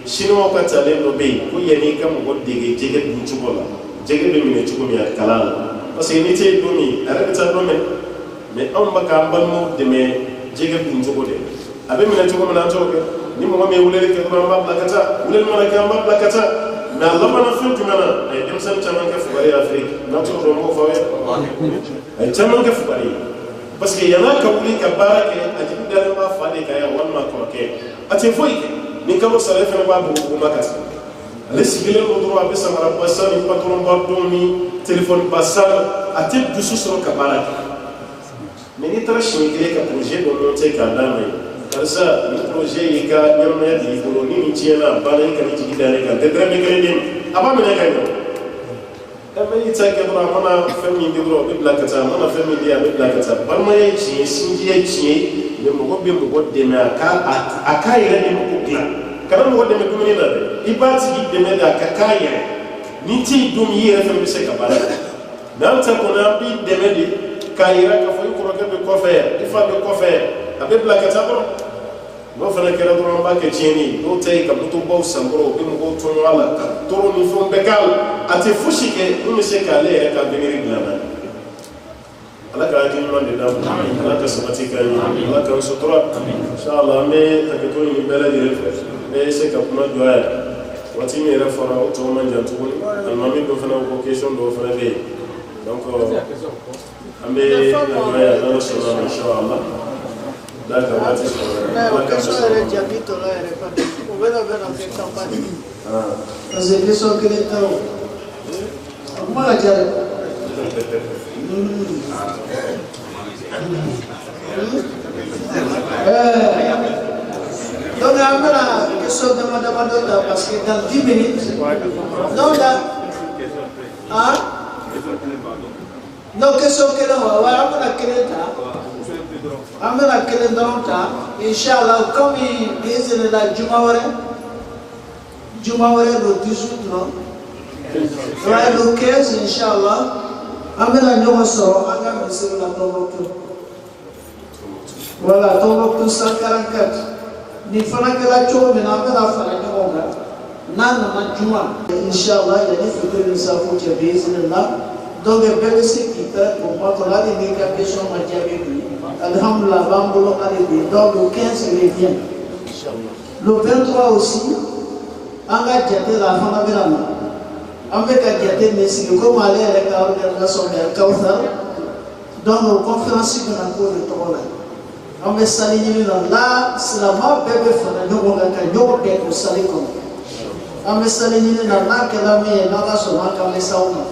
shino ka tale no be ko yeni ka mo ko de jege dun chugola jege be mi ne chugo mi kala parce que ni te domi ara ta do mais on ba ka mbal mo de me jege dun chugo de abe mi ne chugo na to ni mo me wulere ke ba mbab la kata wulere ma ka mbab la kata mais Allah bana funti mana ay dem san chaman ka fubari Afrique na to do mo fawe ay chaman ka fubari parce que yana ka wuli ka barake ajibu dal ma fade ka ya wan ma ko ke ate foi ni ka mo sare fe ba bu makasi ale sigile mo dro abe samara passa ni patron ba domi téléphone passal ate du susro ka barake mais ni tra shingire ka projet do monter ka dame karsa ni projet yi ka nyamna di bolo ni tiena bala yi ka ni jigidane ka dedre me kredim aba me ka yo ebe yi ta ke bra mana fami di bro be blakata mana fami di abe blakata bar ma yi chi sinji yi chi be mo go de me aka ire ni mo kula kana mo de me dum ni na de ibati gi de me da aka ire ni ti dum yi re fami se ka bala dan ta ko na bi de me di ka ire ka fo ko ke be ko fe ifa be ko fe abe blakata bro no fana kera dron ba ke chini no tay ka butu bo sambro be mo to wala ka toro ni fo bekal ati fushike no se ka le ka beniri glana ala ka tin man de dam ala ka sabati ka ala ka sutura inshallah me ta ke to ni bela dire be se ka kuma doya wati me refora o to man jantu al mami do fana ko question do fana be donc ambe na ala sallallahu inshallah. D'accord, la question era già vinto, la era fatto. Vedo bene che campagna. La question che le tao. Ma la già. Donc après la question de madame Dota parce que dans 10 minutes donc là non question que là on va la créer amena kelen donta inshallah comme disait la jumaware le 18 non ouais le 15 inshallah amena nyomo so anga misir la Tombouctou voilà Tombouctou 144 ni fana kala cho me na amena fana nyomo ga nan na juma inshallah ya ni fikiri safu cha bismillah donc bébé c'est qui peut pour moi qu'on a des question ma diabète alhamdulillah bambolo alibi donc le 15 revient le 23 aussi anga jate la fana birana ambe ka jate messi comme aller avec l'organisation de Kawthar dans nos conférences qu'on a pour le tola ambe salini la salama bébé fana nyogo ka nyogo ke ko sali ko ambe salini la kala me na la soma ka le sauna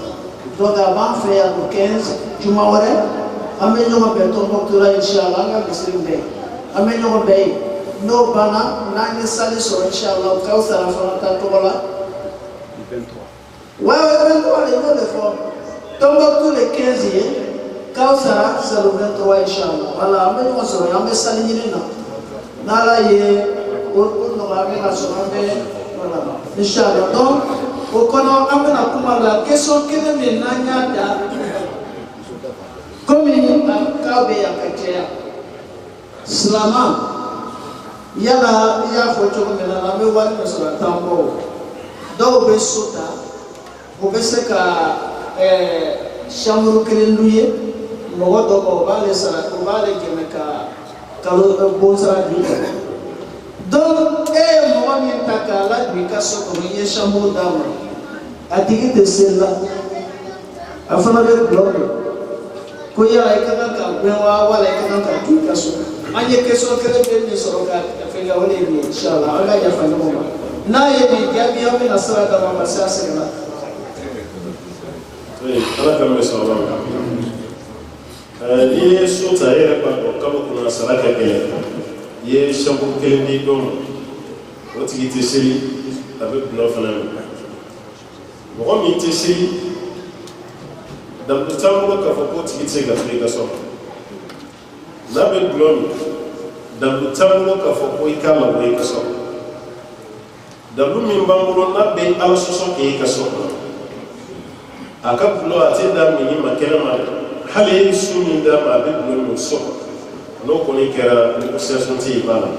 donc avant faire le 15 jumaware ame nyoma be Tombouctou inshallah nga bisrim be ame nyoma be no bana na ngi sali so inshallah Kawthar fa ta tola 23 ouais 23 le fond Tombouctou le 15 Kawthar c'est le 23 inshallah voilà ame nyoma so ame sali ni na la ye o no ame na so ame voilà inshallah donc o kono ame na kuma la question que me na nyada comme kabe ya kachea salama yala ya foto mena na me wali mesora tambo do be sota o be seka shamuru kelenduye mo do ko bale sara ko bale jemeka kalo bo sara di donc mo mi takala bi kaso ko ye shamuru dama atigi de sella afana be bloque ko yala ikaka ka bewa wala ikaka ka tuka so anye keso kele be ni soroka afega wale ni inshallah aga ya fanya mama na ye ni gabi yo na sara da mama sasa na ala kama sawa ye so ta yere pa ko kabo kuna sara ka kele ye shabu kele ni dom wati ti siri avec no fana mo mi ti siri dans le temps où il faut que tu aies la so na be glomi dans le temps où il faut que tu aies la so dalu min bambolo na be ala soso ke ka sokko aka bulo ate da mi ma kera ma hale suni da ma be bulo no sokko no ko ni kera ni ko seso ti bala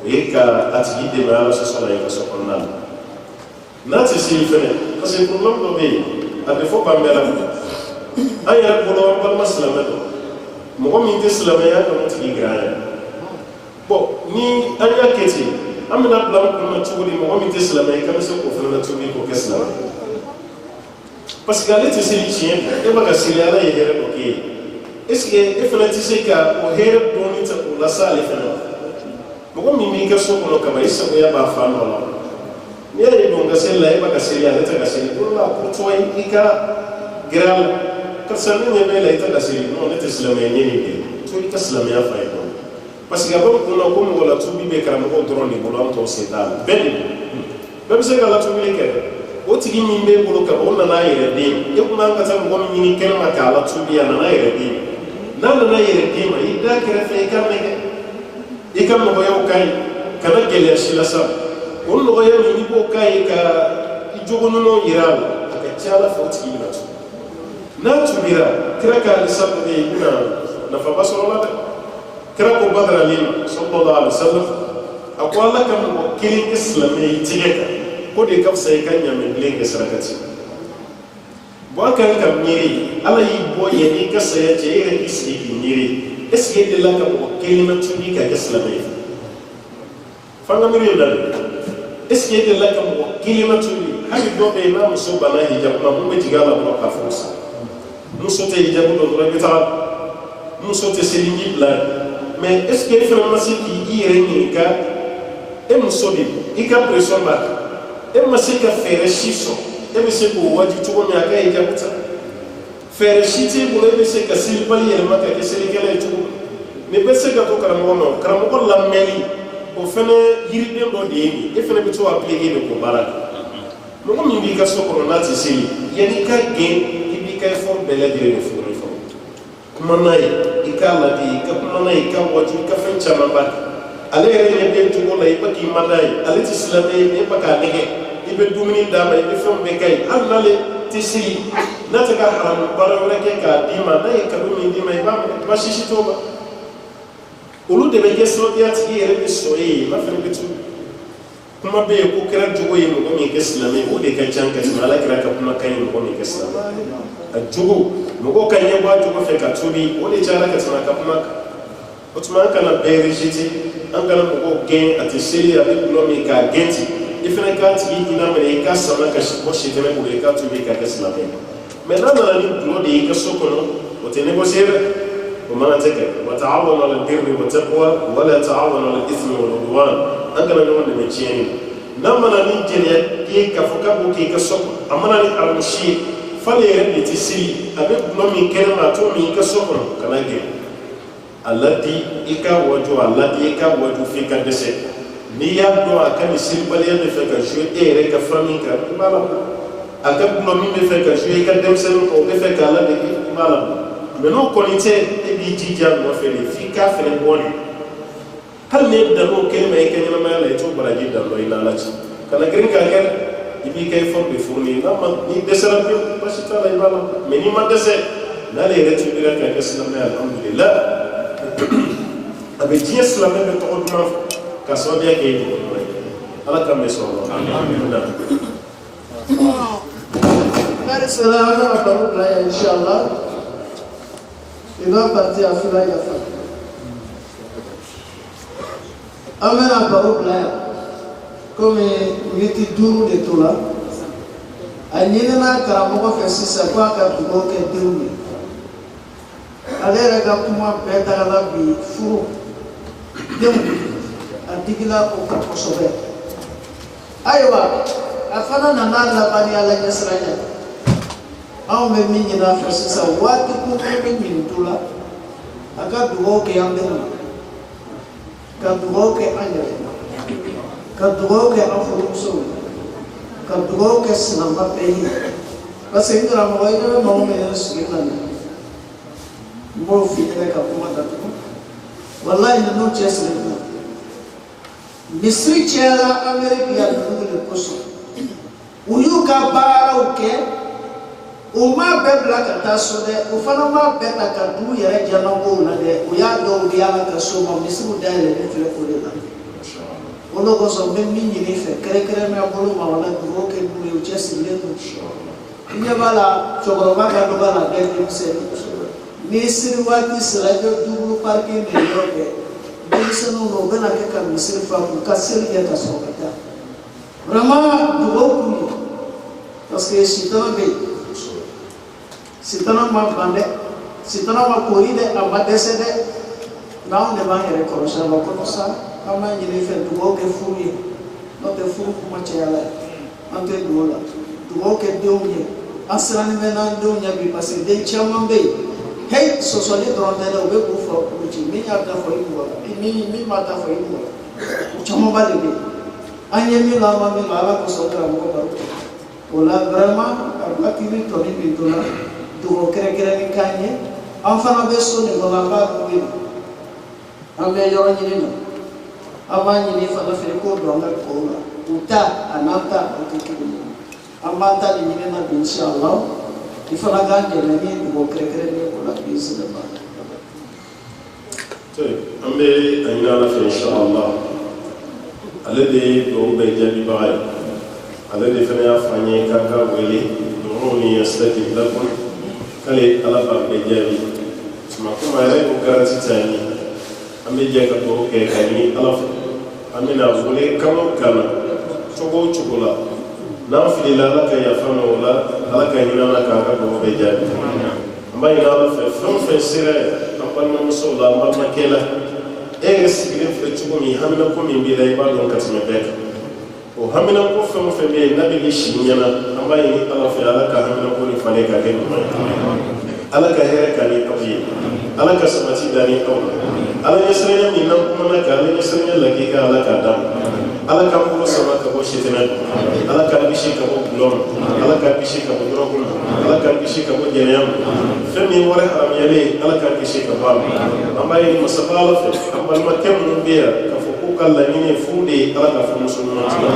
e ka ati de ma ala soso la ka sokko na ti si fene parce que problème do be ade fo ba mela aya bulo ba maslama do mo min te slama ya ko ti graya bo ni anya keti amina blam ko ma chuguli mo min te slama ya kam se ko fana tubi ko kesla parce que ale te seli chien e ba ka seli ala ye here ko ke est-ce que e fana ti se ka o here do ni ta ko la sale fana mo min mi ka so ko ka ba isa ko ya ba fa no la ni ye do nga sela e ba ka seli ala ta ka seli ko la ko to yi ka gram ka sami ne be la ita ka seli no ne te slama ye ni ke to yi ka slama ya fa ko parce que bon ko ko mo la tubi be karam ko dron ni bolo to setan ben be se ka la tubi ke o tigi min be bolo ka on na yere de e ko nan ka ta mo min ni kelma ka la tubi ya na yere de na yere de ma ida kere fe ka me e kam mo yo kai kana gele shi la sa on lo ya ni ko kai ka i jogo no yira ka chala fa tigi na tubira kira ka li sa be na fa basoro la kira ko badara lima sallallahu alaihi wasallam akwala kam wakilin islamai tigeka ko de kafsa ya kanya min lenge sarakati bo kan kam nyiri ala yi bo ye ni kasa ya je ire isi nyiri eske de la kam wakilin tubi ka islamai fanga mi yalla eske de la kam wakilin tubi hali do be na muso bana hijab na mo be tigala ko ka fosa muso te hijab do do be ta muso te selingi bla mais est-ce que vraiment c'est qui irait ka e musodi ika pression ba e masika fere shiso e be se ko waji to nya ka e jabuta fere shiti bo e be se ka silpali e maka ke sele kala to me be se ka to karamo ko la meli o fene yiri dem do de ni e fene be to appliquer de ko baraka mo ko mi bi ka so ko na ti se yani ka gen ibi ka fo bele dire de fo kuma nayi ikala di ka kuma nayi ka waju ka fen chama ba ale yere ne to ko lay baki madai ale ti islamé ne baka dege ibe dumini dama ibe fam be kay annale ti si nata ka haram bara wala ke ka dima nayi ka dumi dima ba shishi to ba ulu de be geso dia ti yere be soyi ma fen be tu kuma be ko kira jogo yi mo mi ke islamé o de ka janka ti mala kira ka kuma kay mo mi ke islamé a jogo mo kan ye ba jogo fe ka tubi o de jara ka tsana ka kuma o tuma kana be rejiti an kana mo gen ati seli abi lo mi ka genti ifena ka ti ina me ka sama ka ko shi tele mo ka tubi ka islamé mais na na ni lo de ka sokono o te negocier o mana teke wa ta'awanu 'ala al-birri wa taqwa wa la ta'awanu 'ala al-ithmi wal 'udwan an kana no de me chieni na mana ni jene ki ka foka bu ki ka soko amana ni al-mushi fale yere ti sili abe no mi kelma to mi ka soko kana ge allati ika waju fi ka dese ni ya do aka ni sili bale ya fe ka jeu ere ka fami ka bala aka no mi me fe ka jeu ka demsen ko be fe ka la de bala mais no konite e bi jija no fe le fi ka fe boni hal ne da no kelma e kenya ma la to bala jida no ina la ci kana green ka ken ibi kay for be fourni na ma ni desara bi basita la ibala mais ni ma dese na le retu bi ka islam alhamdulillah abe ji islam be to duma ka so dia ke do ala kam be so amin Mari salama kwa la inshallah ina parti afula ya fa amena baro la comme miti duru de tola anyina na karamo ko fesisa kwa ka dugo ke duru alera ga kuma beta la bi furu dem adigila ko ko sobe aywa afana na la bani ala nyasranya au me minyi na fesisa watu ko ke min tola aga dugo ke ambe ka dugo ke anya kadugo ke afurumso kadugo ke sinamba pehi basi indra mo ina mo me sugina mo fitne ka kuma tatu wallahi no chesle misiri tiɲɛla Amérique ya dugu de kosɔn u y'u ka baaraw kɛ u m'a bɛɛ bila ka taa so dɛ u fana m'a bɛɛ ta ka dugu yɛrɛ jɛnnakow la dɛ u y'a dɔw di Ala ka so ma misiriw dayɛlɛlen filɛ o de la o de kosɔn n bɛ min ɲini fɛ kɛrɛnkɛrɛnnenya bolo ma wala dugawu kɛ n'u ye u cɛsirilen don i ɲɛ b'a la cɛkɔrɔba ka dɔgɔ la bɛɛ denmisɛnnin ni siri waati sera i bɛ double parking de yɔrɔ kɛ denmisɛnninw na u bɛna kɛ ka misiri fa k'u ka seli kɛ ka sɔrɔ ka taa vraiment dugawu k'u ye parce que sitana bɛ yen sitana ma ban dɛ sitana ma kori dɛ a ma dɛsɛ dɛ n'anw de b'an yɛrɛ kɔlɔsi a la kɔnɔ sa an b'a ɲini fɛ dugawu kɛ furu ye n'o tɛ furu kuma cayala ye an tɛ dugawu la dugawu kɛ denw ye an sirannen bɛ n'an denw ɲɛ bi parce que den caman bɛ yen hei sɔsɔli dɔrɔn tɛ dɛ u bɛ k'u fa k'u ci min y'a ta fɔ i mɔgɔ la min m'a ta fɔ i mɔgɔ la o camanba de bɛ yen an ye min la an ma min la Ala kosɔn karamɔgɔ baro o la vraiment a hakili tɔni min donna dugawu kɛrɛnkɛrɛnnen k'an ye an fana bɛ so nin kɔnɔ an b'a k'u ye an bɛ yɔrɔ ɲini na an b'a ɲini fana fɛ ko don an ka dugawu la u ta a n'an ta o tɛ kelen ye an b'an ta de ɲini na bi inshallah i fana k'an dɛmɛ ni dugawu kɛrɛnkɛrɛnnen o la bi sɛbɛn ba. an bɛ a ɲini Ala fɛ inshallah ale de ye dugawu bɛɛ jaabibaga ye ale de fana y'a fɔ an ye k'an ka wele dugawu ni yastajib lakum k'ale Ala b'a bɛɛ jaabi tuma kuma yɛrɛ y'o garanti ta ye an bɛ jɛ ka dugawu kɛ ka ɲini Ala fɛ an bɛna wele kan o kan na cogo o cogo la n'an filila Ala ka yafa ma o la Ala ka ɲini an na k'an ka dugawu bɛɛ jaabi an b'a ɲini Ala fɛ fɛn o fɛn sera an balimamusow la an balimakɛ la e yɛrɛ sigilen filɛ cogo min haminako min b'i la i b'a dɔn ka tɛmɛ bɛɛ kan o haminako fɛn o fɛn bɛ yen n'a bɛ k'i si ɲɛna an b'a ɲini Ala fɛ Ala ka haminako ni falen ka kɛ ɲuman ye Ala ka hɛrɛ ka ni aw ye Ala ka sabati da ni aw la Ala ɲɛsiranya min n'an kumana kan Ala ɲɛsiranya lakika Ala k'a d'a ma Ala k'an bolo sama ka bɔ sitanɛ ma Ala k'an kisi ka bɔ gulɔ ma Ala k'an kisi ka bɔ dɔrɔgu ma Ala k'an kisi ka bɔ jɛnɛya ma fɛn min wɛrɛ haramuyalen Ala k'an kisi ka bɔ a ma an b'a ɲini masaba Ala fɛ an balimakɛ minnu bɛ yan k'a fɔ k'u ka laɲini ye furu de ye Ala ka furumuso ɲuman tigɛ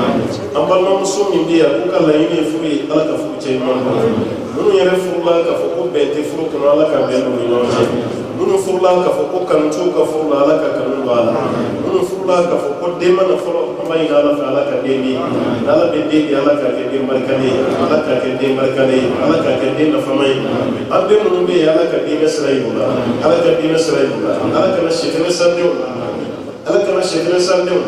an balimamuso min bɛ yan k'u ka laɲini ye furu ye Ala ka furu cɛ ɲuman dɔn minnu yɛrɛ furula k'a fɔ ko bɛn tɛ furu kɔnɔ Ala ka bɛn n'u ni ɲɔgɔn cɛ minnu furula k'a fɔ ko kanu t'u ka furu la Ala ka kanu don a la minnu furula k'a fɔ ko den mana fɔlɔ an b'a ɲini Ala fɛ Ala ka den di Ala bɛ den di Ala k'a kɛ den barikalen ye Ala k'a kɛ den barikalen ye Ala k'a kɛ den nafama ye an den minnu bɛ yen Ala ka diinɛ sira yir'u la Ala ka diinɛ sira yir'u la Ala kana sitanɛ sandenw Ala kana sitanɛ sandenw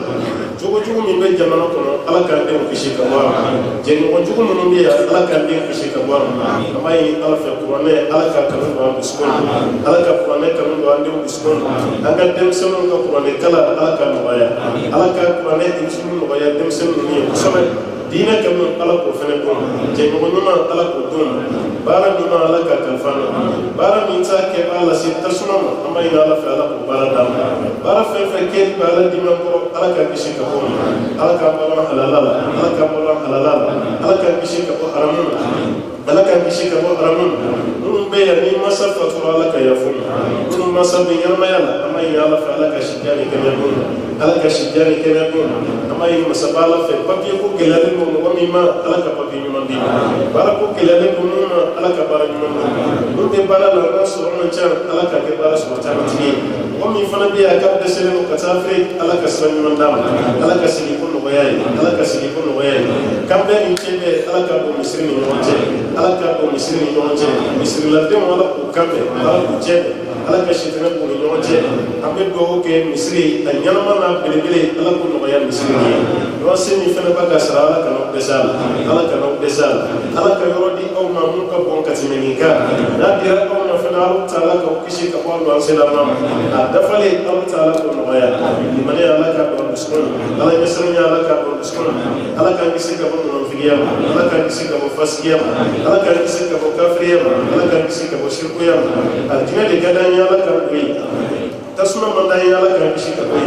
jogo jugu min bɛ jamana kɔnɔ Ala k'an denw kisi ka bɔ a ma jɛɲɔgɔn jugu minnu bɛ yan Ala k'an denw kisi ka bɔ a ma an b'a ɲini Ala fɛ kuranɛ Ala ka kanu don an dusukun na Ala ka kuranɛ kanu don an denw dusukun na an ka denmisɛnninw ka kuranɛ kalan Ala ka nɔgɔya Ala ka kuranɛ denmisɛnninw nɔgɔya denmisɛnnin ninnu ye kosɛbɛ diinɛ kanu Ala k'o fana don jɛɲɔgɔn ɲuman Ala k'o don baara ɲuman Ala ka kalifa na baara min t'a kɛ b'a lase tasuma ma an b'a ɲini Ala fɛ Ala k'o baara d'a ma baara fɛn fɛn kɛ bɛ Ala dimi kɔrɔ Ala ka kisi ka bɔ ma Ala k'an balo halala la Ala k'an balo halala la Ala k'an kisi ka bɔ haramu la Ala k'an kisi ka bɔ haramu la minnu bɛ yan ni masa fatura Ala ka yafa minnu masa bɛ ɲɛnamaya la an b'a ɲini Ala fɛ Ala ka sidiya ni kɛnɛya don Ala ka sidiya ni kɛnɛya don an b'a ɲini masaba Ala fɛ papiye ko gɛlɛyalen don mɔgɔ min ma Ala ka papiye ɲuman di baara ko gɛlɛyalen don minnu ma Ala ka baara ɲuman di minnu bɛ baara la n'a sɔrɔ man ca Ala ka kɛ baara sɔrɔ caman ye mɔgɔ min fana bɛ yan k'a dɛsɛlen don ka taa fɛ Ala ka sira ɲuman d'a ma Ala ka sigi ko nɔgɔya ye Ala ka sigi ko nɔgɔya ye kan bɛɛ ni cɛ bɛɛ Ala ka don misiri ni ɲɔgɔn cɛ Ala ka don misiri ni ɲɔgɔn cɛ misiriladenw Ala k'u kan bɛn Ala k'u cɛ bɛn Ala ka sitanɛ b'u ni ɲɔgɔn cɛ an bɛ dugawu kɛ misiri a ɲɛnama n'a belebele Ala k'u nɔgɔya misiri ni ye yɔrɔsen min fana b'a ka sara Ala kana aw dɛsɛ a la Ala kana aw dɛsɛ a la Ala ka yɔrɔ di aw ma mun ka bɔn ka tɛmɛ nin kan n'a dira aw ma fana Ala ta'ala k'aw kisi ka bɔ a luwanse la ma a dafalen Ala ta'ala k'o nɔgɔya limaniya Ala k'a don dusukun na Ala ɲɛsiranya Ala k'a don dusukun na Ala k'an kisi ka bɔ munafigiya ma Ala k'an kisi ka bɔ fasigiya ma Ala k'an kisi ka bɔ kafiriya ma Ala k'an kisi ka bɔ shirkuya ma addinɛ de ka d'an ye Ala k'an don ye tasuma mandai ala kan kisi ka koyi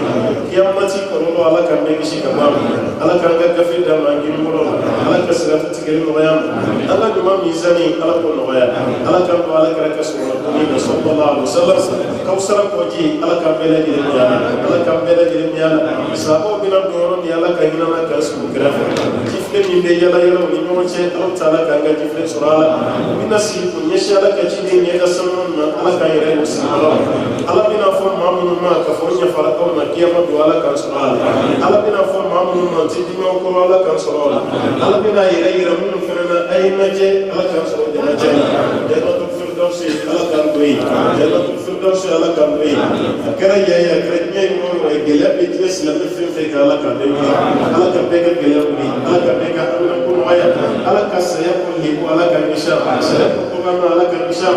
kiyamati kɔrɔlɔ ala kan bɛ kisi ka bɔ ala kan ka gafe d'a ma ngiri mɔlɔ ala ka sirati tigɛli nɔgɔya ala ɲuman mizani ala k'o nɔgɔya ala kan to ala kɛra ka sɔrɔ doni na sallallahu alaihi wasallam kawusara kɔji ala kan bɛɛ lajɛlen miyala ala kan bɛɛ lajɛlen miyala sababu bɛna don yɔrɔ min ala ka hinɛna kan sugu kɛrɛfɛ jifile min bɛ yala yala u ni ɲɔgɔn cɛ ala taala kan ka jifile sɔrɔ ala bɛna sigi kun ɲɛsin ala ka ciden ɲɛ ka sanu na ala kan yɛrɛ y'o sigi ala bɛna fɔ maa minnu ma ka fɔ ɲɛfara aw ma kiyama don ala kan sɔrɔ ala bɛna fɔ maa minnu ma ti dimaw kɔrɔ ala kan sɔrɔ ala bɛna yɛrɛ yira minnu fana na a ye lajɛ ala kan sɔrɔ jamajɛ jannatul firdausi ala kan don yen jannatul firdausi ala kan don yen a kɛra yaya a kɛra diɲɛ ɲuman o ye gɛlɛya bɛ diɲɛ silamɛ fɛn fɛn kan ala kan bɛɛ wuli ala ka bɛɛ ka gɛlɛya wuli ala ka bɛɛ ka hamina ko nɔgɔya ala ka saya ko lebu ala ka kisi saya ko kɔgɔma ala ka kisi an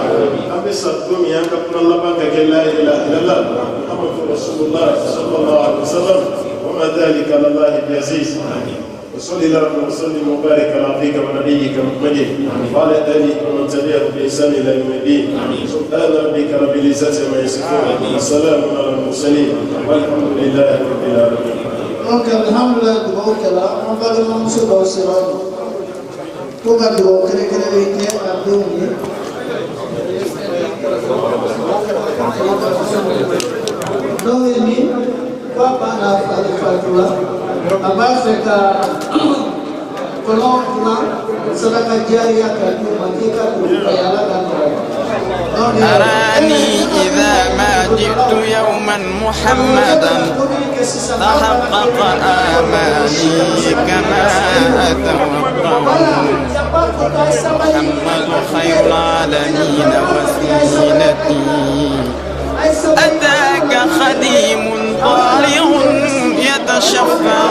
bɛ sa don min an ka kuma laban ka kɛ la ilaha illallah muhammadu rasulullah sallallahu alaihi wasallam wa ma dhalika ala allah biaziz وصلى الله وسلم وبارك على عبدك ونبيك محمد وعلى اله ومن تبعه باحسان الى يوم الدين سبحان ربك رب العزه عما يصفون وسلام على المرسلين والحمد لله رب العالمين. اوكي الحمد لله تبارك الله ما بعد ما نصب السلام توغا دو كره كره بيتي ابدوني دويني papa na fatula abafeka kolon kuna sadaka jariya ka makika kuyala kan أراني إذا ما جئت يوما محمدا تحقق آمالي كما أتوقع محمد خير العالمين وسيلتي أتاك خديم ضارع يتشفع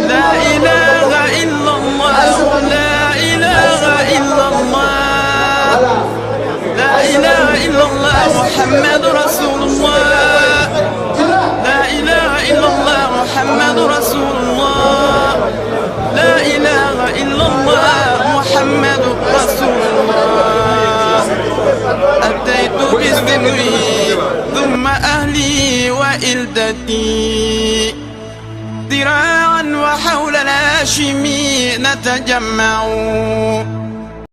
لا إله إلا الله لا إله إلا الله لا إله إلا الله محمد رسول الله لا إله إلا الله محمد رسول الله لا إله إلا الله محمد رسول الله أتيت بسري ثم أهلي وإلدتي ذراعا وحول الهاشمي نتجمع